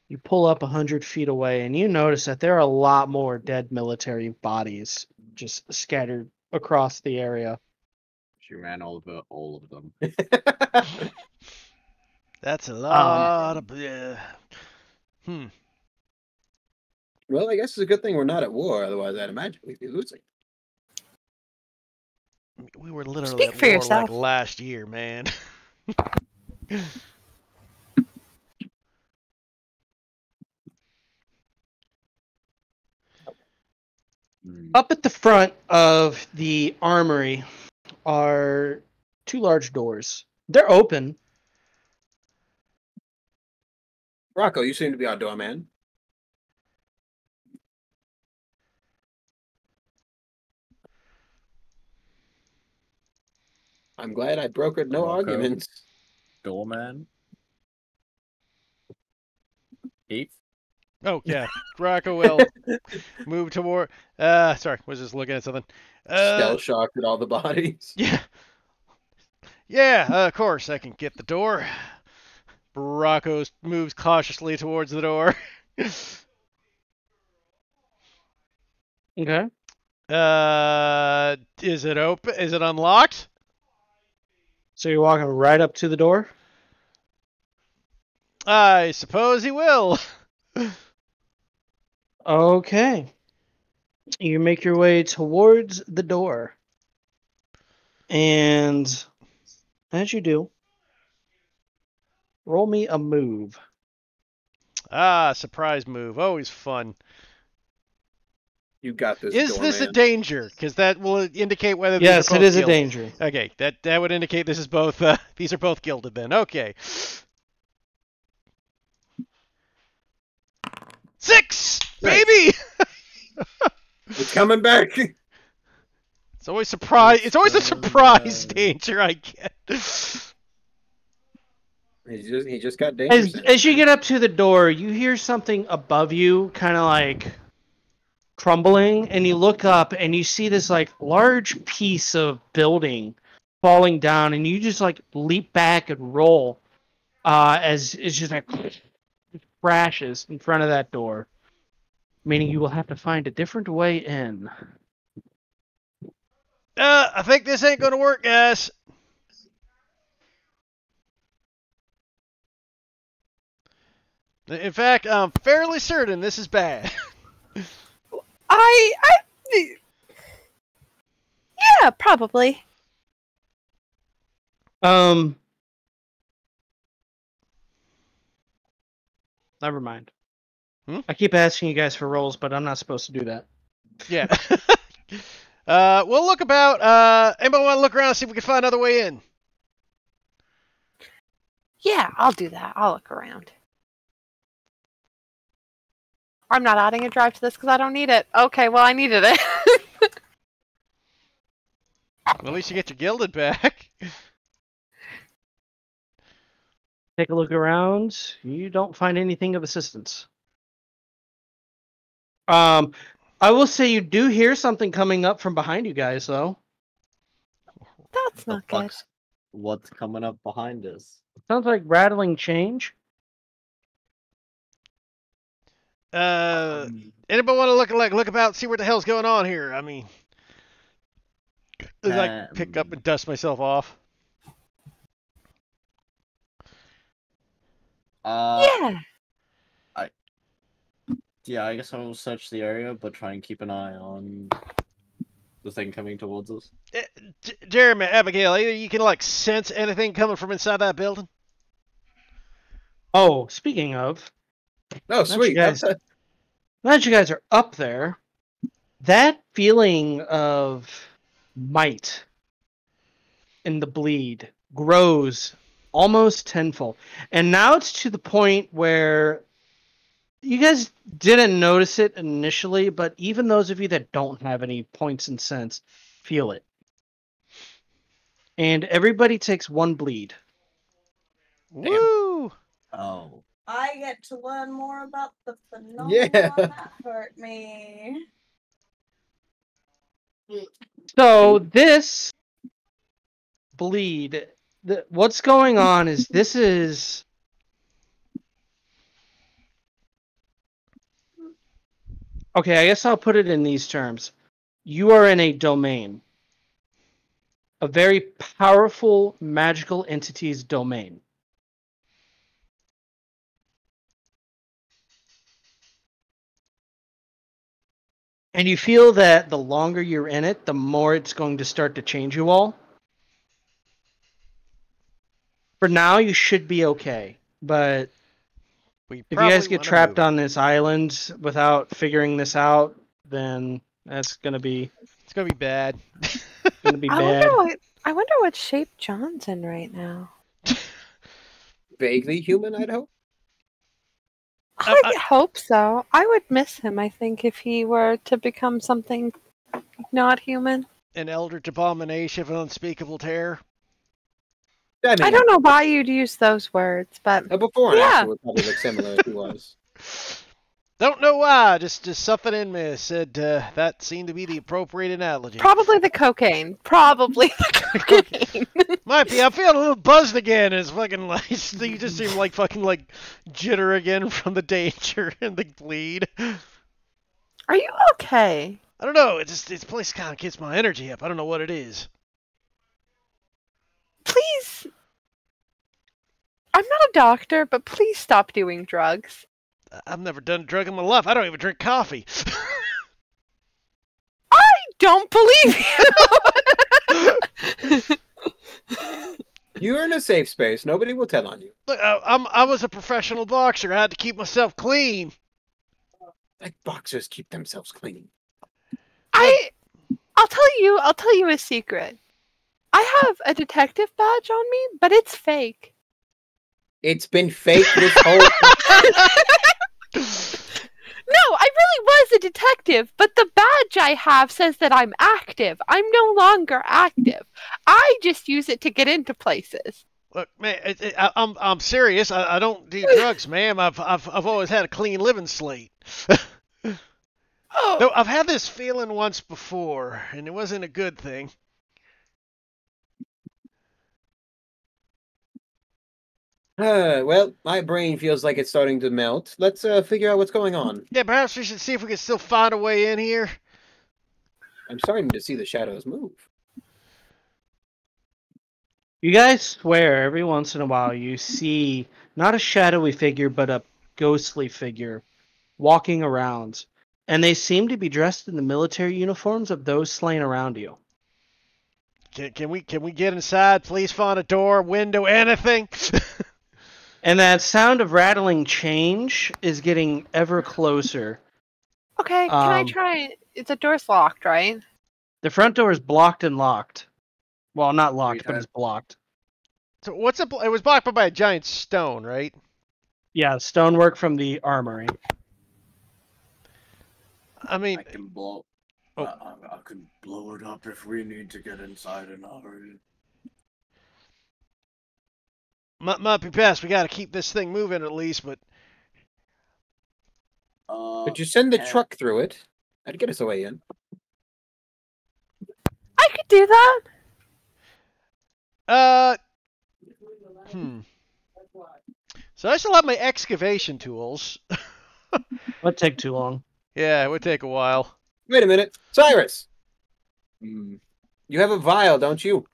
You pull up 100 feet away, and you notice that there are a lot more dead military bodies just scattered across the area. She ran over all of them. That's a lot of. Well, I guess it's a good thing we're not at war, otherwise I'd imagine we'd be losing. We were literally Speak at for war yourself. like last year, man. Up at the front of the armory are 2 large doors. They're open. Rocco, you seem to be our doorman. I'm glad I brokered no Rocco. arguments. Doorman. Heath. Oh, yeah. Rocco will move toward... sorry, was just looking at something. Shell shocked at all the bodies. Yeah. Yeah, of course, I can get the door. Rocco moves cautiously towards the door. Okay. Is it open? Is it unlocked? So you're walking right up to the door? I suppose he will. Okay. You make your way towards the door. And as you do, roll me a move. Surprise move. Always fun. You got this. Is this a doorman. danger? Because that will indicate whether Yes, these are it both is a gilded. danger. Okay, that would indicate this is both. These are both gilded then. Okay. 6, baby. It's coming back. It's always surprise. It's always a surprise danger I get. He just got dangerous. As you get up to the door, you hear something above you, kind of like crumbling, and you look up and you see this like large piece of building falling down, and you just like leap back and roll as it's just like crashes in front of that door, meaning you will have to find a different way in. I think this ain't gonna work, guys. In fact, I'm fairly certain this is bad. Yeah, probably. Never mind. Hmm? I keep asking you guys for rolls, but I'm not supposed to do that. Yeah. We'll look about. Anybody want to look around and see if we can find another way in? Yeah, I'll do that. I'll look around. I'm not adding a drive to this because I don't need it. Okay, well, I needed it. Well, at least you get your gilded back. Take a look around. You don't find anything of assistance. I will say you do hear something coming up from behind you guys, though. That's not good. What's coming up behind us? Sounds like rattling change. Anybody want to look about, see what the hell's going on here? I mean, pick up and dust myself off. Yeah. Yeah, I guess I will search the area, but try and keep an eye on the thing coming towards us. Jeremy, Abigail, either you can like sense anything coming from inside that building. Oh, speaking of, Oh, sweet. now that you guys are up there, that feeling of might in the bleed grows almost tenfold. And now it's to the point where you guys didn't notice it initially, but even those of you that don't have any points in sense feel it. And everybody takes 1 bleed. Woo! Oh. I get to learn more about the phenomenon Yeah. that hurt me. So this bleed, what's going on is this is... Okay, I guess I'll put it in these terms. You are in a domain. A very powerful magical entity's domain. And you feel that the longer you're in it, the more it's going to start to change you all. For now, you should be okay. But if you guys get trapped on this island without figuring this out, then that's going to be... It's going to be bad. Going to be bad. I wonder what shape John's in right now. Vaguely human, I'd hope. I hope so. I would miss him, I think, if he were to become something not human. An eldritch abomination of unspeakable terror. I don't know why you'd use those words, but Before and Yeah. after would probably look similar if he was. Don't know why. Just something in me said that seemed to be the appropriate analogy. probably the cocaine. Probably the cocaine. Might be. I'm feeling a little buzzed again. It's fucking like you just seem like fucking like jitter again from the danger and the bleed. Are you okay? I don't know. This place kind of gets my energy up. I don't know what it is. Please. I'm not a doctor, but please stop doing drugs. I've never done a drug in my life. I don't even drink coffee. I don't believe you. You're in a safe space. Nobody will tell on you. Look, I was a professional boxer. I had to keep myself clean. Like boxers keep themselves clean. I'll tell you a secret. I have a detective badge on me, but it's fake. It's been fake this whole. No, I really was a detective, but the badge I have says that I'm active. I'm no longer active. I just use it to get into places. Look, man, I'm serious. I don't do drugs, ma'am. I've always had a clean living slate. Oh, No, I've had this feeling once before, and it wasn't a good thing. Well, my brain feels like it's starting to melt. Let's figure out what's going on. Yeah, perhaps we should see if we can still find a way in here. I'm starting to see the shadows move. You guys swear every once in a while you see not a shadowy figure, but a ghostly figure walking around. And they seem to be dressed in the military uniforms of those slain around you. Can we get inside? Please find a door, window, anything. And that sound of rattling change is getting ever closer. okay. Can I try? The door's locked, right? The front door is blocked and locked. Well, not locked, but it's blocked. So what's it? It was blocked by a giant stone, right? Yeah, stonework from the armory. I mean, I can blow. Oh. I can blow it up if we need to get inside an hurry. might be best. We got to keep this thing moving at least, but Could you send the and- truck through it? That'd get us a way in. I could do that. So I still have my excavation tools. That'd take too long. Yeah, it would take a while. Wait a minute, Cyrus. You have a vial, don't you?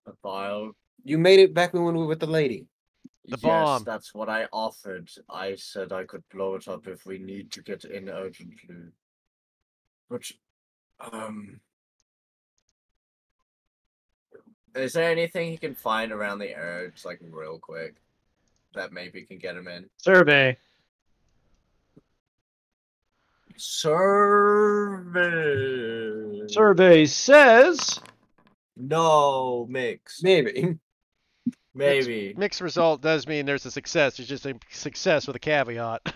A vial. You made it back when we were with the lady. The bomb. Yes, that's what I offered. I said I could blow it up if we need to get in urgently. But, is there anything he can find around the urge, like, real quick? That maybe can get him in? Survey. Survey! Survey says No, mix. Maybe. Maybe. Mixed result does mean there's a success. It's just a success with a caveat.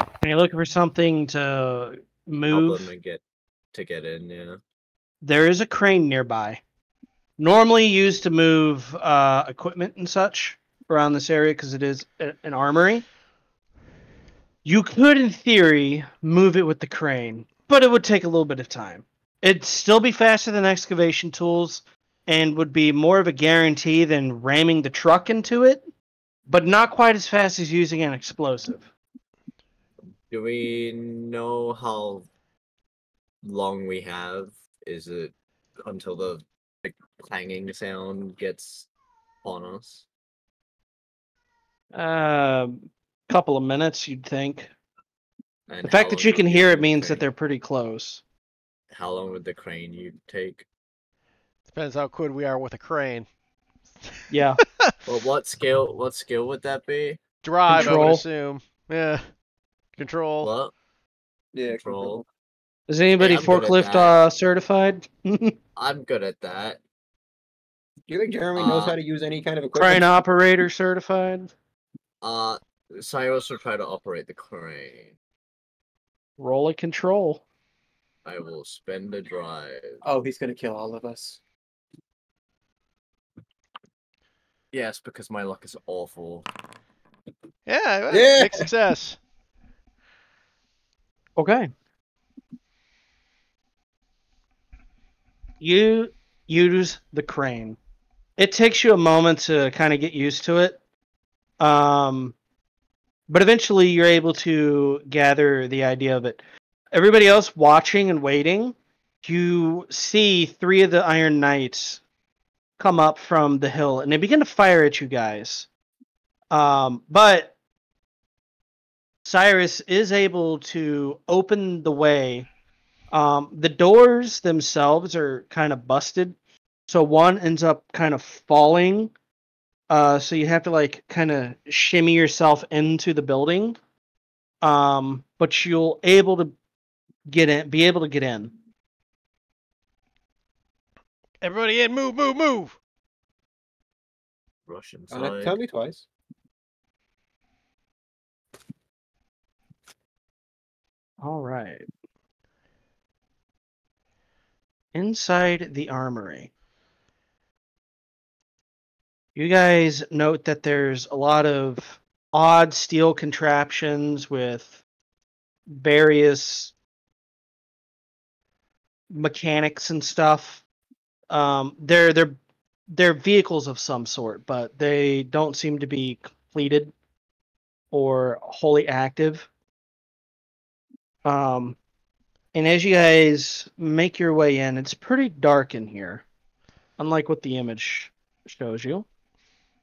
Are you looking for something to Help move? him and get in, yeah. There is a crane nearby. Normally used to move equipment and such around this area because it is an armory. You could, in theory, move it with the crane, but it would take a little bit of time. It'd still be faster than excavation tools and would be more of a guarantee than ramming the truck into it, but not quite as fast as using an explosive. Do we know how long we have? Is it until the clanging sound gets on us? Couple of minutes, you'd think. And The fact how that you long can would hear the it means that crane- they're pretty close. How long would the crane you take? Depends how good we are with a crane. Yeah. Well, what skill would that be? Drive, I would Control. assume. Yeah. Control. What? Yeah, Control. Is anybody I'm good at forklift that. certified? I'm good at that. Do you think Jeremy knows how to use any kind of equipment? Crane operator certified? Cyrus will try to operate the crane. Roll a control. I will spend a drive. Oh, he's gonna kill all of us. Yes, because my luck is awful. Yeah, Yeah! big success. Okay. You use the crane. It takes you a moment to kind of get used to it. But eventually you're able to gather the idea of it. Everybody else watching and waiting, you see 3 of the Iron Knights come up from the hill and they begin to fire at you guys. But Cyrus is able to open the way. The doors themselves are kind of busted, so one ends up kind of falling. So you have to like kind of shimmy yourself into the building. But you'll able to be able to get in. Everybody in, move, move, move. Rush inside. Tell me twice. All right. Inside the armory. You guys note that there's a lot of odd steel contraptions with various mechanics and stuff. They're vehicles of some sort, but they don't seem to be completed or wholly active. And as you guys make your way in, it's pretty dark in here, unlike what the image shows you.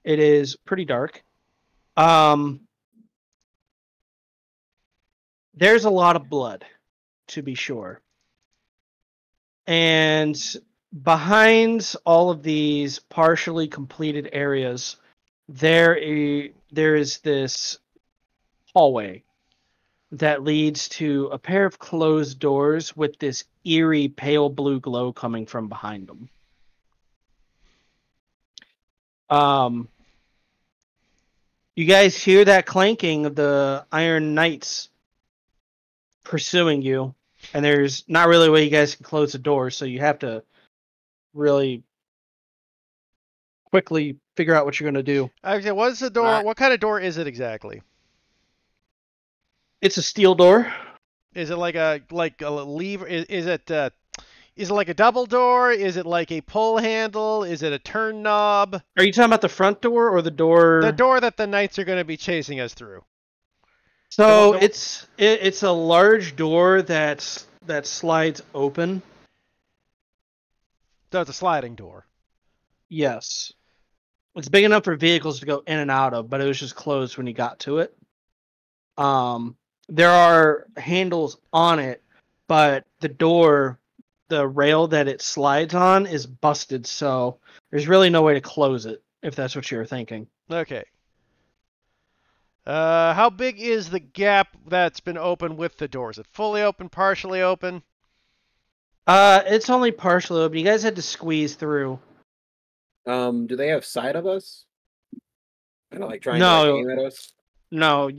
It is pretty dark. There's a lot of blood, to be sure. And behind all of these partially completed areas, there is this hallway that leads to a pair of closed doors with this eerie pale blue glow coming from behind them. You guys hear that clanking of the Iron Knights pursuing you, and there's not really a way you guys can close the door, so you have to really quickly figure out what you're going to do. Okay, what's the door? What kind of door is it exactly? It's a steel door. Is it like a lever? Is it like a double door? Is it like a pull handle? Is it a turn knob? Are you talking about the front door or the door? The door that the knights are going to be chasing us through. So it's a large door that slides open. So it's a sliding door. Yes. It's big enough for vehicles to go in and out of, but it was just closed when you got to it. There are handles on it, but the door, the rail that it slides on is busted, so there's really no way to close it, if that's what you were thinking. Okay. How big is the gap that's been open with the door? Is it fully open, partially open? It's only partially open. You guys had to squeeze through. Do they have sight of us? I don't like trying to aim at us. No,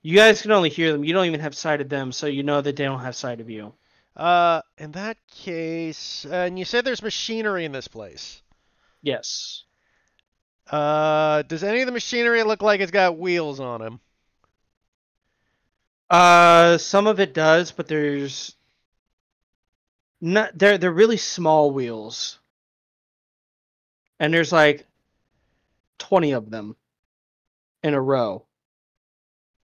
you guys can only hear them. You don't even have sight of them, so you know that they don't have sight of you. In that case, and you said there's machinery in this place. Yes. Does any of the machinery look like it's got wheels on them? Some of it does, but there's not. They're really small wheels, and there's like 20 of them in a row.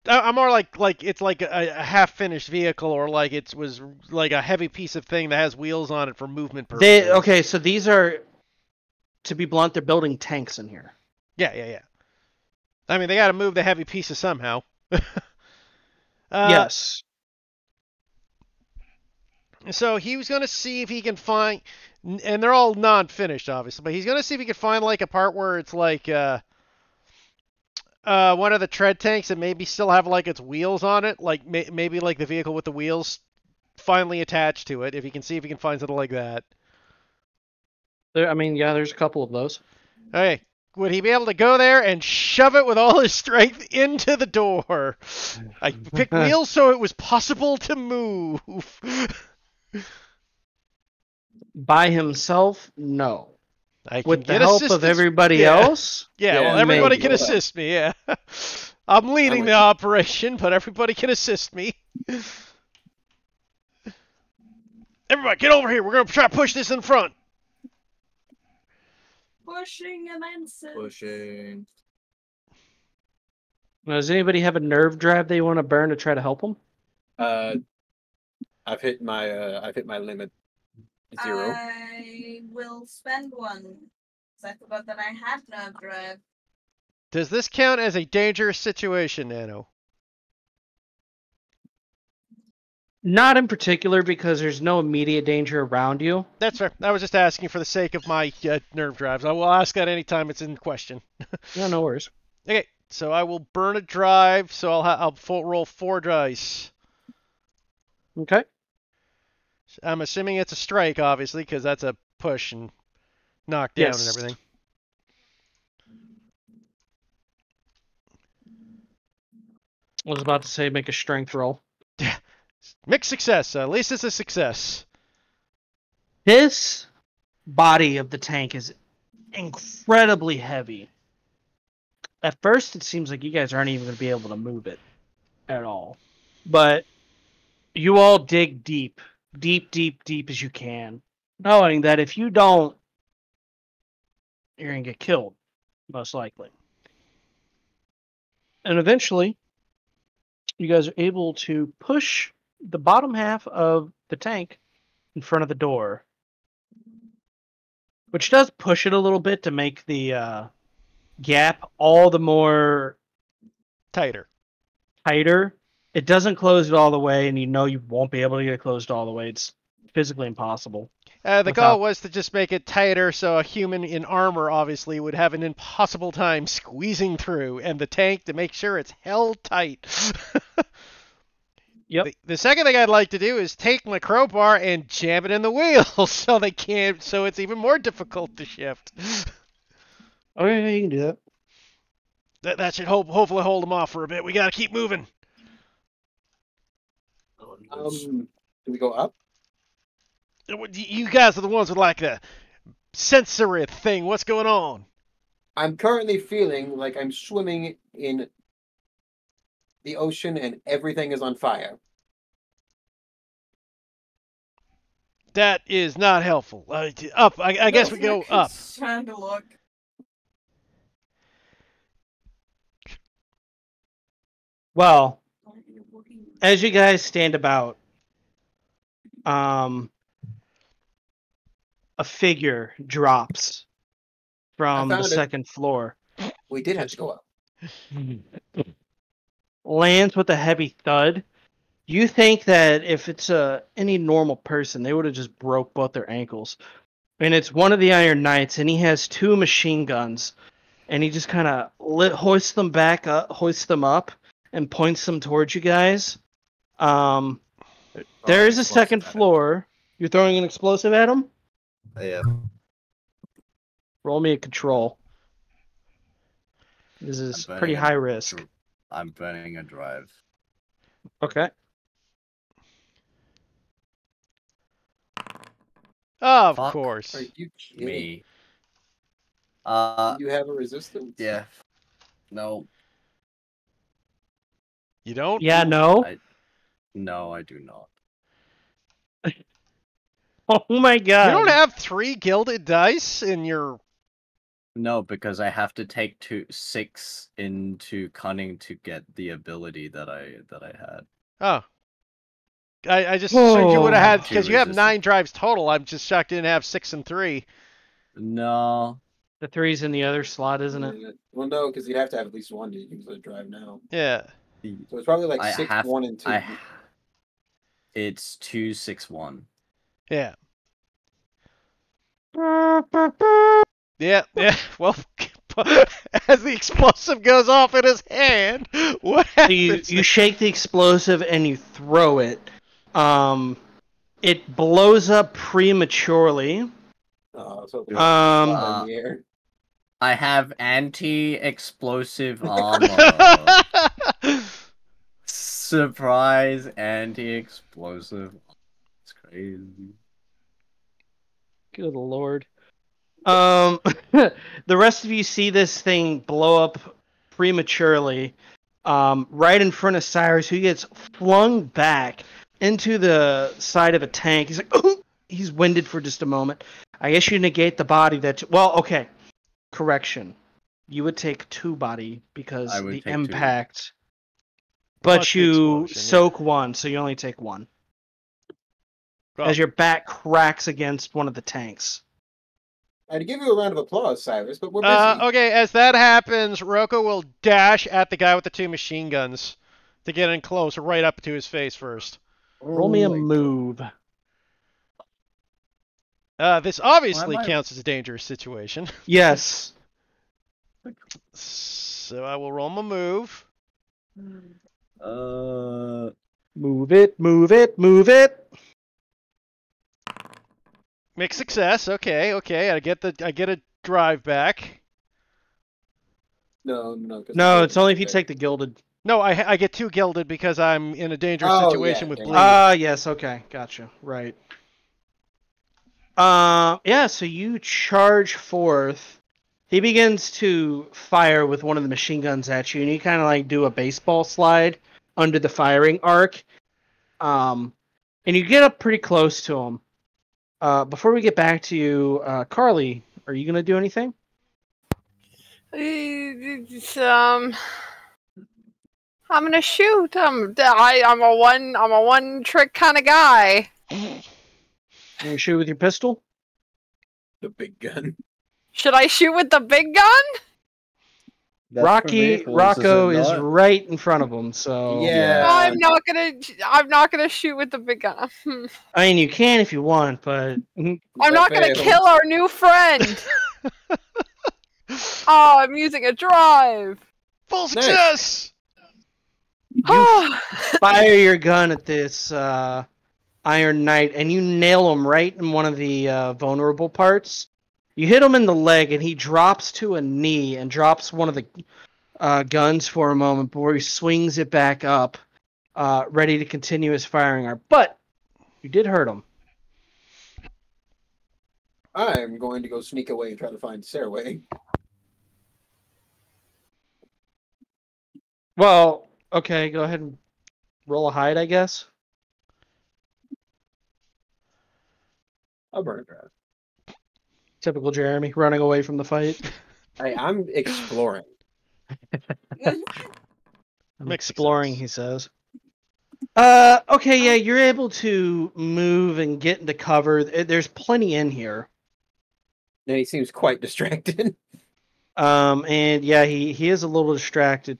I'm more like it's like a half-finished vehicle, or like it was like a heavy piece of thing that has wheels on it for movement purposes. Okay, so these are, to be blunt, they're building tanks in here. Yeah. I mean, they got to move the heavy pieces somehow. Yes. So he was going to see if he can find, and they're all non-finished, obviously, but he's going to see if he can find like a part where it's like one of the tread tanks that maybe still have like its wheels on it, like maybe like the vehicle with the wheels finally attached to it. If he can see if he can find something like that. There's a couple of those. Okay, would he be able to go there and shove it with all his strength into the door? I picked wheels so it was possible to move. By himself, no. I can With the get help of assistance. everybody Yeah. else, Yeah, well, Yeah, everybody maybe. can assist me, yeah. I'm leading the operation, but everybody can assist me. Everybody, get over here. We're going to try to push this in front. Pushing immense. Pushing. Now, does anybody have a nerve drive they want to burn to try to help them? I've hit my limit. 0. I will spend one. 'Cause I forgot that I had nerve drive. Does this count as a dangerous situation, Nano? Not in particular, because there's no immediate danger around you. That's fair. I was just asking for the sake of my nerve drives. I will ask that anytime it's in question. Yeah, no worries. Okay, so I will burn a drive, so I'll roll 4 dice. Okay. I'm assuming it's a strike, obviously, because that's a push and knock down and everything. I was about to say make a strength roll. Mixed success. At least it's a success. This body of the tank is incredibly heavy. At first, it seems like you guys aren't even going to be able to move it at all. But you all dig deep as you can, knowing that if you don't, you're going to get killed, most likely. And eventually, you guys are able to push the bottom half of the tank in front of the door, which does push it a little bit to make the gap all the more tighter. It doesn't close it all the way, and you know you won't be able to get it closed all the way. It's physically impossible. The goal was to just make it tighter so a human in armor obviously would have an impossible time squeezing through, and the tank to make sure it's held tight. Yep. The second thing I'd like to do is take my crowbar and jam it in the wheel so they can't, so it's even more difficult to shift. Okay, yeah, you can do that. That should hopefully hold them off for a bit. We gotta keep moving. Do we go up? You guys are the ones with like the sensory thing. What's going on? I'm currently feeling like I'm swimming in the ocean and everything is on fire. That is not helpful. Up. I guess we go up. Trying to look. Well, as you guys stand about, a figure drops from the second floor. We did have to go up. Lands with a heavy thud. You think that if it's any normal person, they would have just broke both their ankles. And it's one of the Iron Knights, and he has 2 machine guns, and he just kind of hoists them up, and points them towards you guys. There is a second floor. You're throwing an explosive at him? Yeah. Roll me a control. This is pretty high risk. I'm burning a drive. Okay. Of Fuck. course. Are you kidding? Me. You have a resistance? Yeah. No. You don't? Yeah, no? No, I do not. Oh my god. You don't have 3 gilded dice in your... No, because I have to take 6 into cunning to get the ability that I had. Oh. I just assumed you would have had... Two Because you have resistance. 9 drives total. I'm just shocked you didn't have 6 and 3. No. The 3's in the other slot, isn't it? Well, no, because you'd have to have at least one to use the drive now. Yeah. So it's probably like 6, 1, and 2. It's 2, 6, 1. Yeah. Yeah. Well, as the explosive goes off in his hand, what happens? You shake the explosive and you throw it. It blows up prematurely. Oh, so In the air. I have anti-explosive armor. Surprise anti-explosive. It's crazy. Good lord. The rest of you see this thing blow up prematurely, right in front of Cyrus, who gets flung back into the side of a tank. He's like, oh! He's winded for just a moment. I guess you negate the body that. Well, okay. Correction. You would take 2 body because I would the take 2. impact. But Plus the you explosion, yeah. soak 1, so you only take 1. Well, As your back cracks against one of the tanks. I'd give you a round of applause, Cyrus, but we're busy. okay, as that happens, Rocco will dash at the guy with the 2 machine guns to get in close, right up to his face first. Roll me a Oh my move. This obviously Why am I- counts as a dangerous situation. Yes. So I will roll my move. Move it, move it, move it. Mixed success. Okay. I get a drive back. No. No, it's only if you take the gilded. No, I get 2 gilded because I'm in a dangerous Oh, situation yeah, with dang. bleed. Yes, okay, gotcha. Right. Yeah, so you charge forth. He begins to fire with one of the machine guns at you, and you kind of like do a baseball slide under the firing arc. And you get up pretty close to him. Before we get back to you, Carly, are you gonna do anything? I'm gonna shoot. I'm a one trick kind of guy. You gonna shoot with your pistol? The big gun. Should I shoot with the big gun? Rocco is right in front of him, so Yeah. No, I'm not gonna shoot with the big gun. I mean, you can if you want, but I'm not gonna fails. kill our new friend. Oh, I'm using a drive. Full success. Oh, fire your gun at this Iron Knight, and you nail him right in one of the vulnerable parts. You hit him in the leg, and he drops to a knee and drops one of the guns for a moment before he swings it back up, ready to continue his firing arm. But you did hurt him. I'm going to go sneak away and try to find Stairway. Well, okay, go ahead and roll a hide, I guess. I'll burn a drive. Typical Jeremy, running away from the fight. I'm exploring. I'm Mixed exploring, success. he says. Okay, yeah, you're able to move and get into cover. There's plenty in here. And he seems quite distracted. And yeah, he is a little distracted.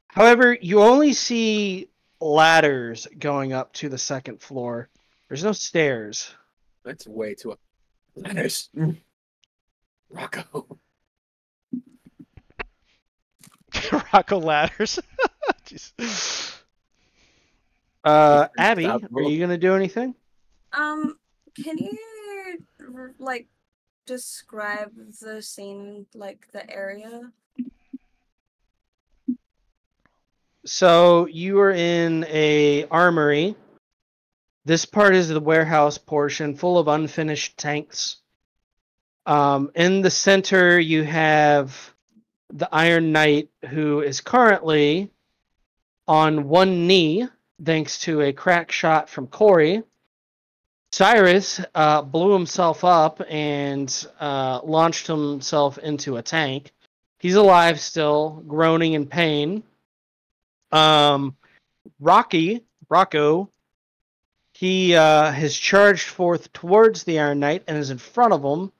However, you only see ladders going up to the 2nd floor. There's no stairs. That's way too up. Ladders. Rocco. Rocco ladders. Jeez. Abby, Stop. are you gonna do anything? Can you like describe the scene, like the area? So you are in a armory. This part is the warehouse portion, full of unfinished tanks. In the center, you have the Iron Knight, who is currently on one knee, thanks to a crack shot from Corey. Cyrus blew himself up and launched himself into a tank. He's alive still, groaning in pain. Rocco, he has charged forth towards the Iron Knight and is in front of him,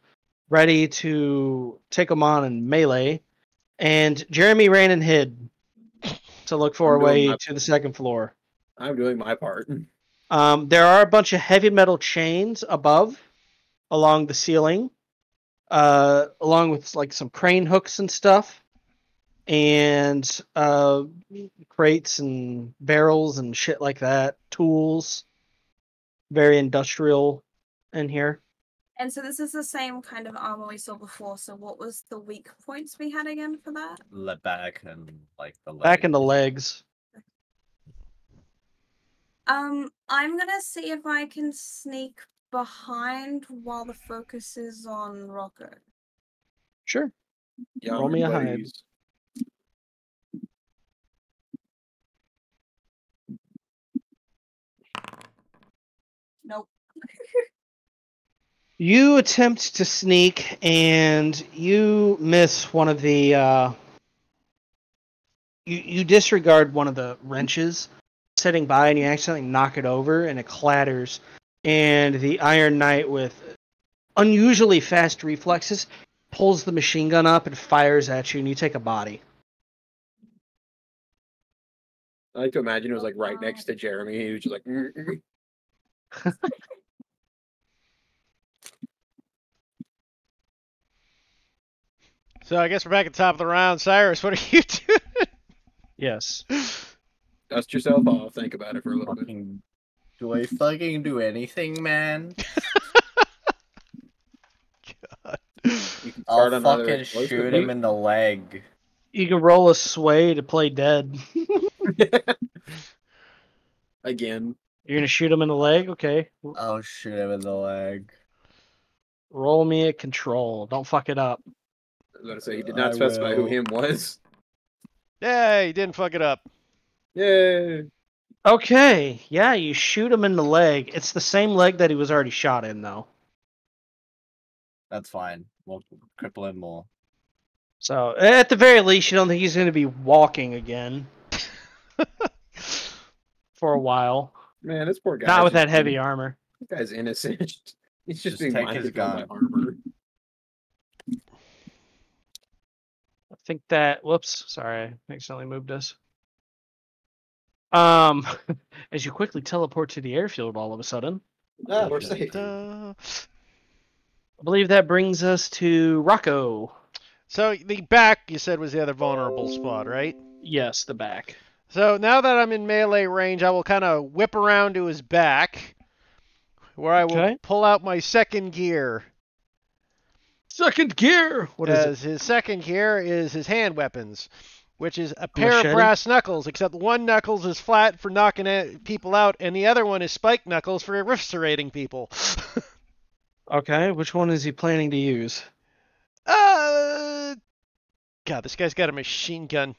ready to take him on in melee. And Jeremy ran and hid to look for a way to the 2nd floor. I'm doing my part. There are a bunch of heavy metal chains above, along the ceiling, along with like some crane hooks and stuff, and crates and barrels and shit like that. Tools, very industrial in here. And so this is the same kind of armor we saw before. So what was the weak points we had again for that? The back and like the leg. Back in the legs. I'm gonna see if I can sneak behind while the focus is on Rocco. Sure. Young Roll me a hide. ladies. Nope. You attempt to sneak, and you miss one of the. You disregard one of the wrenches sitting by, and you accidentally knock it over, and it clatters. And the Iron Knight, with unusually fast reflexes, pulls the machine gun up and fires at you, and you take a body. I like to imagine it was like right next to Jeremy. He was just like, So I guess we're back at the top of the round. Cyrus, what are you doing? Yes. dust yourself off. Think about it for a little bit. Do I fucking do anything, man? God. You can I'll start on either fucking explosive shoot mode. him in the leg. You can roll a sway to play dead. Again. You're gonna shoot him in the leg? Okay. I'll shoot him in the leg. Roll me a control. Don't fuck it up. I was going to say, he did not I specify who will. him was. Yay, you didn't fuck it up. Yay. Okay. Yeah, you shoot him in the leg. It's the same leg that he was already shot in, though. That's fine. We'll cripple him more. So, at the very least, you don't think he's going to be walking again for a while. Man, this poor guy. Not with that heavy armor. This guy's innocent. He's just Just being take his minded by gun. armor. I think that... Whoops. Sorry. I accidentally moved us. As you quickly teleport to the airfield all of a sudden, Ah, we're safe. Da. I believe that brings us to Rocco. So the back, you said, was the other vulnerable spot, right? Yes, the back. So now that I'm in melee range, I will kind of whip around to his back, where I will Okay. pull out my second gear. Second gear! What is it? As his second gear is his hand weapons, which is a pair Machete? of brass knuckles, except one knuckles is flat for knocking people out, and the other one is spiked knuckles for eviscerating people. Okay, which one is he planning to use? God, this guy's got a machine gun.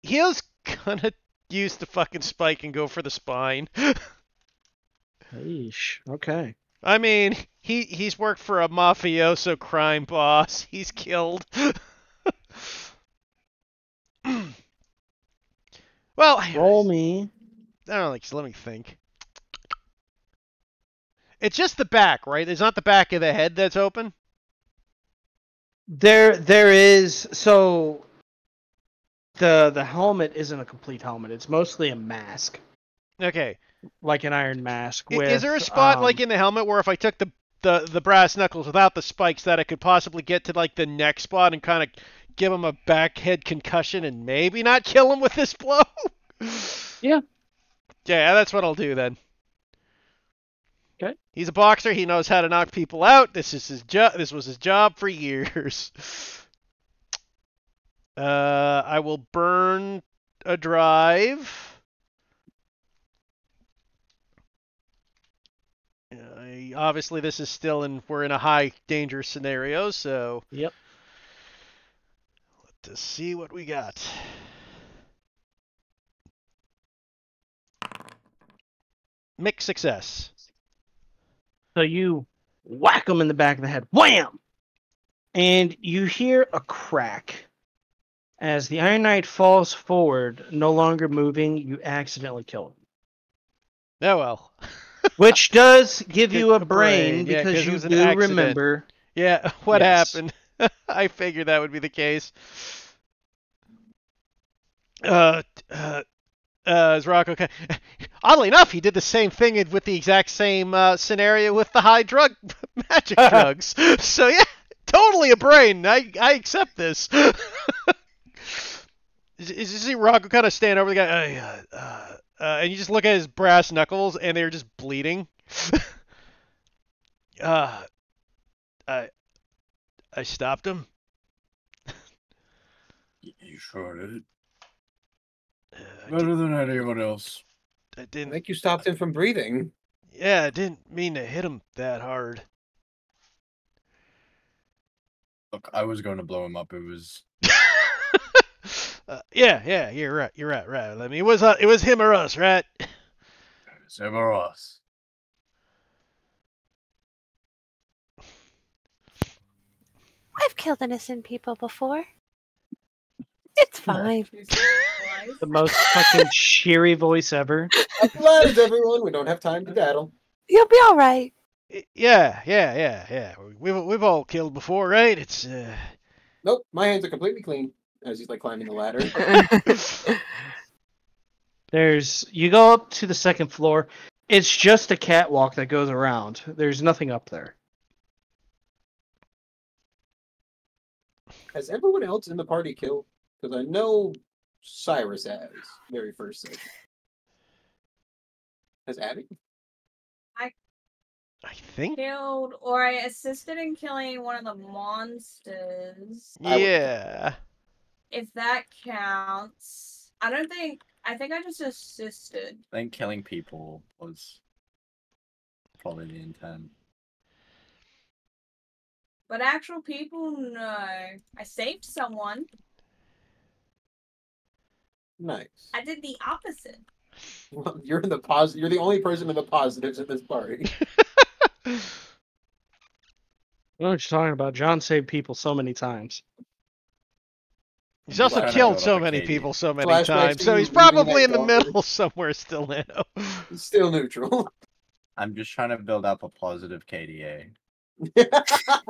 He was gonna use the fucking spike and go for the spine. Yeesh. Okay. I mean, he's worked for a mafioso crime boss. He's killed. Well, Roll me. I don't know, like, let me think. It's just the back, right? It's not the back of the head that's open. There is so the helmet isn't a complete helmet. It's mostly a mask, Okay. like an iron mask. Is there a spot like in the helmet where if I took the brass knuckles without the spikes that I could possibly get to like the neck spot and kind of give him a back head concussion and maybe not kill him with this blow? Yeah. Yeah, that's what I'll do then. Okay. He's a boxer. He knows how to knock people out. This is his job. This was his job for years. I will burn a drive. Obviously, this is still we're in a high danger scenario, so. Yep. Let's see what we got. Mixed success. So you whack him in the back of the head. Wham! And you hear a crack. As the Iron Knight falls forward, no longer moving, you accidentally kill him. Oh well. Which does give you a The brain, brain, yeah, 'cause because it you was an do accident. remember. Yeah, what Yes. happened? I figured that would be the case. Is Rocco? Oddly enough, he did the same thing with the exact same scenario with the high drug magic drugs. So yeah, totally a brain. I accept this. Is you see Rocco kind of stand over the guy, and you just look at his brass knuckles, and they're just bleeding. I stopped him. You sure did. I Better than anyone else. I didn't. think you stopped him from breathing. Yeah, I didn't mean to hit him that hard. Look, I was going to blow him up. It was. Yeah, you're right. I mean, it was him or us, right? It's him or us. I've killed innocent people before. It's fine. Jesus Christ. The most fucking cheery voice ever. Apologize, everyone. We don't have time to daddle. You'll be all right. Yeah. We've all killed before, right? It's Nope, my hands are completely clean. As he's like climbing the ladder. You go up to the second floor. It's just a catwalk that goes around. There's nothing up there. Has everyone else in the party killed? Because I know Cyrus has. Very first session. Has Abby? I think. Killed, or I assisted in killing one of the monsters. Yeah. If that counts. I think I just assisted. I think killing people was probably the intent. But actual people, no. I saved someone. Nice. I did the opposite. Well, you're in the You're the only person in the positives in this party. I know what you're talking about. John saved people so many times. He's also Trying to killed build so up a many KD. people so many Flashbacks times, to so you he's leaving probably that in the daughter. middle somewhere still now. Still neutral. I'm just trying to build up a positive KDA.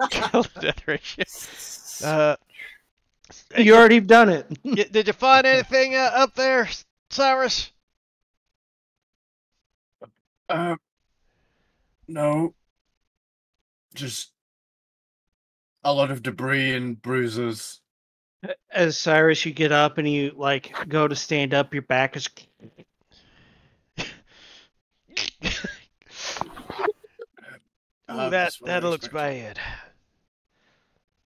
Kill to death ratio. You already done it. Did you find anything up there, Cyrus? No. Just a lot of debris and bruises. As Cyrus, you get up and you go to stand up. Your back is. Ooh, that looks bad.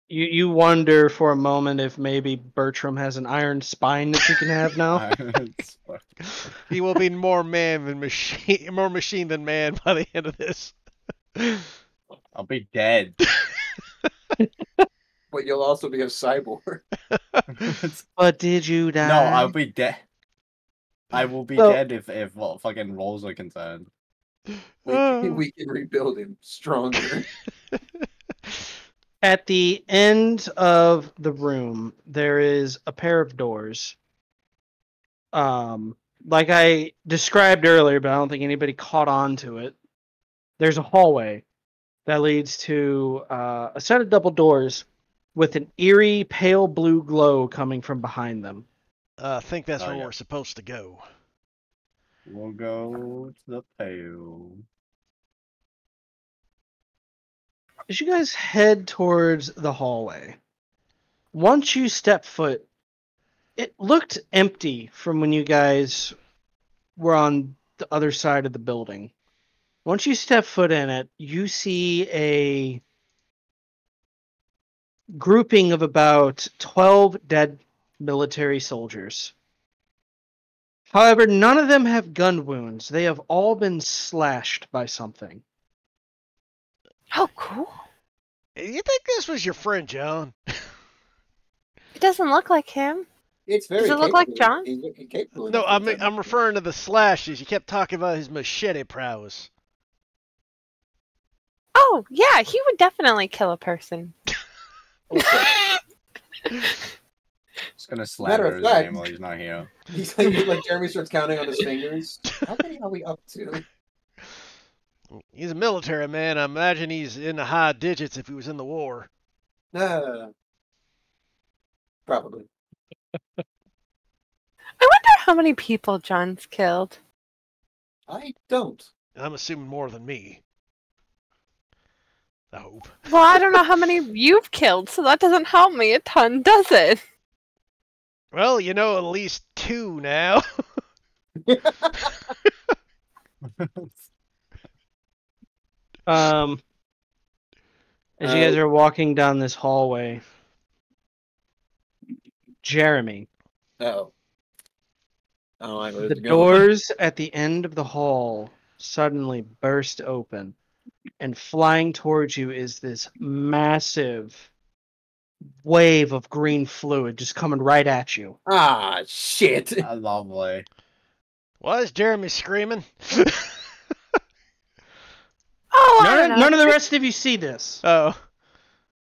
You wonder for a moment if maybe Bertram has an iron spine that you can have now. He will be more machine than man by the end of this. I'll be dead. But you'll also be a cyborg. But did you die? No, I'll be dead. I will be dead if fucking rolls are concerned. We can rebuild him stronger. At the end of the room, there is a pair of doors. Like I described earlier, but I don't think anybody caught on to it. There's a hallway that leads to a set of double doors with an eerie pale blue glow coming from behind them. I think that's where yeah. we're supposed to go. We'll go to the pale. As you guys head towards the hallway, once you step foot, it looked empty from when you guys were on the other side of the building. Once you step foot in it, you see a grouping of about 12 dead military soldiers. However, none of them have gun wounds. They have all been slashed by something. Oh, cool. You think this was your friend, John? It doesn't look like him. It's very Does it look like capable. John? He's capable No, enough to I'm referring to the slashes. You kept talking about his machete prowess. Oh, yeah, he would definitely kill a person. Okay. Just gonna Matter slander of his fact- name while he's not here. He's like Jeremy starts counting on his fingers. How many are we up to? He's a military man. I imagine he's in the high digits if he was in the war. Probably. I wonder how many people John's killed. I don't. I'm assuming more than me. I hope. Well, I don't know how many you've killed, so that doesn't help me a ton, does it? Well, you know at least 2 now. As you guys are walking down this hallway, Jeremy, Oh. I don't like where the this is going. doors at the end of the hall suddenly burst open, and flying towards you is this massive wave of green fluid just coming right at you. Ah, shit. Lovely. Why is Jeremy screaming? Oh, I don't know. None of the rest of you see this. Oh.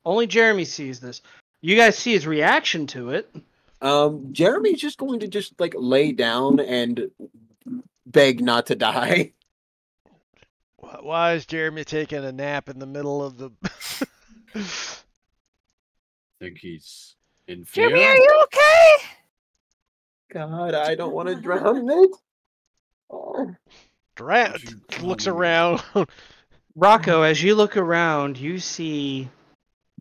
Only Jeremy sees this. You guys see his reaction to it. Jeremy's just going to just like lay down and beg not to die. Why is Jeremy taking a nap in the middle of the... Think he's in fear? Jeremy, are you okay? God, I don't want to drown in it. Oh. Looks around. Rocco, as you look around, you see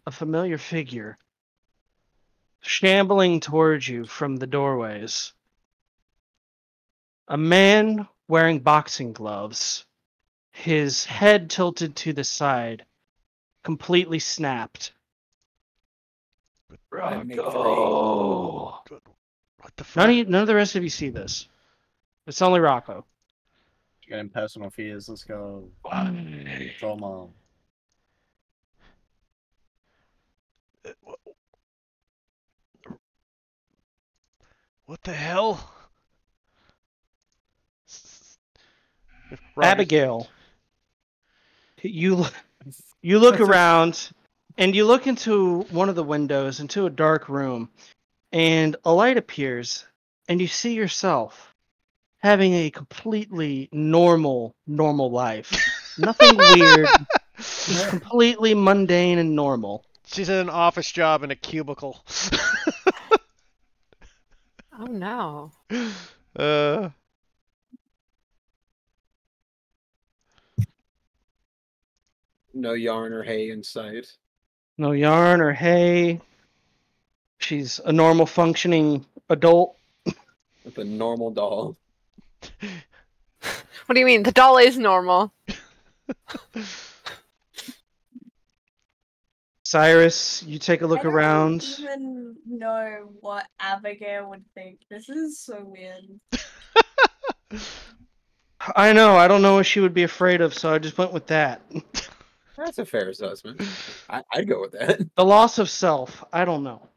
a familiar figure shambling towards you from the doorways. A man wearing boxing gloves, his head tilted to the side, completely snapped. Rocco! What the fuck? None of the rest of you see this. It's only Rocco. Getting personal fears. Let's go. Trauma. What the hell? Abigail, you look around, and you look into one of the windows, into a dark room, and a light appears, and you see yourself having a completely normal life. Nothing weird, just completely mundane and normal. She's in an office job in a cubicle. Oh no. No yarn or hay in sight. No yarn or hay. She's a normal functioning adult. With a normal doll. What do you mean? The doll is normal. Cyrus, you take a look around. I don't even know what Abigail would think. This is so weird. I know, I don't know what she would be afraid of, so I just went with that. That's a fair assessment. I'd go with that. The loss of self, I don't know.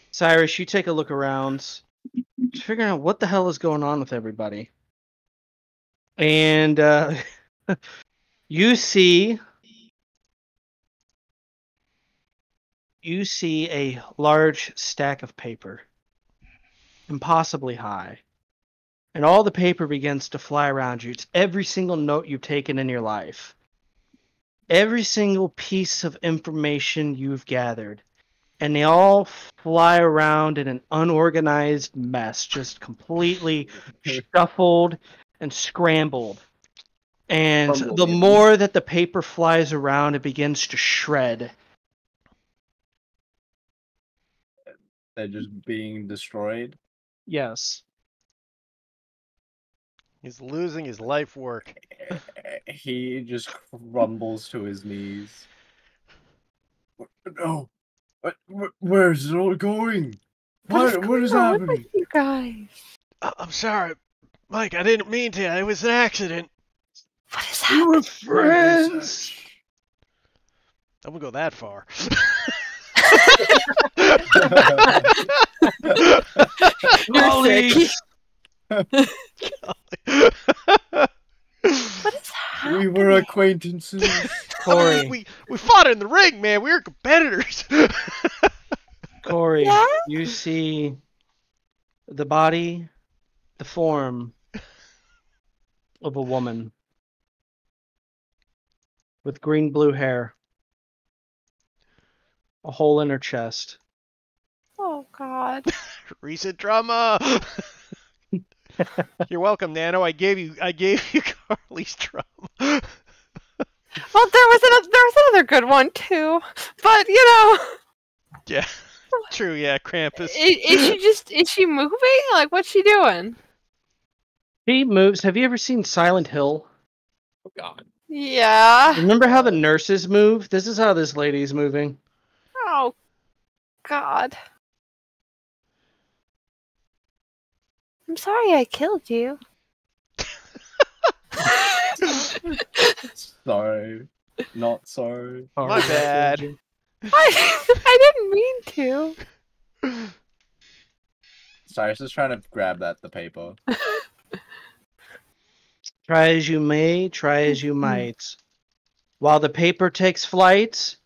Cyrus, you take a look around, just figuring out what the hell is going on with everybody. And you see a large stack of paper, impossibly high. And all the paper begins to fly around you. It's every single note you've taken in your life. Every single piece of information you've gathered. And they all fly around in an unorganized mess, just completely shuffled and scrambled. And the more that the paper flies around, it begins to shred. They're just being destroyed. Yes. He's losing his life work. He just crumbles to his knees. No. Where's it all going? What is on happening? with you guys? I'm sorry, Mike. I didn't mean to. It was an accident. What is We happening? were friends. I wouldn't go that far. Colleagues. What is happening? We were acquaintances. Corey. We fought in the ring, man. We were competitors. Corey, Yeah? you see the body, the form of a woman with green-blue hair, a hole in her chest. Oh God. Recent trauma. You're welcome, Nano. I gave you Carly's trauma. Well, there was another good one too, but you know. Yeah, true. Yeah, Krampus. Is she moving? Like, what's she doing? She moves. Have you ever seen Silent Hill? Oh God. Yeah. Remember how the nurses move? This is how this lady's moving. Oh, God. I'm sorry I killed you. Sorry. Not sorry. My bad. I didn't mean to. Sorry, I was just trying to grab the paper. Try as you may, try as you might. While the paper takes flight,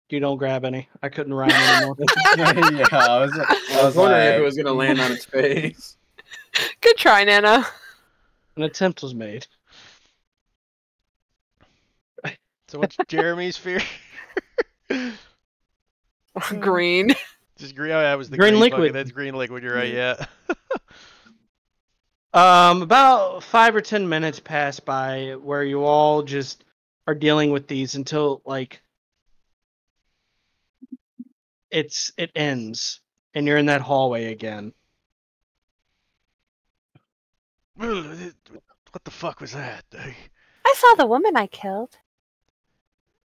you don't grab any. I couldn't rhyme anymore. Yeah, I was wondering if it like- was gonna land on its face. Good try, Nana. An attempt was made. So what's Jeremy's fear? Green. Just green. Oh, that was the Green green liquid. bucket. That's green liquid. You're right. Yeah. About 5 or 10 minutes pass by where you all just are dealing with these until like it ends and you're in that hallway again. What the fuck was that? I saw the woman I killed.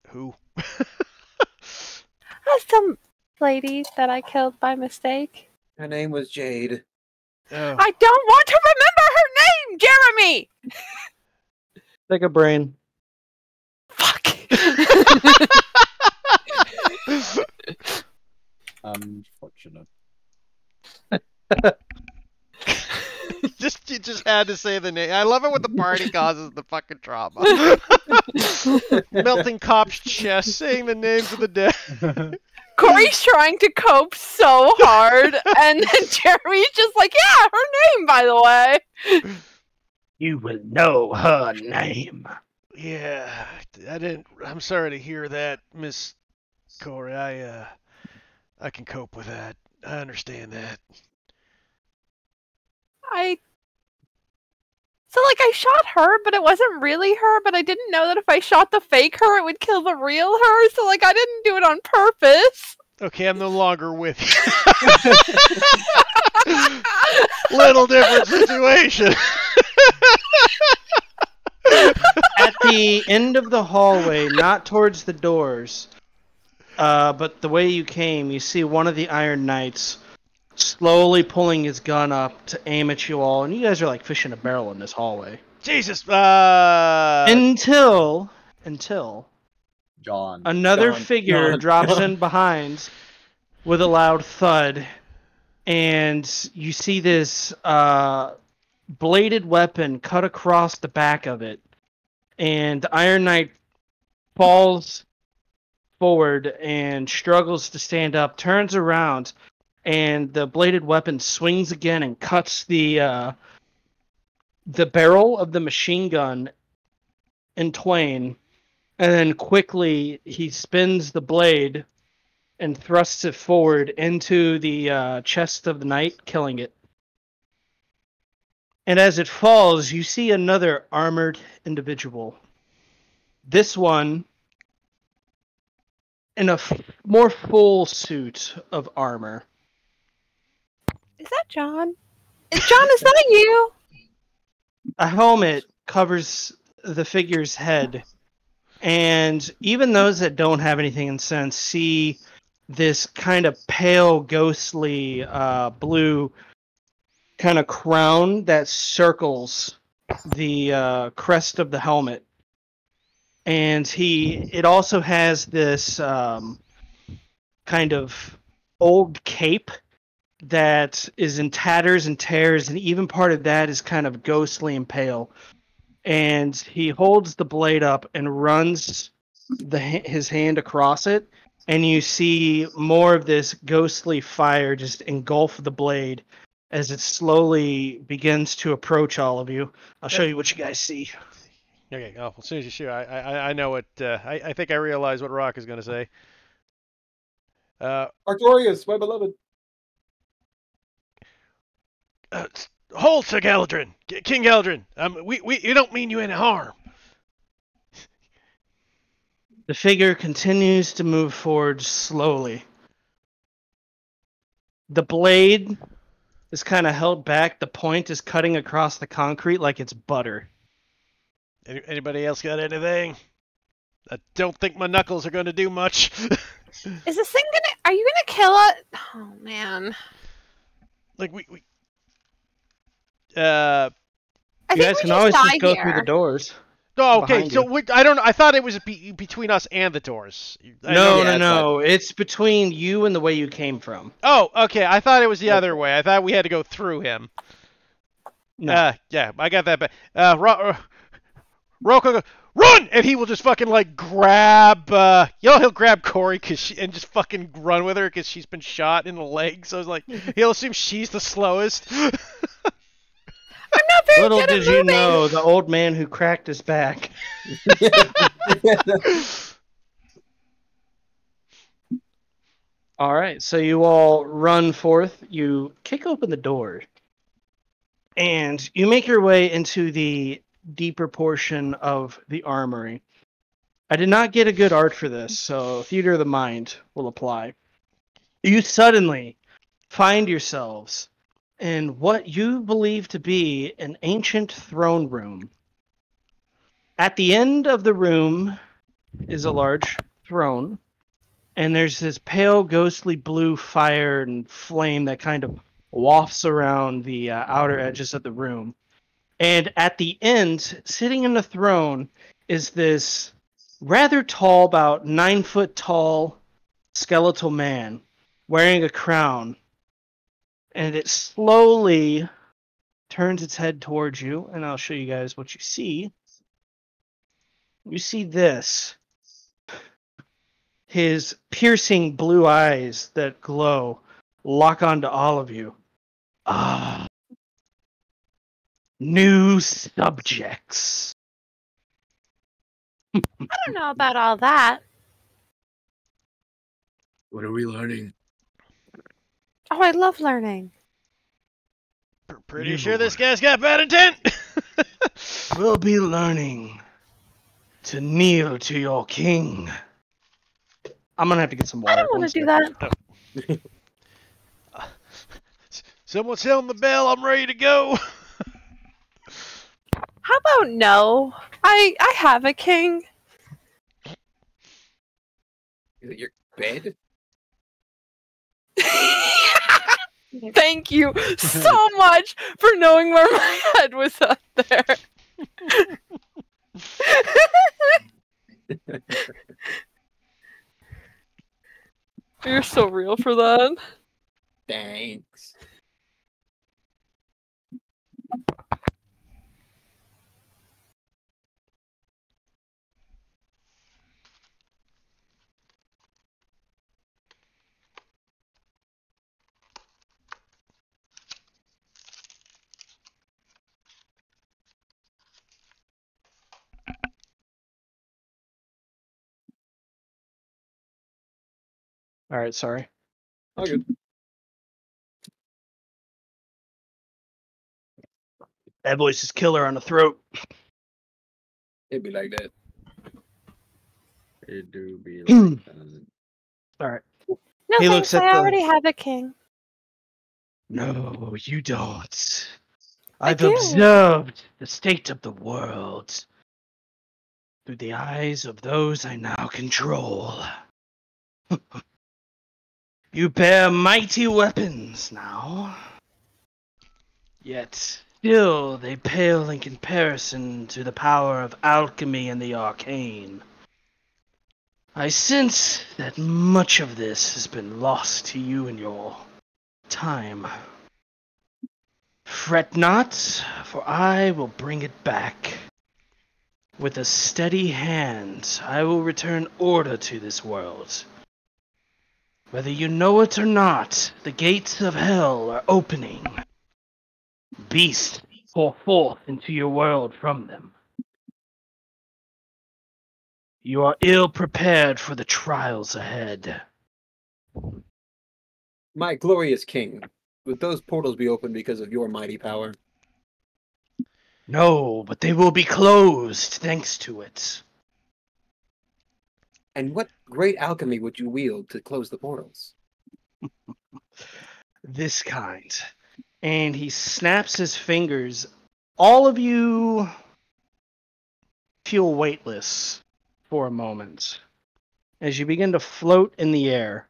Who? Some lady that I killed by mistake. Her name was Jade. Oh. I don't want to remember her name, Jeremy! Take a brain. Fuck. Unfortunate. You just had to say the name. I love it when the party causes the fucking trauma. Melting cop's chest, saying the names of the dead. Corey's trying to cope so hard, and then Jeremy's just like, yeah, her name, by the way. You will know her name. Yeah, I didn't. I'm sorry to hear that, Miss Corey. I can cope with that. I understand that. So, like, I shot her, but it wasn't really her, but I didn't know that if I shot the fake her, it would kill the real her, so, like, I didn't do it on purpose. Okay, I'm no longer with you. Little different situation. At the end of the hallway, not towards the doors, but the way you came, you see one of the Iron Knights slowly pulling his gun up to aim at you all, and you guys are like fish in a barrel in this hallway. Jesus. Until John. another John, figure John, drops John. in behind with a loud thud, and you see this bladed weapon cut across the back of it, and the Iron Knight falls forward and struggles to stand up, turns around, and the bladed weapon swings again and cuts the barrel of the machine gun in twain, and then quickly he spins the blade and thrusts it forward into the chest of the knight, killing it. And as it falls, you see another armored individual. This one in a more full suit of armor. Is that John? John, is that you? A helmet covers the figure's head, and even those that don't have anything in sense see this kind of pale, ghostly blue kind of crown that circles the crest of the helmet. And it also has this kind of old cape that is in tatters and tears, and even part of that is kind of ghostly and pale. And he holds the blade up and runs his hand across it, and you see more of this ghostly fire just engulf the blade as it slowly begins to approach all of you. I'll show you what you guys see. Okay, oh, as soon as you shoot, I know what, I think I realize what Rock is going to say. Artorias, my beloved. Hold, Sir Galadrin! King Galadrin! We don't mean you any harm. The figure continues to move forward slowly. The blade is kind of held back. The point is cutting across the concrete like it's butter. Anybody else got anything? I don't think my knuckles are going to do much. Is this thing gonna? Are you gonna kill it? Oh man. Like we I You think guys we can just always die just go here. through the doors. Oh, okay. Behind So you. I don't. I thought it was between us and the doors. I No, don't- no, Yeah, no. It's between you and the way you came from. Oh, okay. I thought it was the Okay. other way. I thought we had to go through him. No. Yeah, I got that back. Rocco, run! And he will just fucking like grab. He'll grab Corey and just fucking run with her because she's been shot in the leg. So it's like he'll assume she's the slowest. I'm not very Little good at did you moving. know, the old man who cracked his back. All right, so you all run forth. You kick open the door, and you make your way into the deeper portion of the armory. I did not get a good art for this, so theater of the mind will apply. You suddenly find yourselves in what you believe to be an ancient throne room. At the end of the room is a large throne, and there's this pale, ghostly blue fire and flame that kind of wafts around the outer edges of the room. And at the end, sitting in the throne, is this rather tall, about 9 foot tall, skeletal man wearing a crown. And it slowly turns its head towards you, and I'll show you guys what you see. You see this. His piercing blue eyes that glow lock onto all of you. Ah, new subjects. I don't know about all that. What are we learning? Oh, I love learning. Pretty sure this guy's got bad intent. We'll be learning to kneel to your king. I'm gonna have to get some water. I don't want to do that. Someone sound the bell. I'm ready to go. How about no? I have a king. Is it your bed? Thank you so much for knowing where my head was up there. You're so real for that. Thanks. All right, sorry. All good. That voice is killer on the throat. It'd be like that. It do be like that. All right. No, He thanks. looks at I the- already have a king. No, you don't. I I've do. observed the state of the world through the eyes of those I now control. You bear mighty weapons now, yet still they pale in comparison to the power of alchemy and the arcane. I sense that much of this has been lost to you in your time. Fret not, for I will bring it back. With a steady hand, I will return order to this world. Whether you know it or not, the gates of hell are opening. Beasts pour forth into your world from them. You are ill prepared for the trials ahead. My glorious king, would those portals be open because of your mighty power? No, but they will be closed thanks to it. And what great alchemy would you wield to close the portals? This kind. And he snaps his fingers. All of you feel weightless for a moment as you begin to float in the air.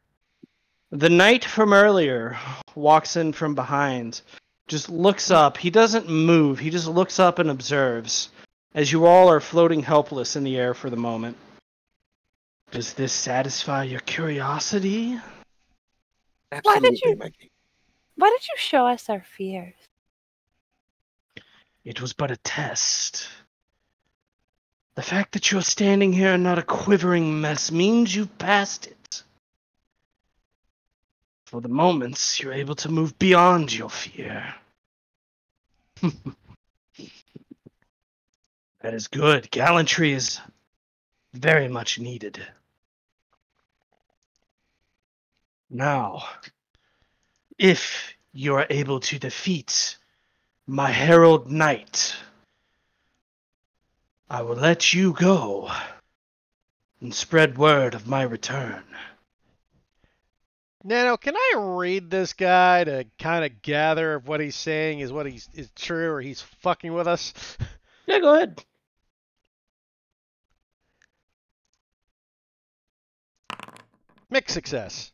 The knight from earlier walks in from behind, just looks up. He doesn't move. He just looks up and observes as you all are floating helpless in the air for the moment. Does this satisfy your curiosity? Absolutely, Mikey. Why did you show us our fears? It was but a test. The fact that you're standing here and not a quivering mess means you've passed it. For the moments, you're able to move beyond your fear. That is good. Gallantry is very much needed. Now, if you are able to defeat my Herald Knight, I will let you go and spread word of my return. Nano, can I read this guy to kind of gather if what he's saying is true or he's fucking with us? Yeah, go ahead. Mixed success.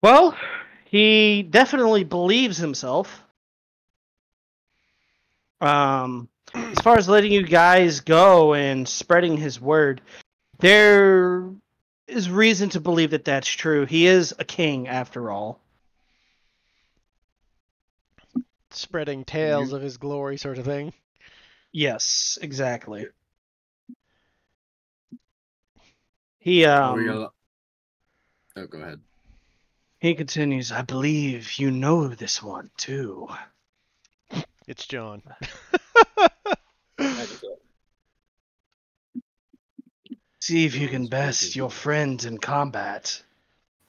Well, he definitely believes himself. As far as letting you guys go and spreading his word, there is reason to believe that that's true. He is a king, after all. Spreading tales of his glory sort of thing. Yes, exactly. He Oh, go ahead. He continues, I believe you know this one, too. It's John. See if you can best your friend in combat.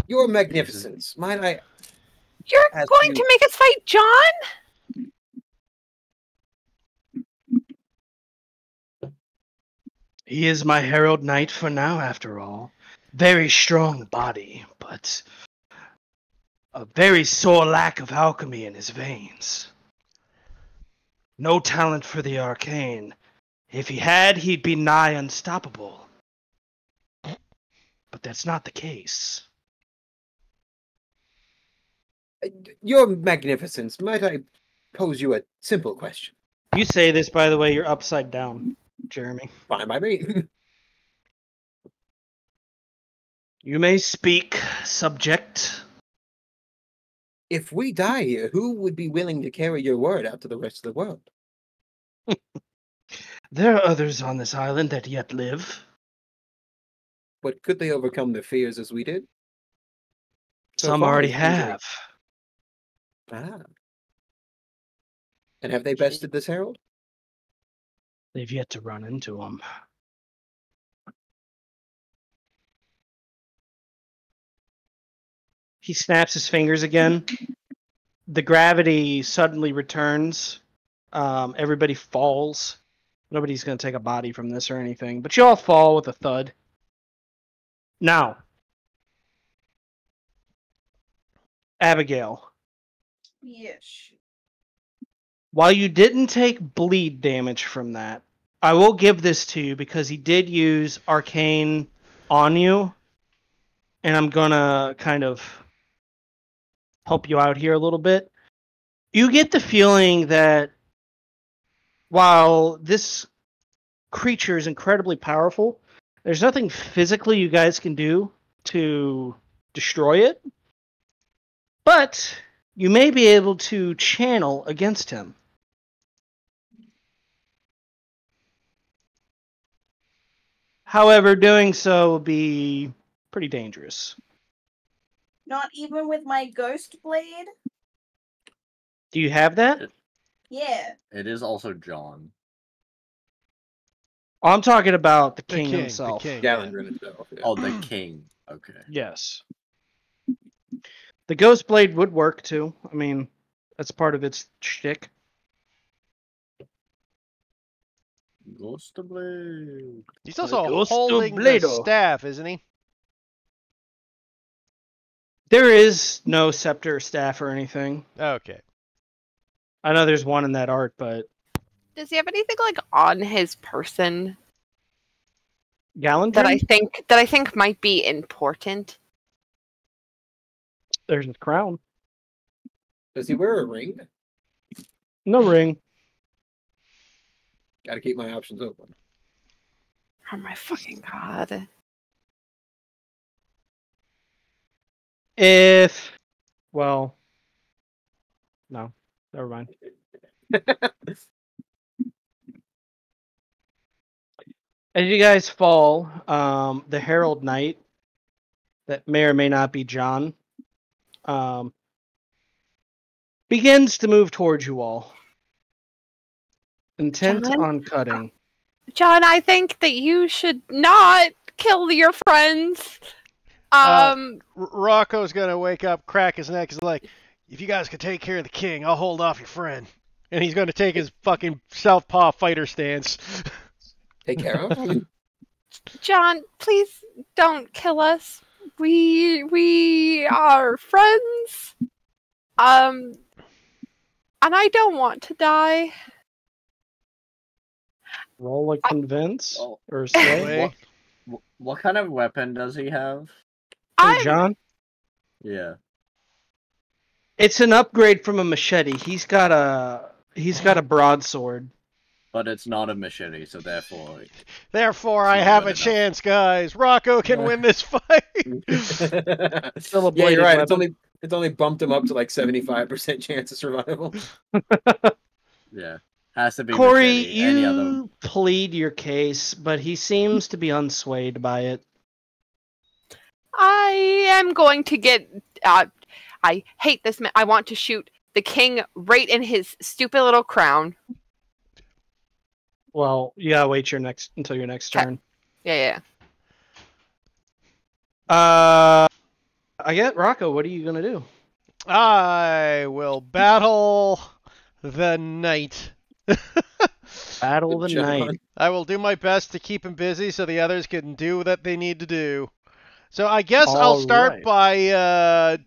Your Magnificence, might I You're ask going you- to make us fight John? He is my Herald Knight for now, after all. Very strong body, but a very sore lack of alchemy in his veins. No talent for the arcane. If he had, he'd be nigh unstoppable. But that's not the case. Your Magnificence, might I pose you a simple question? You say this, by the way, you're upside down, Jeremy. Fine by me. You may speak, subject. If we die here, who would be willing to carry your word out to the rest of the world? There are others on this island that yet live. But could they overcome their fears as we did? So Some far, already it's usually- have. Ah. And have they bested this herald? They've yet to run into him. He snaps his fingers again. The gravity suddenly returns. Everybody falls. Nobody's going to take a body from this or anything, but you all fall with a thud. Now, Abigail, Yes. while you didn't take bleed damage from that, I will give this to you because he did use Arcane on you, and I'm going to kind of help you out here a little bit. You get the feeling that while this creature is incredibly powerful, there's nothing physically you guys can do to destroy it, but you may be able to channel against him. However, doing so will be pretty dangerous. Not even with my ghost blade? Do you have that? Yeah. It is also John. Oh, I'm talking about the The king king, himself. the king. Gallagher himself. Yeah. Oh, the king. Okay. Yes. The ghost blade would work too. I mean, that's part of its shtick. Ghost blade. He's also Ghost holding the Blado. staff, isn't he? There is no scepter, staff, or anything. Okay. I know there's one in that art, but Does he have anything like on his person Gallantry? that I think might be important? There's his crown. Does he wear a ring? No ring. Gotta keep my options open. Oh my fucking god. Well, no, never mind. As you guys fall, the Herald Knight, that may or may not be John, begins to move towards you all, intent John? on cutting. John, I think that you should not kill your friends. Rocco's gonna wake up, crack his neck, is like, if you guys could take care of the king, I'll hold off your friend. And he's gonna take his fucking southpaw fighter stance. Take care of him. John, please don't kill us. We are friends. And I don't want to die. Roll a convince Oh. or sway. What kind of weapon does he have? Hey, John, Yeah. it's an upgrade from a machete. He's got a broadsword. But it's not a machete, so therefore... Therefore, I Not have good a enough. chance, guys. Rocco can Yeah. win this fight. Still a Yeah, you're bladed right. weapon. It's only bumped him up to like 75% chance of survival. Yeah. Has to be Corey, machete. Any other... you plead your case, but he seems to be unswayed by it. I am going to get. I hate this man. I want to shoot the king right in his stupid little crown. Well, you gotta wait until your next Okay. turn. Yeah. I get Rocco. What are you gonna do? I will battle the knight. Battle the John. knight. I will do my best to keep him busy so the others can do what they need to do. So I guess I'll All start right. by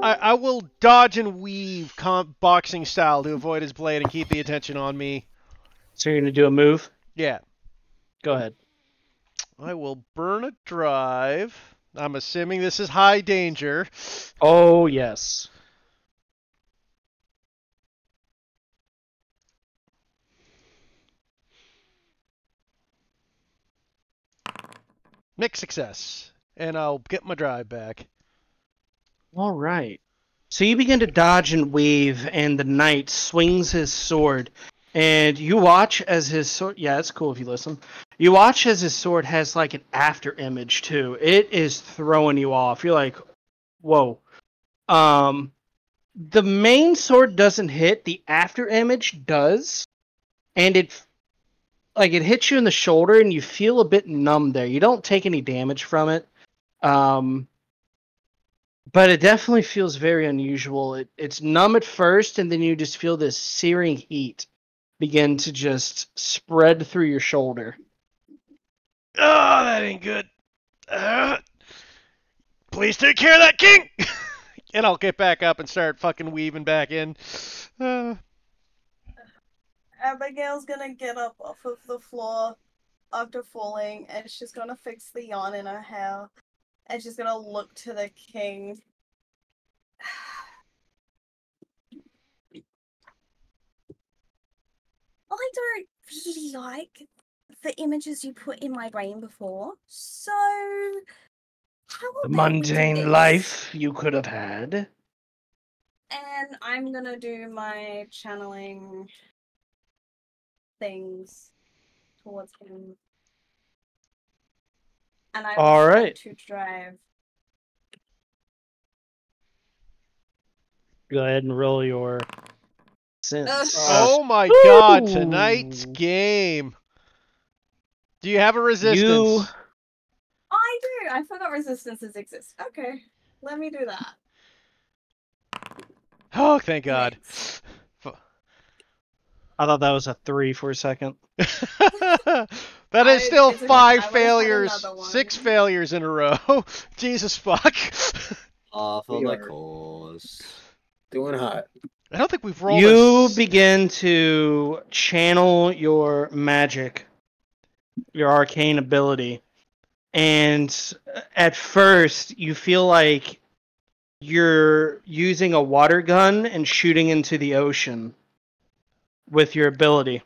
I will dodge and weave boxing style to avoid his blade and keep the attention on me. So you're gonna do a move? Yeah. Go ahead. I will burn a drive. I'm assuming this is high danger. Oh yes. Mixed success. And I'll get my drive back. All right. So you begin to dodge and weave, and the knight swings his sword, and you watch as his sword. Yeah, it's cool if you listen. You watch as his sword has like an after image too. It is throwing you off. You're like, whoa. The main sword doesn't hit. The after image does, and it hits you in the shoulder, and you feel a bit numb there. You don't take any damage from it. But it definitely feels very unusual. It's numb at first, and then you just feel this searing heat begin to just spread through your shoulder. Oh, that ain't good. Please take care of that king! And I'll get back up and start fucking weaving back in. Abigail's gonna get up off of the floor after falling, and she's gonna fix the yarn in her hair, and she's gonna look to the king. I don't really like the images you put in my brain before, so how The about we do mundane this? life you could have had. And I'm gonna do my channeling things towards him. And I All will try right. to drive. Go ahead and roll your sense. Oh my Woo! god, tonight's game. Do you have a resistance? I do! I forgot resistances exist. Okay, let me do that. Oh, thank god. I thought that was a 3 for a second. That is still it's okay. I 5 would've had failures, another one. 6 failures in a row. Jesus fuck. For We the are- cause. Doing hot. I don't think we've rolled. You begin to channel your magic, your arcane ability, and at first you feel like you're using a water gun and shooting into the ocean with your ability.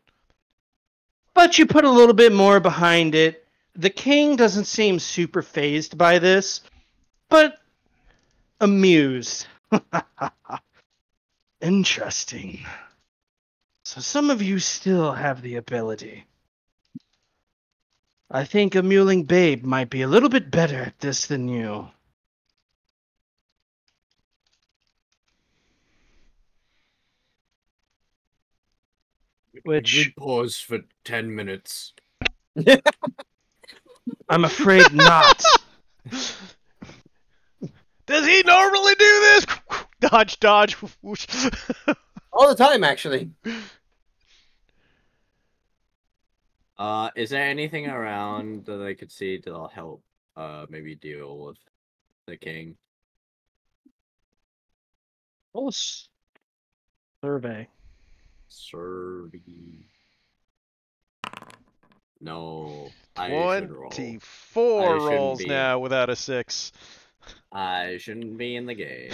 But you put a little bit more behind it. The king doesn't seem super fazed by this, but amused. Interesting. So some of you still have the ability. I think a mewling babe might be a little bit better at this than you. Which we pause for 10 minutes. I'm afraid not. Does he normally do this? Dodge, dodge. All the time, actually. Is there anything around that I could see that'll help maybe deal with the king? Roll a survey. Survey. No, I should roll. 24 I shouldn't rolls be. now without a 6. I shouldn't be in the game.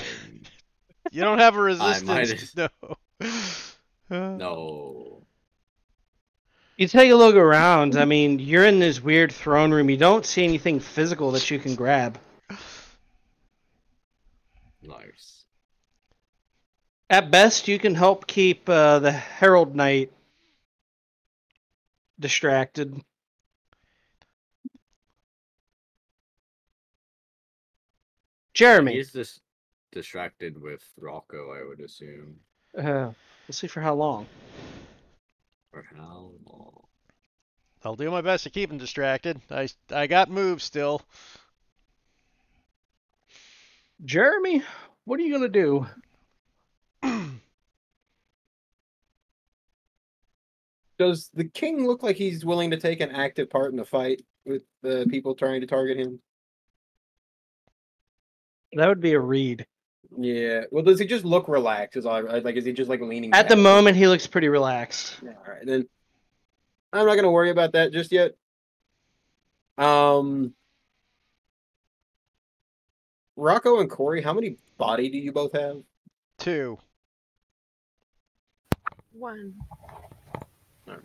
You don't have a I might resistance. No. No. You take a look around. I mean, you're in this weird throne room. You don't see anything physical that you can grab. Nice. At best, you can help keep the Herald Knight distracted. Jeremy. He's just distracted with Rocco, I would assume. We'll see for how long. For how long? I'll do my best to keep him distracted. I got moves still. Jeremy, what are you going to do? Does the king look like he's willing to take an active part in the fight with the people trying to target him? That would be a read. Yeah. Well, does he just look relaxed? Is he just like leaning At the back? moment, he looks pretty relaxed. Yeah, all right, then I'm not gonna worry about that just yet. Rocco and Corey, how many body do you both have? 2. 1. All right.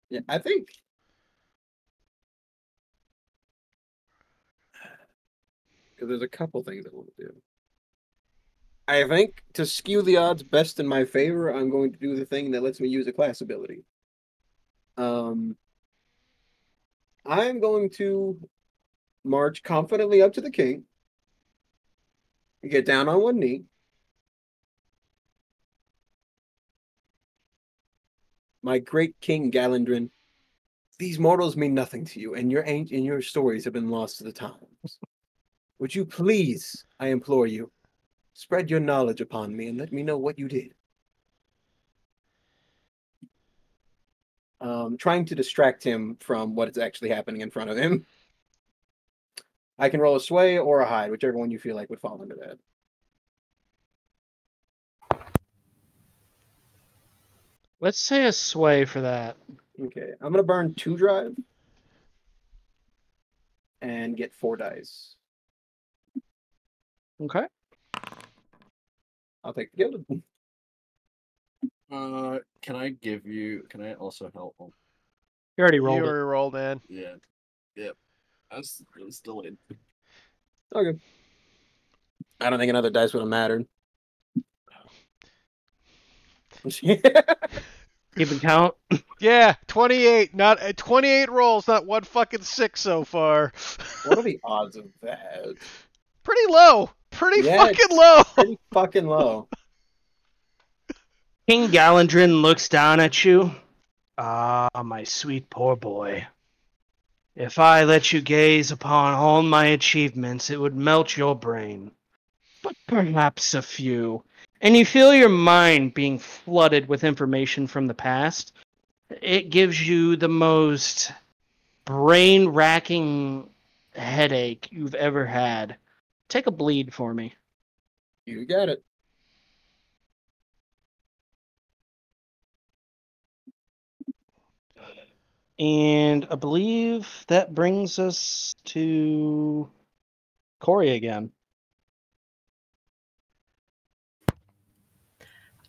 Yeah, I think. Because there's a couple things I want to do. I think to skew the odds best in my favor, I'm going to do the thing that lets me use a class ability. I'm going to march confidently up to the king, get down on one knee. My great King Galandrin, these mortals mean nothing to you, and your stories have been lost to the times. Would you please, I implore you, spread your knowledge upon me and let me know what you did. Trying to distract him from what is actually happening in front of him. I can roll a sway or a hide, whichever one you feel like would fall into that. Let's say a sway for that. Okay, I'm going to burn 2 drive and get 4 dice. Okay. I'll take the gilded. Can I also help him? You already You rolled it. already rolled in. Yeah. Yep. That's still in. Okay. I don't think another dice would have mattered. Keeping count. Yeah, 28. Not 28 rolls, not one fucking 6 so far. What are the odds of that? Pretty low. Pretty Yeah, fucking low. Pretty fucking low. King Galandrin looks down at you. Ah, my sweet poor boy. If I let you gaze upon all my achievements, it would melt your brain. But perhaps a few. And you feel your mind being flooded with information from the past. It gives you the most brain-racking headache you've ever had. Take a bleed for me. You got it. And I believe that brings us to Corey again.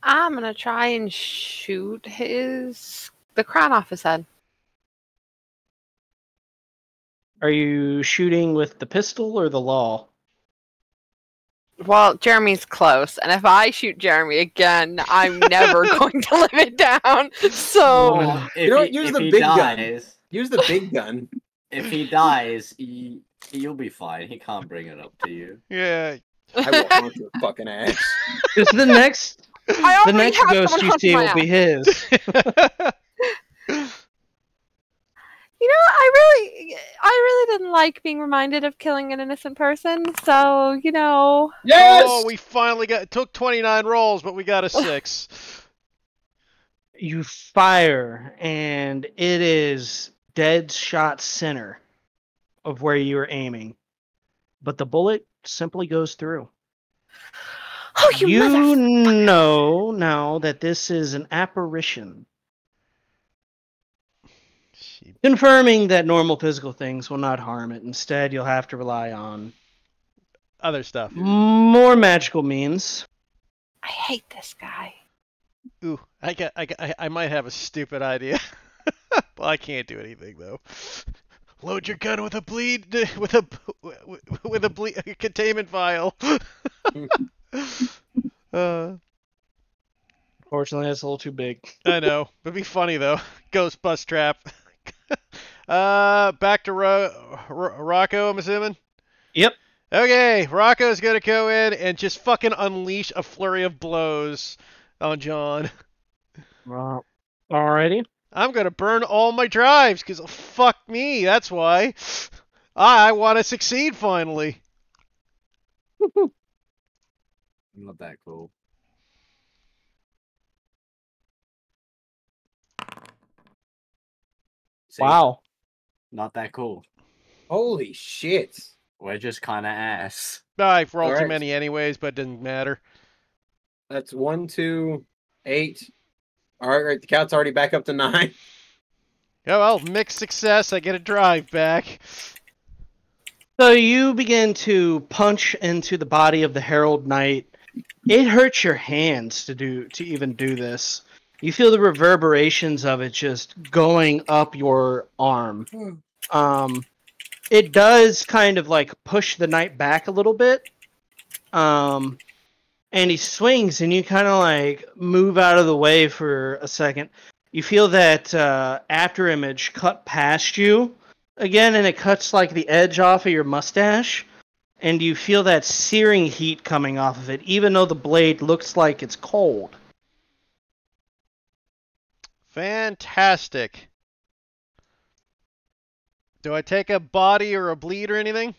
I'm gonna try and shoot the crown off his head. Are you shooting with the pistol or the law? Well, Jeremy's close, and if I shoot Jeremy again, I'm never going to live it down. So Well, You know what? Use the big gun. dies, Use the big gun. if he dies, you'll be fine. He can't bring it up to you. Yeah. I will haunt your fucking ass. Because the next I the already next have ghost someone you hunting see my will be ass. his. You know, I really didn't like being reminded of killing an innocent person. So, you know. Yes! Oh, we finally it took 29 rolls, but we got a 6. You fire, and it is dead shot center of where you were aiming. But the bullet simply goes through. Oh, you mother... know now that this is an apparition. Confirming that normal physical things will not harm it. Instead, you'll have to rely on Other stuff. more magical means. I hate this guy. Ooh, I might have a stupid idea. Well, I can't do anything though. Load your gun with a containment vial. Fortunately, that's a little too big. I know. It'd be funny though. Ghost bus trap. Back to Rocco, I'm assuming. Yep. Okay, Rocco's gonna go in and just fucking unleash a flurry of blows on John. Alrighty. I'm gonna burn all my drives, because fuck me, that's why. I want to succeed finally. Not that cool. See? Wow. Not that cool. Holy shit. We're just kind of ass. I've rolled too Alright. many anyways, but it didn't matter. That's 1, 2, 8. Alright, the count's already back up to 9. Oh well, mixed success, I get a drive back. So you begin to punch into the body of the Herald Knight. It hurts your hands to even do this. You feel the reverberations of it just going up your arm. It does kind of like push the knight back a little bit. And he swings, and you kind of like move out of the way for a second. You feel that after image cut past you again, and it cuts like the edge off of your mustache. And you feel that searing heat coming off of it, even though the blade looks like it's cold. Fantastic. Do I take a body or a bleed or anything?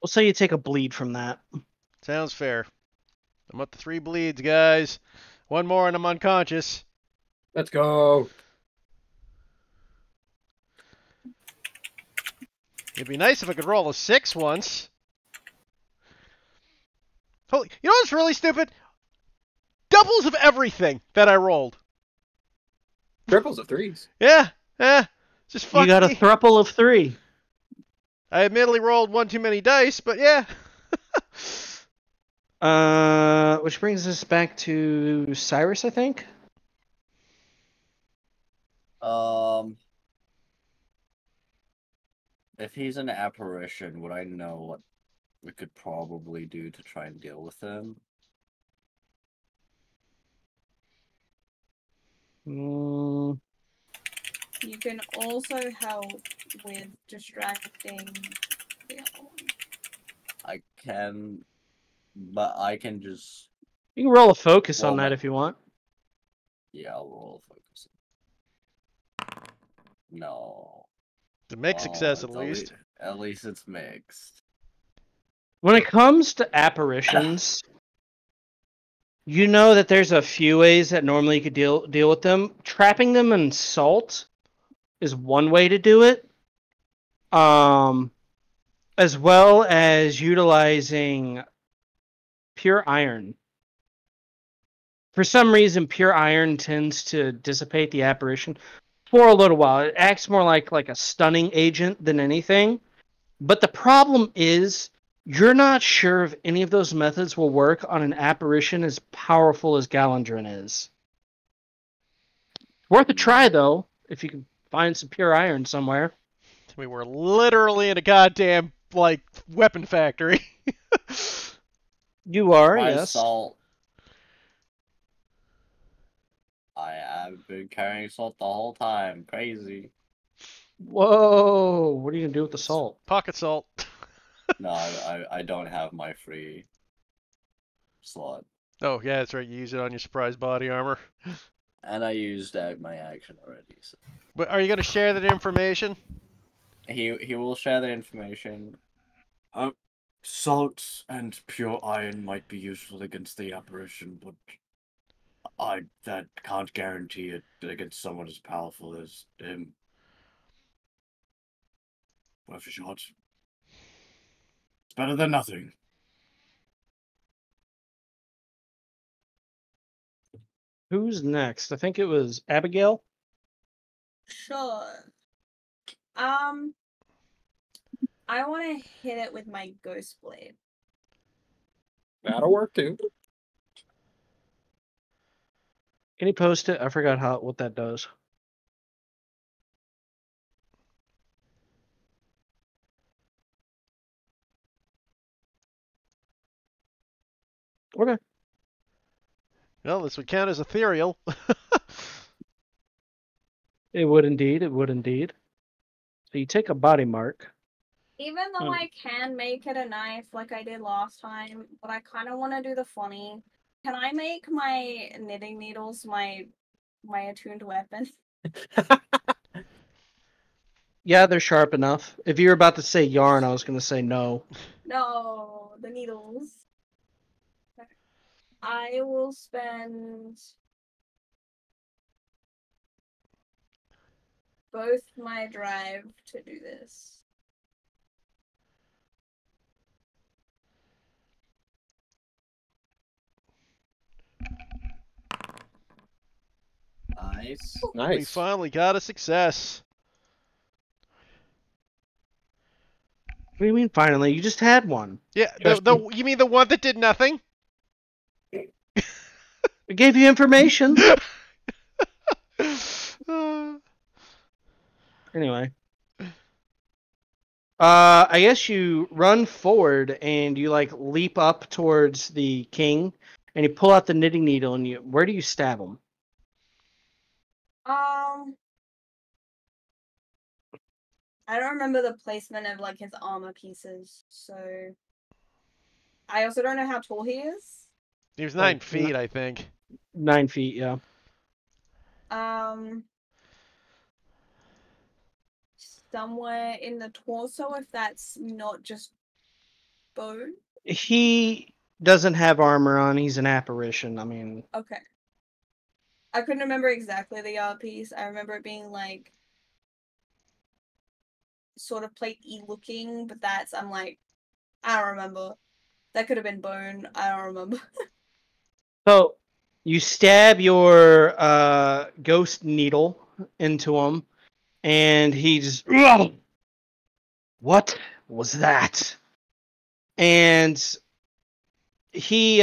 We'll say you take a bleed from that. Sounds fair. I'm up to 3 bleeds, guys. 1 more and I'm unconscious. Let's go. It'd be nice if I could roll a 6 once. Holy, you know what's really stupid? Doubles of everything that I rolled. Triples of 3s. Yeah, just fuck You got a me. thruple of 3. I admittedly rolled 1 too many dice, but yeah. Which brings us back to Cyrus, I think. If he's an apparition, would I know what we could probably do to try and deal with him? Mm, You can also help with distracting the other one. I can, but I can just... you can roll a focus on Well, that if you want. Yeah, I'll roll a focus. No. To make success at it's least. At least it's mixed. When it comes to apparitions, you know that there's a few ways that normally you could deal with them. Trapping them in salt is one way to do it. As well as utilizing pure iron. For some reason, pure iron tends to dissipate the apparition for a little while. It acts more like a stunning agent than anything. But the problem is, you're not sure if any of those methods will work on an apparition as powerful as Galandrin is. Worth a try, though, if you can find some pure iron somewhere. We were literally in a goddamn, like, weapon factory. You are, My yes. salt. I have been carrying salt the whole time. Crazy. Whoa! What are you gonna do with the salt? Pocket salt. No, I don't have my free slot. Oh, yeah, that's right. You use it on your surprise body armor. And I used my action already. So. But are you going to share that information? He will share the information. Salt and pure iron might be useful against the apparition, but that can't guarantee it against someone as powerful as him. Worth a shot. It's better than nothing. Who's next? I think it was Abigail. Sure. I want to hit it with my ghost blade. That'll work too. Can you post it? I forgot what that does. Okay. Well, this would count as ethereal. It would indeed. It would indeed. So you take a body mark. Even though I can make it a knife like I did last time, but I kind of want to do the funny. Can I make my knitting needles my attuned weapon? Yeah, they're sharp enough. If you were about to say yarn, I was going to say no. No, the needles. I will spend both my drive to do this. Nice. We Nice. finally got a success. What do you mean finally? You just had one. Yeah, Just- you mean the one that did nothing? I gave you information. Anyway. I guess you run forward and you leap up towards the king and you pull out the knitting needle and where do you stab him? I don't remember the placement of his armor pieces, so I also don't know how tall he is. He was 9 feet, I think. 9 feet, yeah. Somewhere in the torso, if that's not just bone. He doesn't have armor on. He's an apparition. I mean, Okay. I couldn't remember exactly the armor piece. I remember it being sort of plate-y looking, but I don't remember. That could have been bone. I don't remember. so you stab your ghost needle into him, and he just, "Ugh! What was that?" And he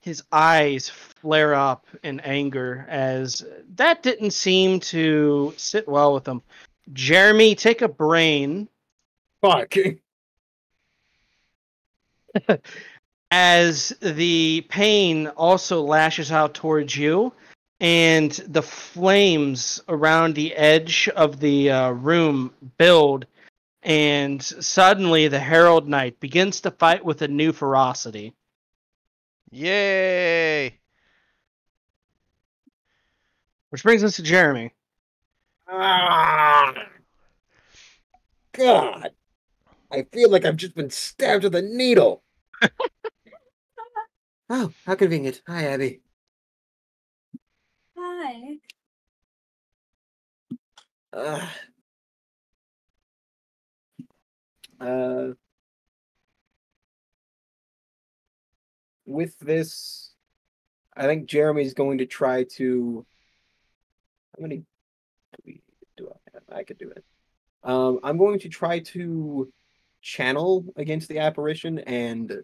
his eyes flare up in anger as that didn't seem to sit well with him. Jeremy, take a brain. Fuck. As the pain also lashes out towards you, and the flames around the edge of the room build, and suddenly the Herald Knight begins to fight with a new ferocity. Yay! Which brings us to Jeremy. Ah, God. I feel like I've just been stabbed with a needle. Oh, how convenient. Hi, Abby. Hi. Uh, uh, with this, I think Jeremy's going to try to. How many do I have? I could do it. I'm going to try to channel against the apparition, and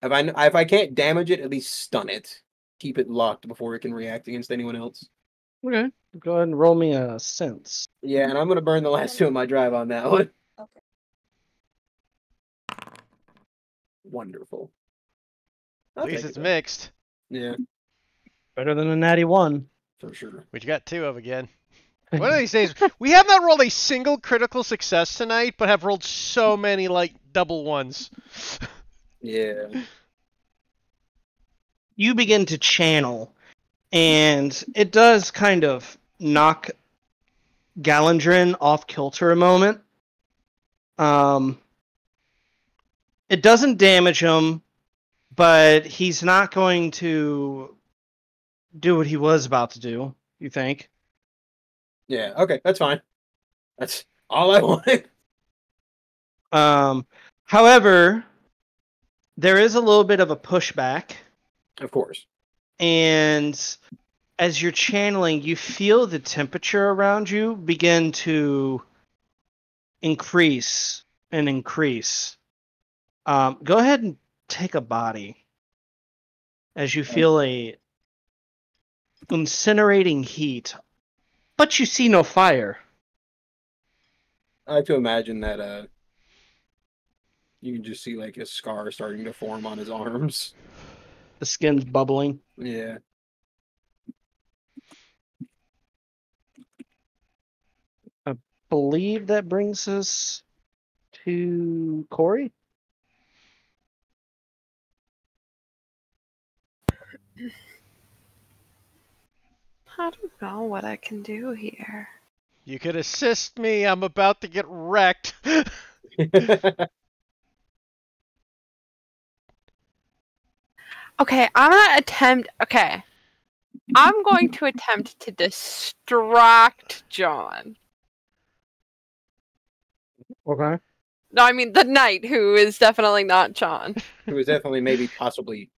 if I can't damage it, at least stun it. Keep it locked before it can react against anyone else. Okay. Go ahead and roll me a sense. Yeah, and I'm gonna burn the last 2 of my drive on that one. Okay. Wonderful. At I'll least take it's it. mixed. Yeah, Better than a natty 1. for sure. Which you got 2 of again. One of these days, we have not rolled a single critical success tonight, but have rolled so many, like, double ones. Yeah. You begin to channel, and it does kind of knock Gallandrin off kilter a moment. It doesn't damage him, but he's not going to do what he was about to do, you think? Yeah, okay, that's fine. That's all I wanted. However, there is a little bit of a pushback, Of course. and as you're channeling, you feel the temperature around you begin to increase and increase. Go ahead and take a body as you feel a incinerating heat, but you see no fire. I like to imagine that you can just see like a scar starting to form on his arms. The skin's bubbling. Yeah. Believe that brings us to Corey. I don't know what I can do here. You could assist me. I'm about to get wrecked. Okay, I'm gonna attempt. Okay, I'm going to attempt to distract John. Okay. No, I mean the knight, who is definitely not John. Who is definitely, maybe, possibly,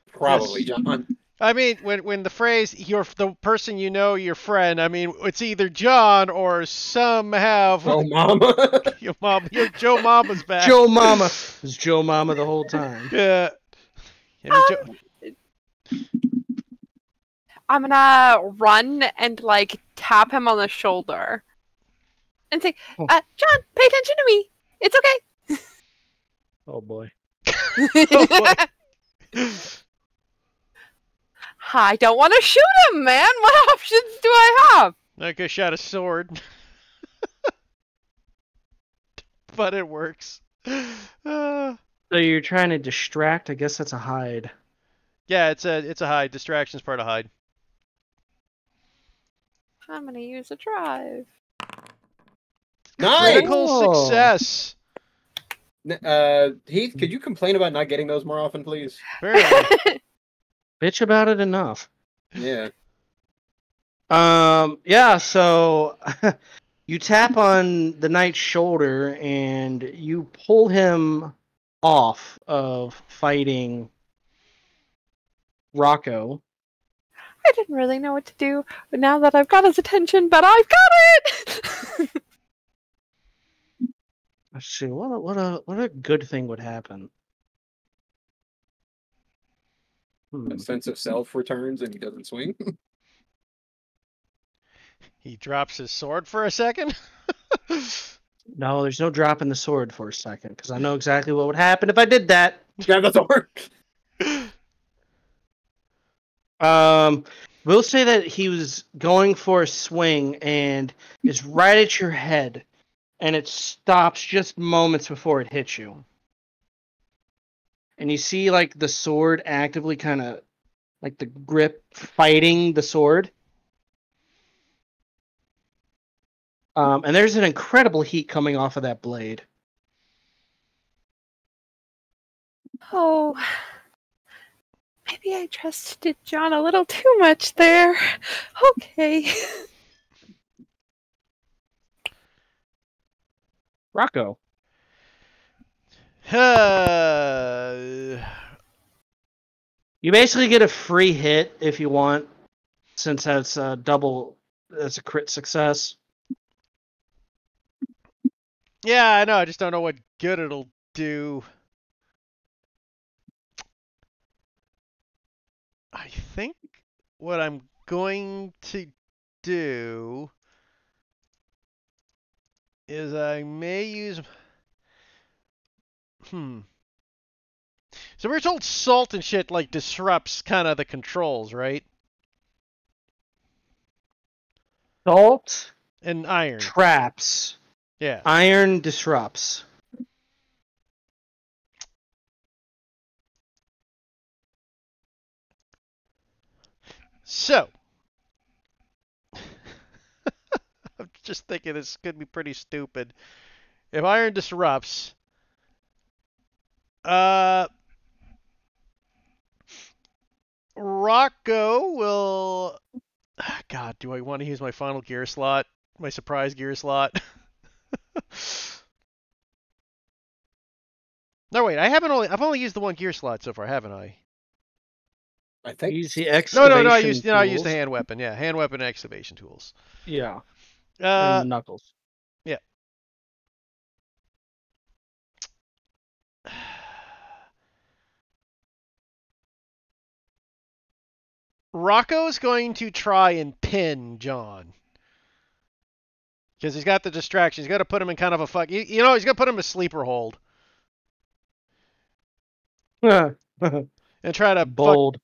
probably John. I mean, when the phrase "you're the person you know, your friend," I mean, it's either John or somehow Oh, mama. your Joe Mama's back. Joe Mama. It was Joe Mama the whole time. Yeah. I'm gonna run and like tap him on the shoulder and say, Oh. "John, pay attention to me. It's okay." Oh boy. Oh, boy. I don't want to shoot him, man. What options do I have? I could shot a sword, but it works. So you're trying to distract? I guess that's a hide. Yeah, it's a hide. Distraction's part of hide. I'm gonna use a drive. Nice! Critical Oh. success. Heath, could you complain about not getting those more often, please? Apparently. Bitch about it enough. Yeah. Yeah, so you tap on the knight's shoulder and you pull him off of fighting Rocco. I didn't really know what to do, but now that I've got his attention, but I've got it. Let's see, what a good thing would happen. A sense of self returns and he doesn't swing. He drops his sword for a second. No, there's no dropping the sword for a second, because I know exactly what would happen if I did that. Grab the sword. We'll say that he was going for a swing and is right at your head, and it stops just moments before it hits you. And you see, like, the sword actively kind of, like, the grip fighting the sword. And there's an incredible heat coming off of that blade. Oh, maybe I trusted John a little too much there. Okay. Rocco. You basically get a free hit if you want, since that's a double. That's a crit success. Yeah, I know. I just don't know what good it'll do. I think what I'm going to do is I may use. So we're told salt and shit like disrupts kind of the controls, right? Salt And iron. traps. Yeah. Iron disrupts. So, I'm just thinking this could be pretty stupid. If iron disrupts, Rocco will. God, do I want to use my final gear slot? My surprise gear slot? No, wait. I've only used the one gear slot so far, haven't I? I think. Use the No. excavation I used tools. the hand weapon. Yeah, hand weapon and excavation tools. Yeah. And the knuckles. Yeah. Rocco's going to try and pin John. Because he's got the distraction. He's got to put him in kind of a fuck. He's got to put him in a sleeper hold. And try to Bold.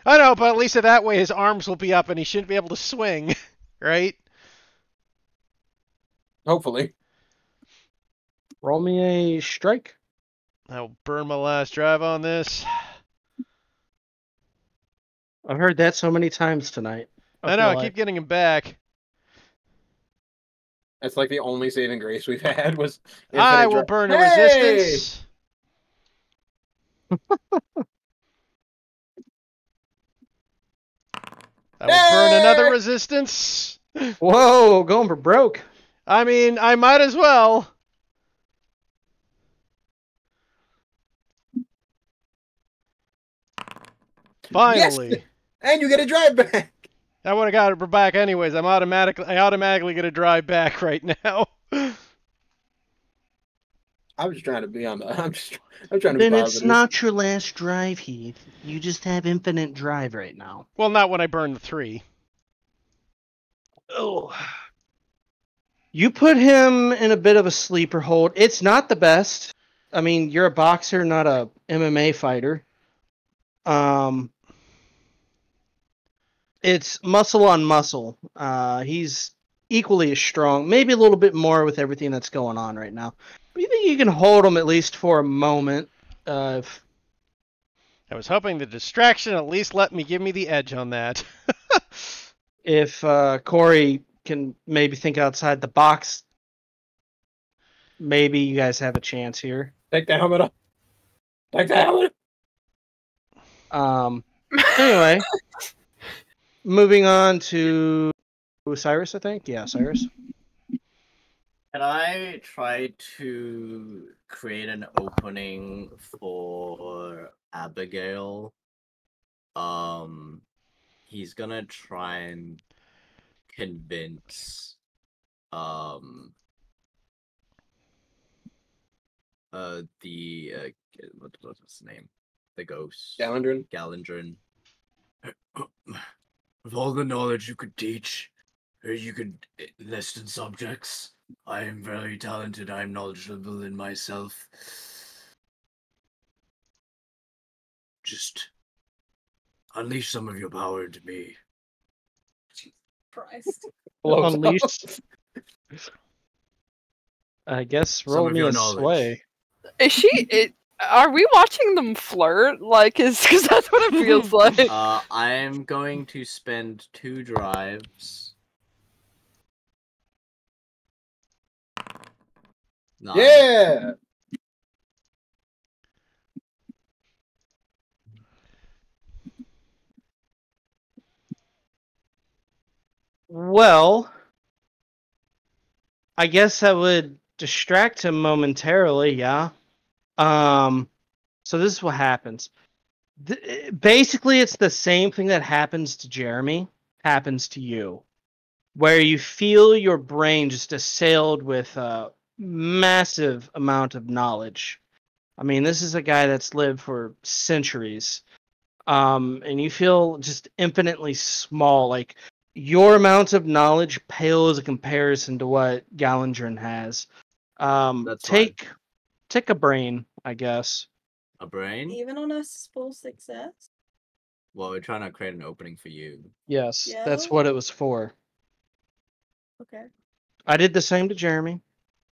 I know, but at least that way his arms will be up and he shouldn't be able to swing, right? Hopefully. Roll me a strike. I'll burn my last drive on this. I've heard that so many times tonight. I know, I keep getting him back. That's like the only saving grace we've had was. I will burn a resistance. I will burn another resistance. Whoa, going for broke. I mean, I might as well. Finally. Yes! And you get a drive back. I would have got it back anyways. I automatically get a drive back right now. I was trying to be on the. I'm trying to be Then positive. it's not your last drive, Heath. You just have infinite drive right now. Well, not when I burn the 3. Oh. You put him in a bit of a sleeper hold. It's not the best. I mean, you're a boxer, not a MMA fighter. It's muscle on muscle. He's equally as strong, maybe a little bit more with everything that's going on right now. But you think you can hold him at least for a moment? I was hoping the distraction at least give me the edge on that. If Corey can maybe think outside the box, maybe you guys have a chance here. Take the helmet off. Take the helmet. Anyway, moving on to Cyrus, I think. Yeah, Cyrus. Can I try to create an opening for Abigail? He's gonna try and convince what's his name? The ghost. Galandrin. With all the knowledge you could teach, or you could list in subjects, I am very talented. I am knowledgeable in myself. Just unleash some of your power into me. Christ. Unleash. I guess roll Some of me your a knowledge. sway. Is she? Are we watching them flirt? Like, because that's what it feels like. I am going to spend 2 drives. Nine. Yeah. Well, I guess that would distract him momentarily, yeah. So this is what happens. Basically, it's the same thing that happens to Jeremy, happens to you, where you feel your brain just assailed with a massive amount of knowledge. I mean, this is a guy that's lived for centuries. And you feel just infinitely small. Like, your amount of knowledge pales in comparison to what Gallindren has. That's fine. Take a brain, I guess. A brain? Even on a full success? Well, we're trying to create an opening for you. Yes, Yeah. that's what it was for. Okay. I did the same to Jeremy.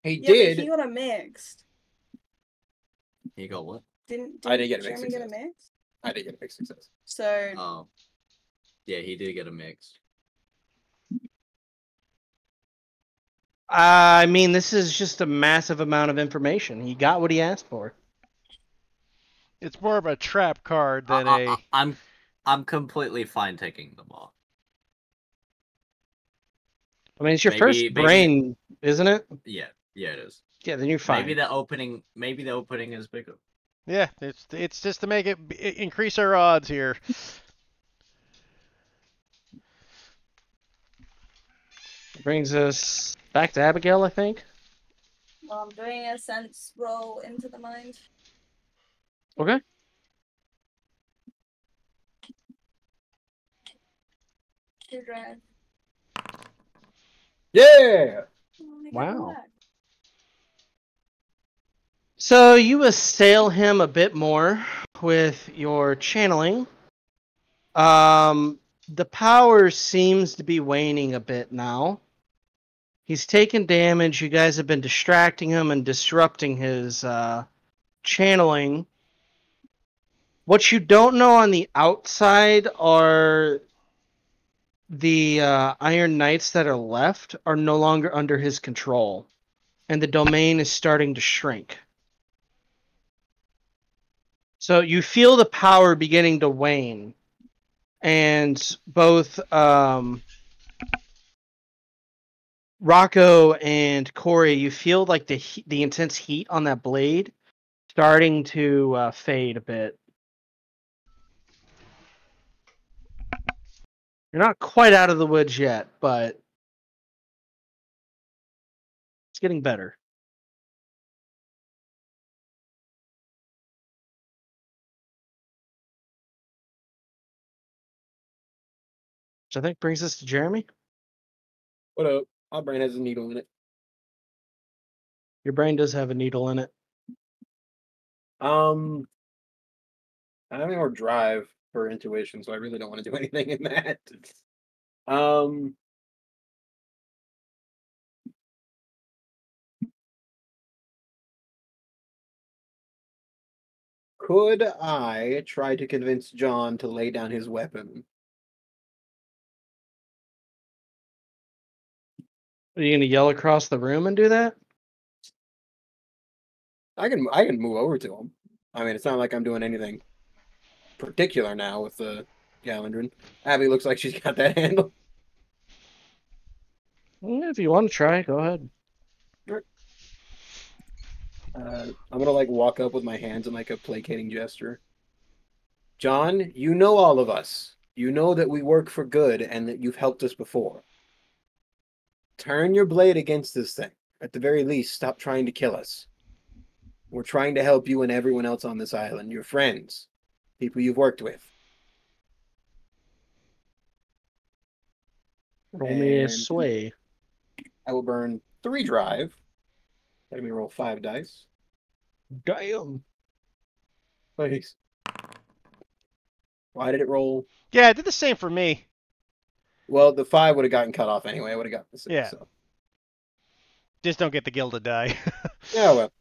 He Yeah, did. but he got a mixed. He got what? Didn't I didn't get a mixed Jeremy get a success. mix? I did get a big success. So Oh. Yeah, he did get a mix. I mean, this is just a massive amount of information. He got what he asked for. It's more of a trap card than a. I'm completely fine taking them off. I mean, it's your Maybe- first maybe- brain, isn't it? Yeah, it is. Yeah, then you're fine. Maybe the opening is bigger. Yeah, it's just to make it increase our odds here. Brings us back to Abigail, I think. well, I'm doing a sense roll into the mind. Okay. Two drive. Yeah. Wow. So you assail him a bit more with your channeling. The power seems to be waning a bit now. He's taken damage. You guys have been distracting him and disrupting his channeling. What you don't know on the outside are the Iron Knights that are left are no longer under his control, and the domain is starting to shrink. So you feel the power beginning to wane, and both Rocco and Corey, you feel like the intense heat on that blade starting to fade a bit. You're not quite out of the woods yet, but it's getting better. Which I think brings us to Jeremy. What up? My brain has a needle in it. Your brain does have a needle in it. I have more drive for intuition, so I really don't want to do anything in that. Could I try to convince John to lay down his weapon? Are you going to yell across the room and do that? I can move over to him. I mean, it's not like I'm doing anything particular now with the Gallindren. Abby looks like she's got that handle. If you want to try, go ahead. I'm gonna like walk up with my hands in like a placating gesture. John, you know all of us. You know that we work for good and that you've helped us before. Turn your blade against this thing. At the very least, stop trying to kill us. We're trying to help you and everyone else on this island. Your friends. People you've worked with. Roll me a And sway. I will burn 3 drive. Let me roll 5 dice. Damn. Please. Why did it roll? Yeah, it did the same for me. Well, the 5 would have gotten cut off anyway. I would have gotten the 6. Yeah. So. Just don't get the gilded die. Yeah, well.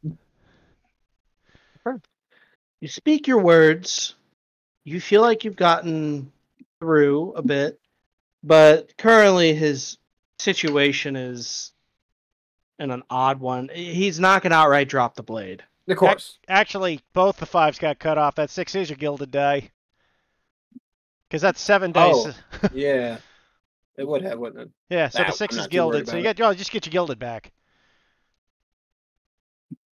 You speak your words. You feel like you've gotten through a bit, but currently his situation is in an odd one. He's not going to outright drop the blade. Of course. Actually, both the 5s got cut off. That 6 is your gilded die. Because that's 7 dice. Oh, yeah. It would have, wouldn't it? Yeah, so Nah, the 6 I'm is not too worried gilded. So you about just get your gilded back.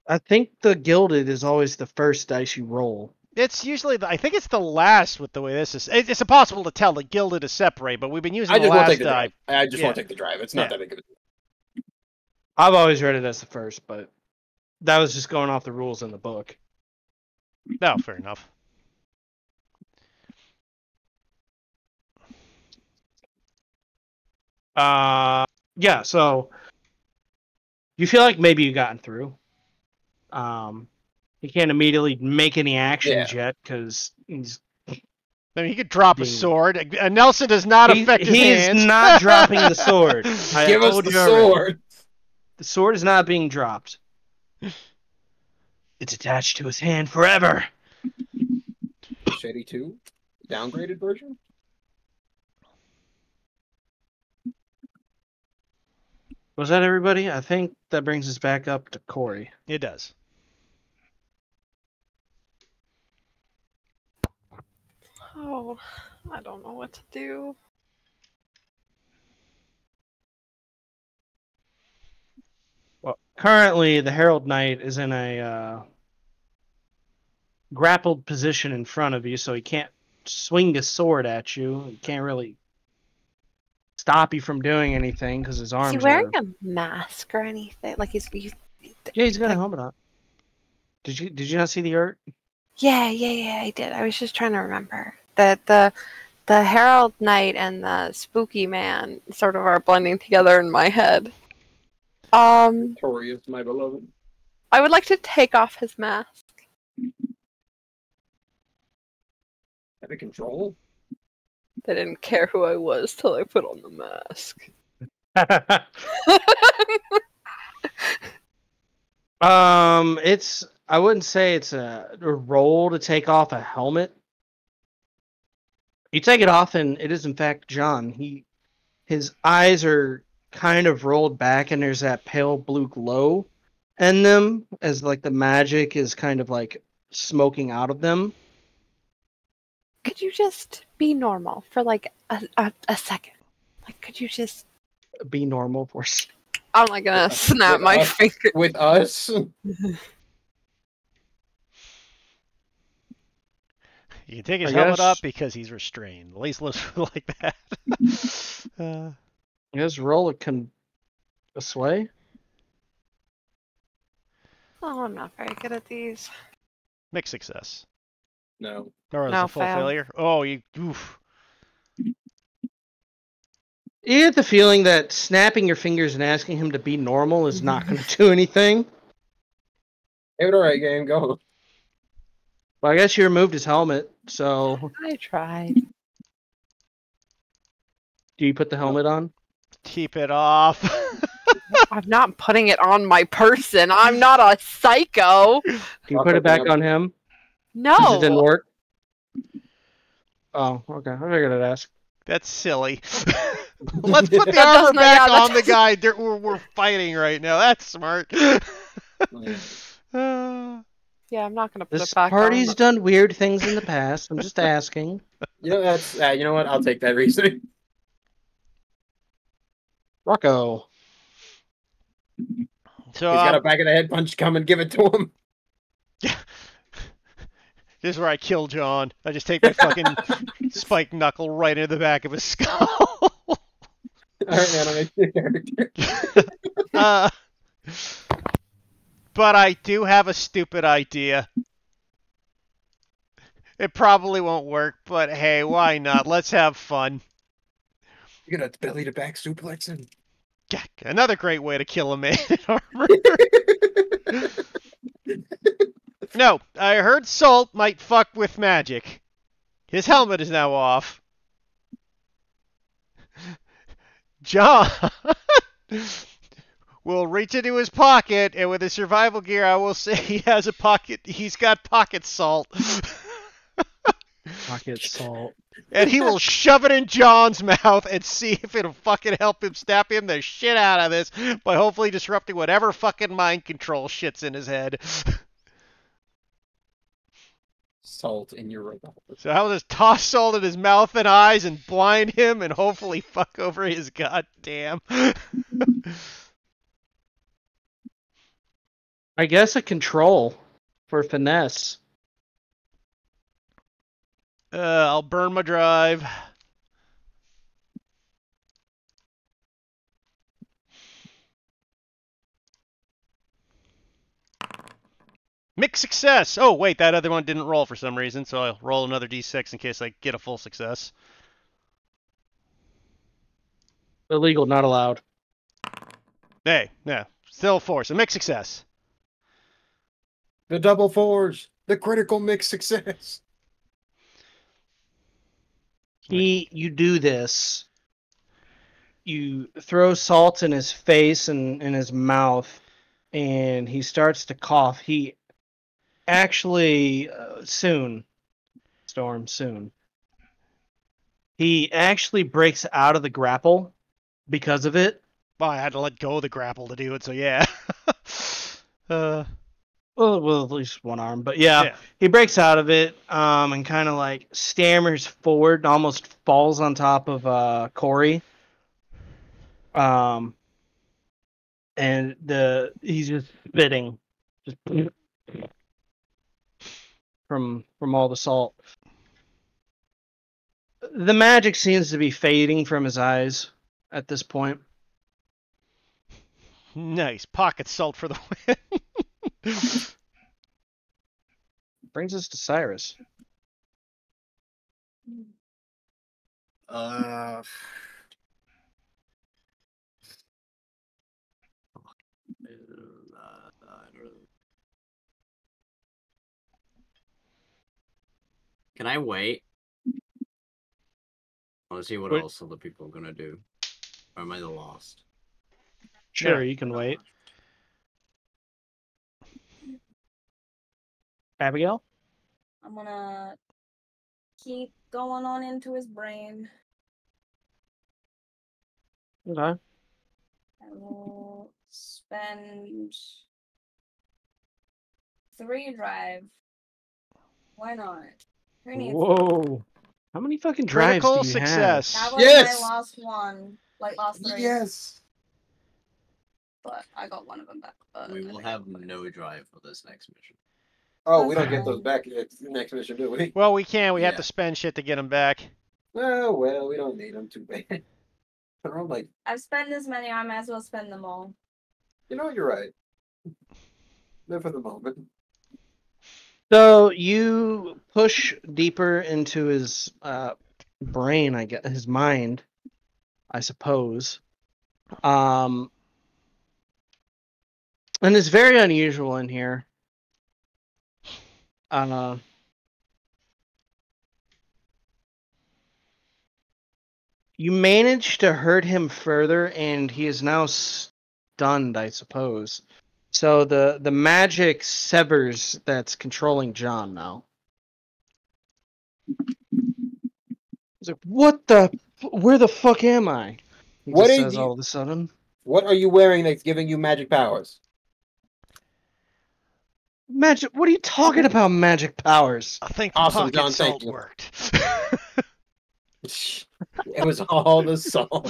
I think the gilded is always the first dice you roll. It's usually, I think it's the last with the way this is. It's impossible to tell the gilded to separate, but we've been using I the just want to last take the die. drive. I just Yeah. want to take the drive. It's not Yeah. that big of a deal. I've always read it as the first, but that was just going off the rules in the book. No, fair enough. Yeah, so you feel like maybe you've gotten through. He can't immediately make any actions yet because he's I mean, he could drop a Being- sword. Nelson does not affect his he's hands. not dropping the sword. I Give us told the you already. sword. The sword is not being dropped. It's attached to his hand forever. Shady 2? Downgraded version? Was that everybody? I think that brings us back up to Corey. It does. Oh, I don't know what to do. Well, currently the Herald Knight is in a grappled position in front of you, so he can't swing his sword at you. He can't really stop you from doing anything because his Is he arms wearing are... a mask or anything? Like he's Yeah, he's got a helmet on. Did you not see the art? yeah, I did. I was just trying to remember that the Herald Knight and the Spooky Man sort of are blending together in my head. Torius, my beloved. I would like to take off his mask. Have a control? They didn't care who I was till I put on the mask. I wouldn't say it's a roll to take off a helmet. You take it off, and it is in fact John. His eyes are kind of rolled back, and there's that pale blue glow in them, as like the magic is kind of like smoking out of them. Could you just be normal for like a second? Like, could you just... Be normal for. I'm not gonna snap With my us? finger. With us? You can take his I helmet guess- up because he's restrained. At least looks like that. Just roll a sway. Oh, I'm not very good at these. Mixed success. No. Or is No, a full fail. failure? Oh, you... Oof. You get the feeling that snapping your fingers and asking him to be normal is not going to do anything. Hey, all right, game, go. Well, I guess you removed his helmet, so I tried. do you put the helmet on? Keep it off. I'm not putting it on my person. I'm not a psycho. Do you put it back on him? No. 'Cause it didn't work? Oh, okay. I figured I'd ask. That's silly. Let's put the That armor doesn't- back yeah, on the that's- guy we're fighting right now. That's smart. Yeah, I'm not gonna put This it back party's on. done weird things in the past. I'm just asking. You know, that's, you know what? I'll take that reasoning. Rocco. So He's got a back of the head punch coming, give it to him. this is where I kill John. I just take my fucking spiked knuckle right into the back of his skull. Alright, man, I'll make you a character. But I do have a stupid idea. It probably won't work, but hey, why not? Let's have fun. You're gonna belly to back suplex him. Yeah, another great way to kill a man in armor. No, I heard Salt might fuck with magic. His helmet is now off. John will reach into his pocket, and with his survival gear, I will say he has a pocket. He's got pocket salt. Pocket salt. And he will shove it in John's mouth and see if it'll fucking help him snap him the shit out of this by hopefully disrupting whatever fucking mind control shit's in his head. Salt in your revolver. So I will just toss salt in his mouth and eyes and blind him and hopefully fuck over his goddamn. I guess a control for finesse. I'll burn my drive. Mixed success! Oh, wait, that other one didn't roll for some reason, so I'll roll another d6 in case I get a full success. Illegal, not allowed. Hey, yeah, still 4, so mixed success. The double fours, the critical mix success. You do this. You throw salt in his face and in his mouth, and he starts to cough. He actually soon, Storm, soon. He actually breaks out of the grapple because of it. Well, I had to let go of the grapple to do it, so yeah. Well, at least one arm, but yeah, he breaks out of it, and kind of like stammers forward, and almost falls on top of Corey. And he's just spitting, just from all the salt. The magic seems to be fading from his eyes at this point. Nice. Pocket salt for the win. Brings us to Cyrus. Can I wait? I want to see what Wait. else other people are gonna do. Or am I the lost? Sure, Yeah. you can wait. Abigail? I'm gonna keep going on into his brain. Okay. I will spend 3 drive. Why not? Who needs Whoa. How many fucking drives Critical do you success. That was Yes! my last one. Like last 3. Yes. But I got one of them back. We will have no drive for this next mission. Oh, we don't get those back next mission, do we? Well, we can. We have Yeah. to spend shit to get them back. Oh, well, we don't need them too bad. They're all like, I've spent this many, I might as well spend them all. you know, you're right. Live for the moment. So you push deeper into his brain, I guess, his mind, I suppose. And it's very unusual in here. You managed to hurt him further, and he is now stunned, I suppose. So the magic severs that's controlling John now. He's like, "What the? Where the fuck am I?" He What just is says you- all of a sudden. What are you wearing that's giving you magic powers? Magic? What are you talking about? Magic powers? I think the Awesome, pocket John, thank salt you. worked. It was all the salt.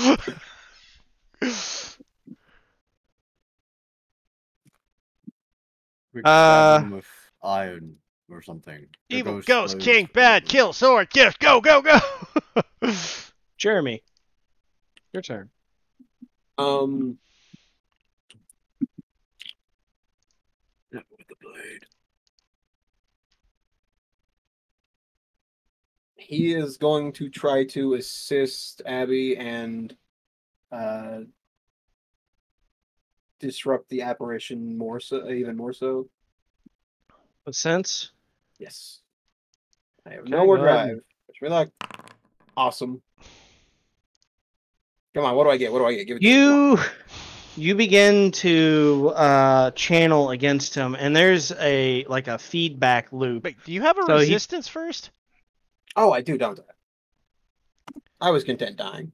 We could stab him with iron or something. The Evil ghost ghost, knows king, what bad, it is. kill, sword, gift, go, go, go! Jeremy, your turn. Um, With the blade. he is going to try to assist Abby and disrupt the apparition more so, even more so. What sense? Yes. I have Okay, no more go ahead. drive. Wish me luck. Awesome. Come on, what do I get? What do I get? Give it to me. You begin to channel against him, and there's a feedback loop. Wait, do you have a So he- resistance first? Oh, I do, don't I? I was content dying.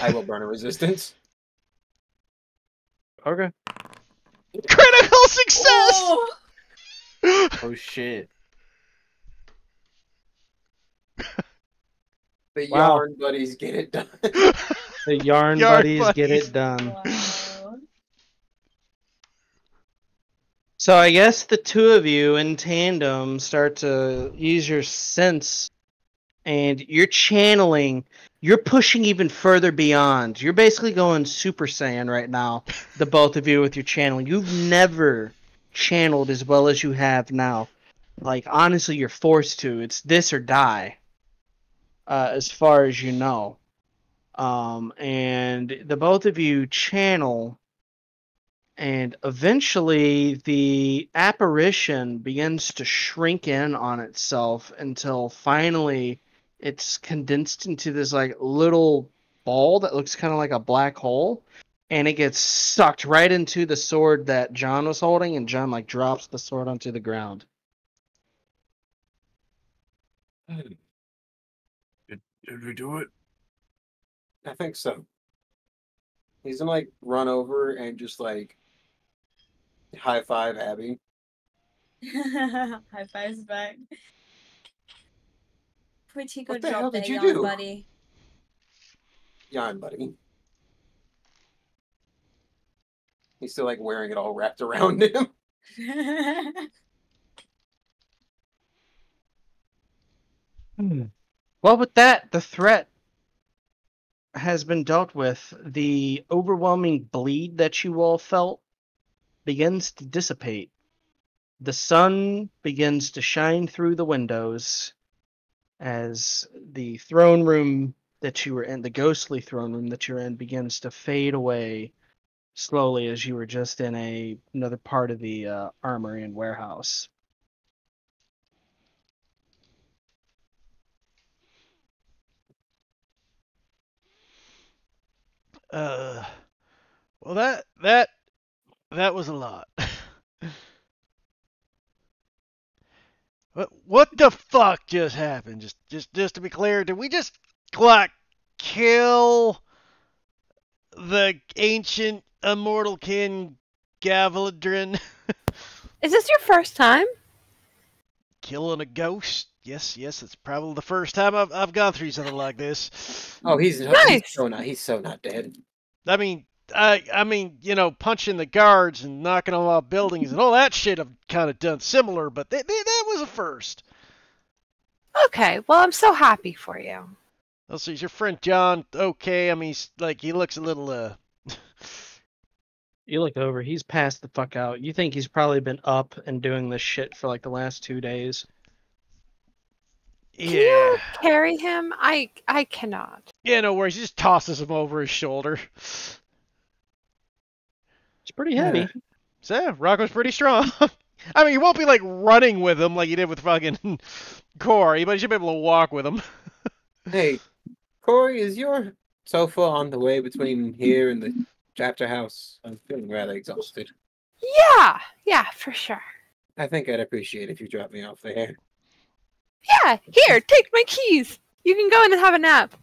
I will burn a resistance. Okay. Critical success! Oh! Oh shit. The Wow. yarn buddies get it done. The yarn Yarn buddies get buddies. it done. Wow. So I guess the two of you in tandem start to use your sense, and you're channeling. You're pushing even further beyond. You're basically going Super Saiyan right now, the both of you with your channeling. You've never channeled as well as you have now. Like, honestly, you're forced to. It's this or die, as far as you know. And the both of you channel, and eventually the apparition begins to shrink in on itself until finally it's condensed into this like little ball that looks kind of like a black hole, and it gets sucked right into the sword that John was holding, and John like drops the sword onto the ground. Did we do it? I think so. He's gonna like run over and just like high five Abby. High fives back. Pretty What good the hell job did there, you young do? buddy. Yarn, buddy. He's still like wearing it all wrapped around him. Well, with that, the threat has been dealt with. The overwhelming bleed that you all felt begins to dissipate. The sun begins to shine through the windows as the throne room that you were in, the ghostly throne room that you're in, begins to fade away slowly as you were just in another part of the armory and warehouse. Well, that was a lot. What the fuck just happened? Just to be clear, did we just like kill the ancient immortal king Gavaldrin? Is this your first time? Killing a ghost? Yes, it's probably the first time I've gone through something like this. Oh, he's Nice. so not dead. I mean, you know, punching the guards and knocking them off buildings and all that shit I've kind of done similar, but that was a first. Okay, well, I'm so happy for you. Also, is your friend John okay? I mean, he looks a little, You look over, he's passed the fuck out. You think he's probably been up and doing this shit for like the last 2 days. Can you carry him? I cannot. Yeah, no worries. He just tosses him over his shoulder. It's pretty heavy. So, yeah, Rocco's pretty strong. I mean, you won't be, like, running with him like you did with fucking Corey, but you should be able to walk with him. Hey, Corey, is your sofa on the way between here and the chapter house? I'm feeling rather exhausted. Yeah, for sure. I think I'd appreciate if you dropped me off there. Yeah, here, take my keys. You can go in and have a nap.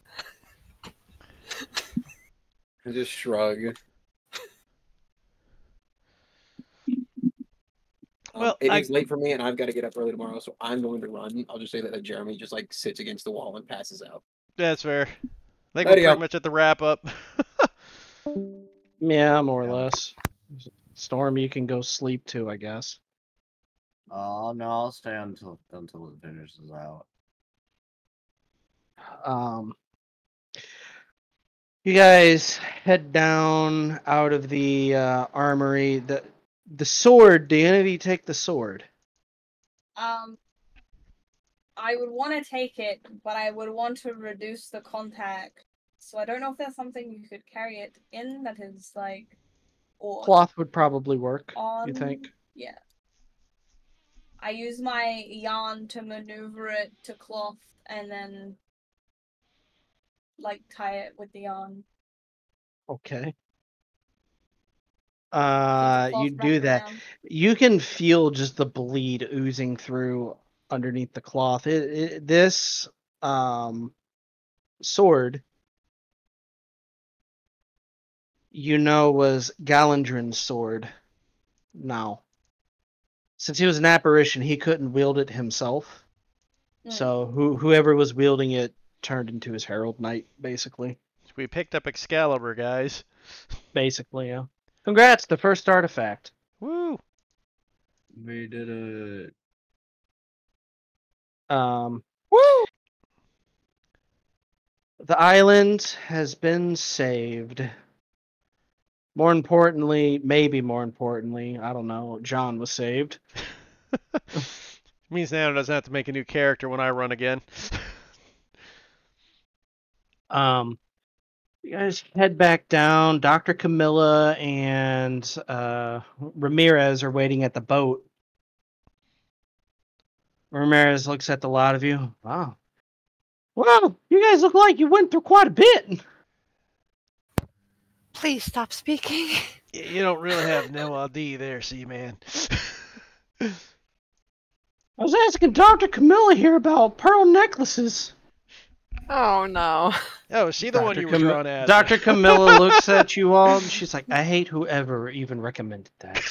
I just shrug. Well, it is late for me, and I've got to get up early tomorrow, so I'm going to run. I'll just say that Jeremy just like sits against the wall and passes out. That's fair. I think we're pretty much at the wrap up. Yeah, more or less. Storm, you can go sleep too, I guess. Oh no, I'll stay until it finishes out. You guys head down out of the armory. The sword. Do any of you take the sword? I would want to take it, but I would want to reduce the contact. So I don't know if there's something you could carry it in that is like, or Cloth would probably work. on. You think? Yeah. I use my yarn to maneuver it to cloth, and then like tie it with the yarn. Okay. Keep the cloth You do wrapped that. around. You can feel just the bleed oozing through underneath the cloth. This sword, you know, was Galandrin's sword. Now, since he was an apparition, he couldn't wield it himself. So whoever was wielding it turned into his herald knight, basically. We picked up Excalibur, guys. Basically, yeah. Congrats, the first artifact. Woo! We did it. Woo! The island has been saved. More importantly, maybe more importantly, I don't know, John was saved. Means Nano doesn't have to make a new character when I run again. You guys head back down. Dr. Camilla and Ramirez are waiting at the boat. Ramirez looks at the lot of you. Wow. Well, you guys look like you went through quite a bit. Please stop speaking. You don't really have no ID there, Seaman. I was asking Dr. Camilla here about pearl necklaces. Oh no. Oh, is she the one you were drawn at? Dr. Camilla looks at you all and she's like, I hate whoever even recommended that.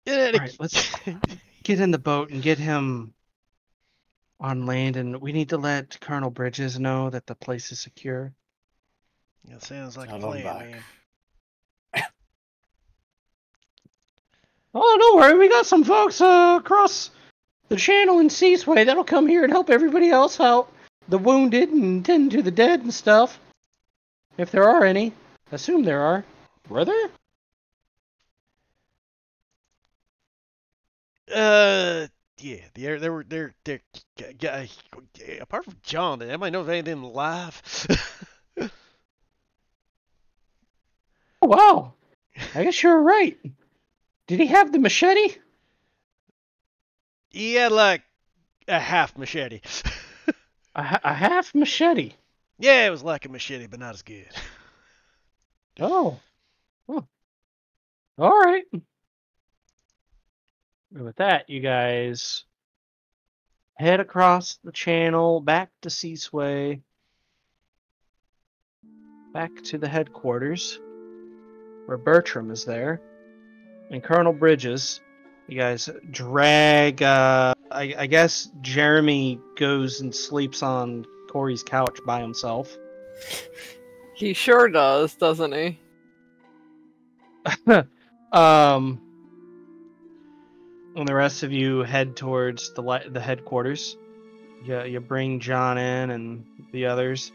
Alright, let's get in the boat and get him on land, and we need to let Colonel Bridges know that the place is secure. That sounds like Tell a him plan, back. man. Oh, don't worry, we got some folks across the channel in Seasway that'll come here and help everybody else out. The wounded and tend to the dead and stuff. If there are any. Assume there are. Were there? Yeah, they're apart from John, did anybody know of anything alive? Oh, wow. I guess you're right. Did he have the machete? He had like a half machete. A half machete. Yeah, it was like a machete, but not as good. Oh. Huh. All right. And with that, you guys head across the channel back to Seasway, back to the headquarters, where Bertram is there, and Colonel Bridges. You guys drag, I guess Jeremy goes and sleeps on Corey's couch by himself. He sure does, doesn't he? And the rest of you head towards the headquarters. You bring John in and the others.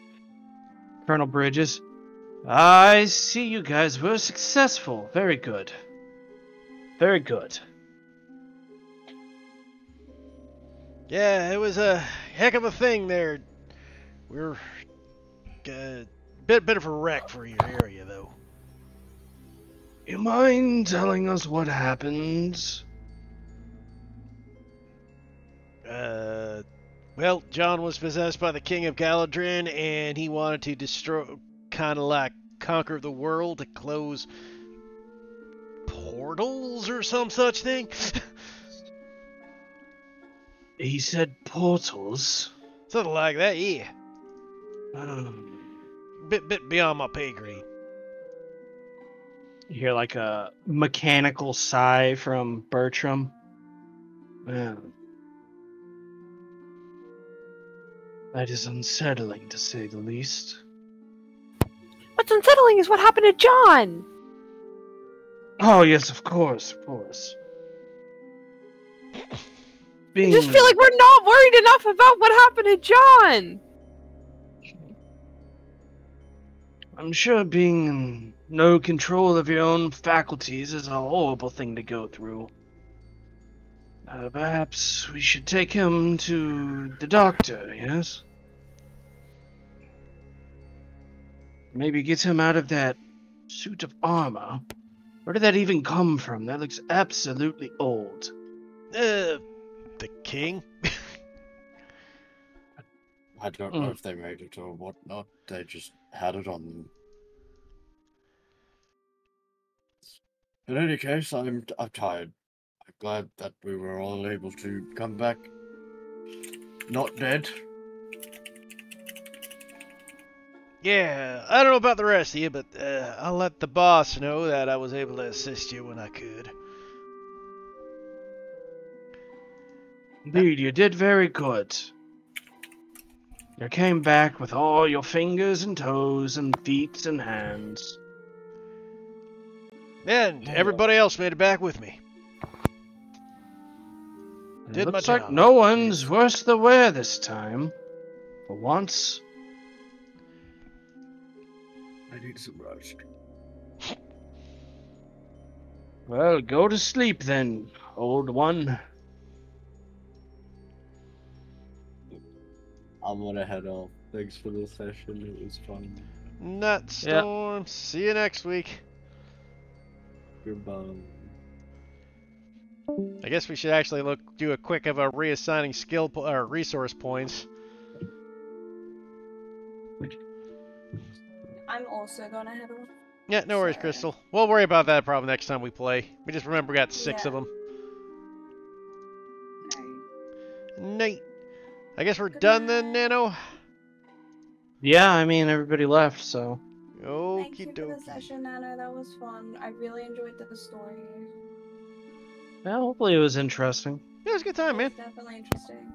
Colonel Bridges. I see you guys were successful. Very good. Very good. Yeah, it was a heck of a thing there. We're a bit of a wreck for your area, though. You mind telling us what happened? Well, John was possessed by the King of Galadrin, and he wanted to destroy, kind of like conquer the world to close portals or some such thing. He said portals. Something like that, yeah. Um, Bit beyond my pay grade. You hear like a mechanical sigh from Bertram. Man, that is unsettling to say the least. What's unsettling is what happened to John. Oh yes, of course, of course. I just feel like we're not worried enough about what happened to John. I'm sure being in no control of your own faculties is a horrible thing to go through. Perhaps we should take him to the doctor, yes? Maybe get him out of that suit of armor. Where did that even come from? That looks absolutely old. The king? I don't know if they made it or whatnot. They just had it on them. In any case, I'm tired. I'm glad that we were all able to come back not dead. Yeah, I don't know about the rest of you, but I'll let the boss know that I was able to assist you when I could. Indeed, you did very good. You came back with all your fingers and toes and feet and hands. And everybody else made it back with me. It Did my looks like job. no one's worse the wear this time. For once. I need some rest. Well, go to sleep then, old one. I'm gonna head off. Thanks for the session. It was fun. Nutstorm. See you next week. Goodbye. I guess we should actually do a quick of a reassigning skill or resource points. I'm also gonna head off. Yeah, no worries, So- Crystal. We'll worry about that problem next time we play. We just remember we got 6 Yeah. of them. Alright. Neat. I guess we're Good done then, night. Nano. Yeah, I mean, everybody left, so. Thank you Okie for the dokie. session, Nana. That was fun. I really enjoyed the story. Well, hopefully it was interesting. Yeah, it was a good time, It man. was definitely interesting.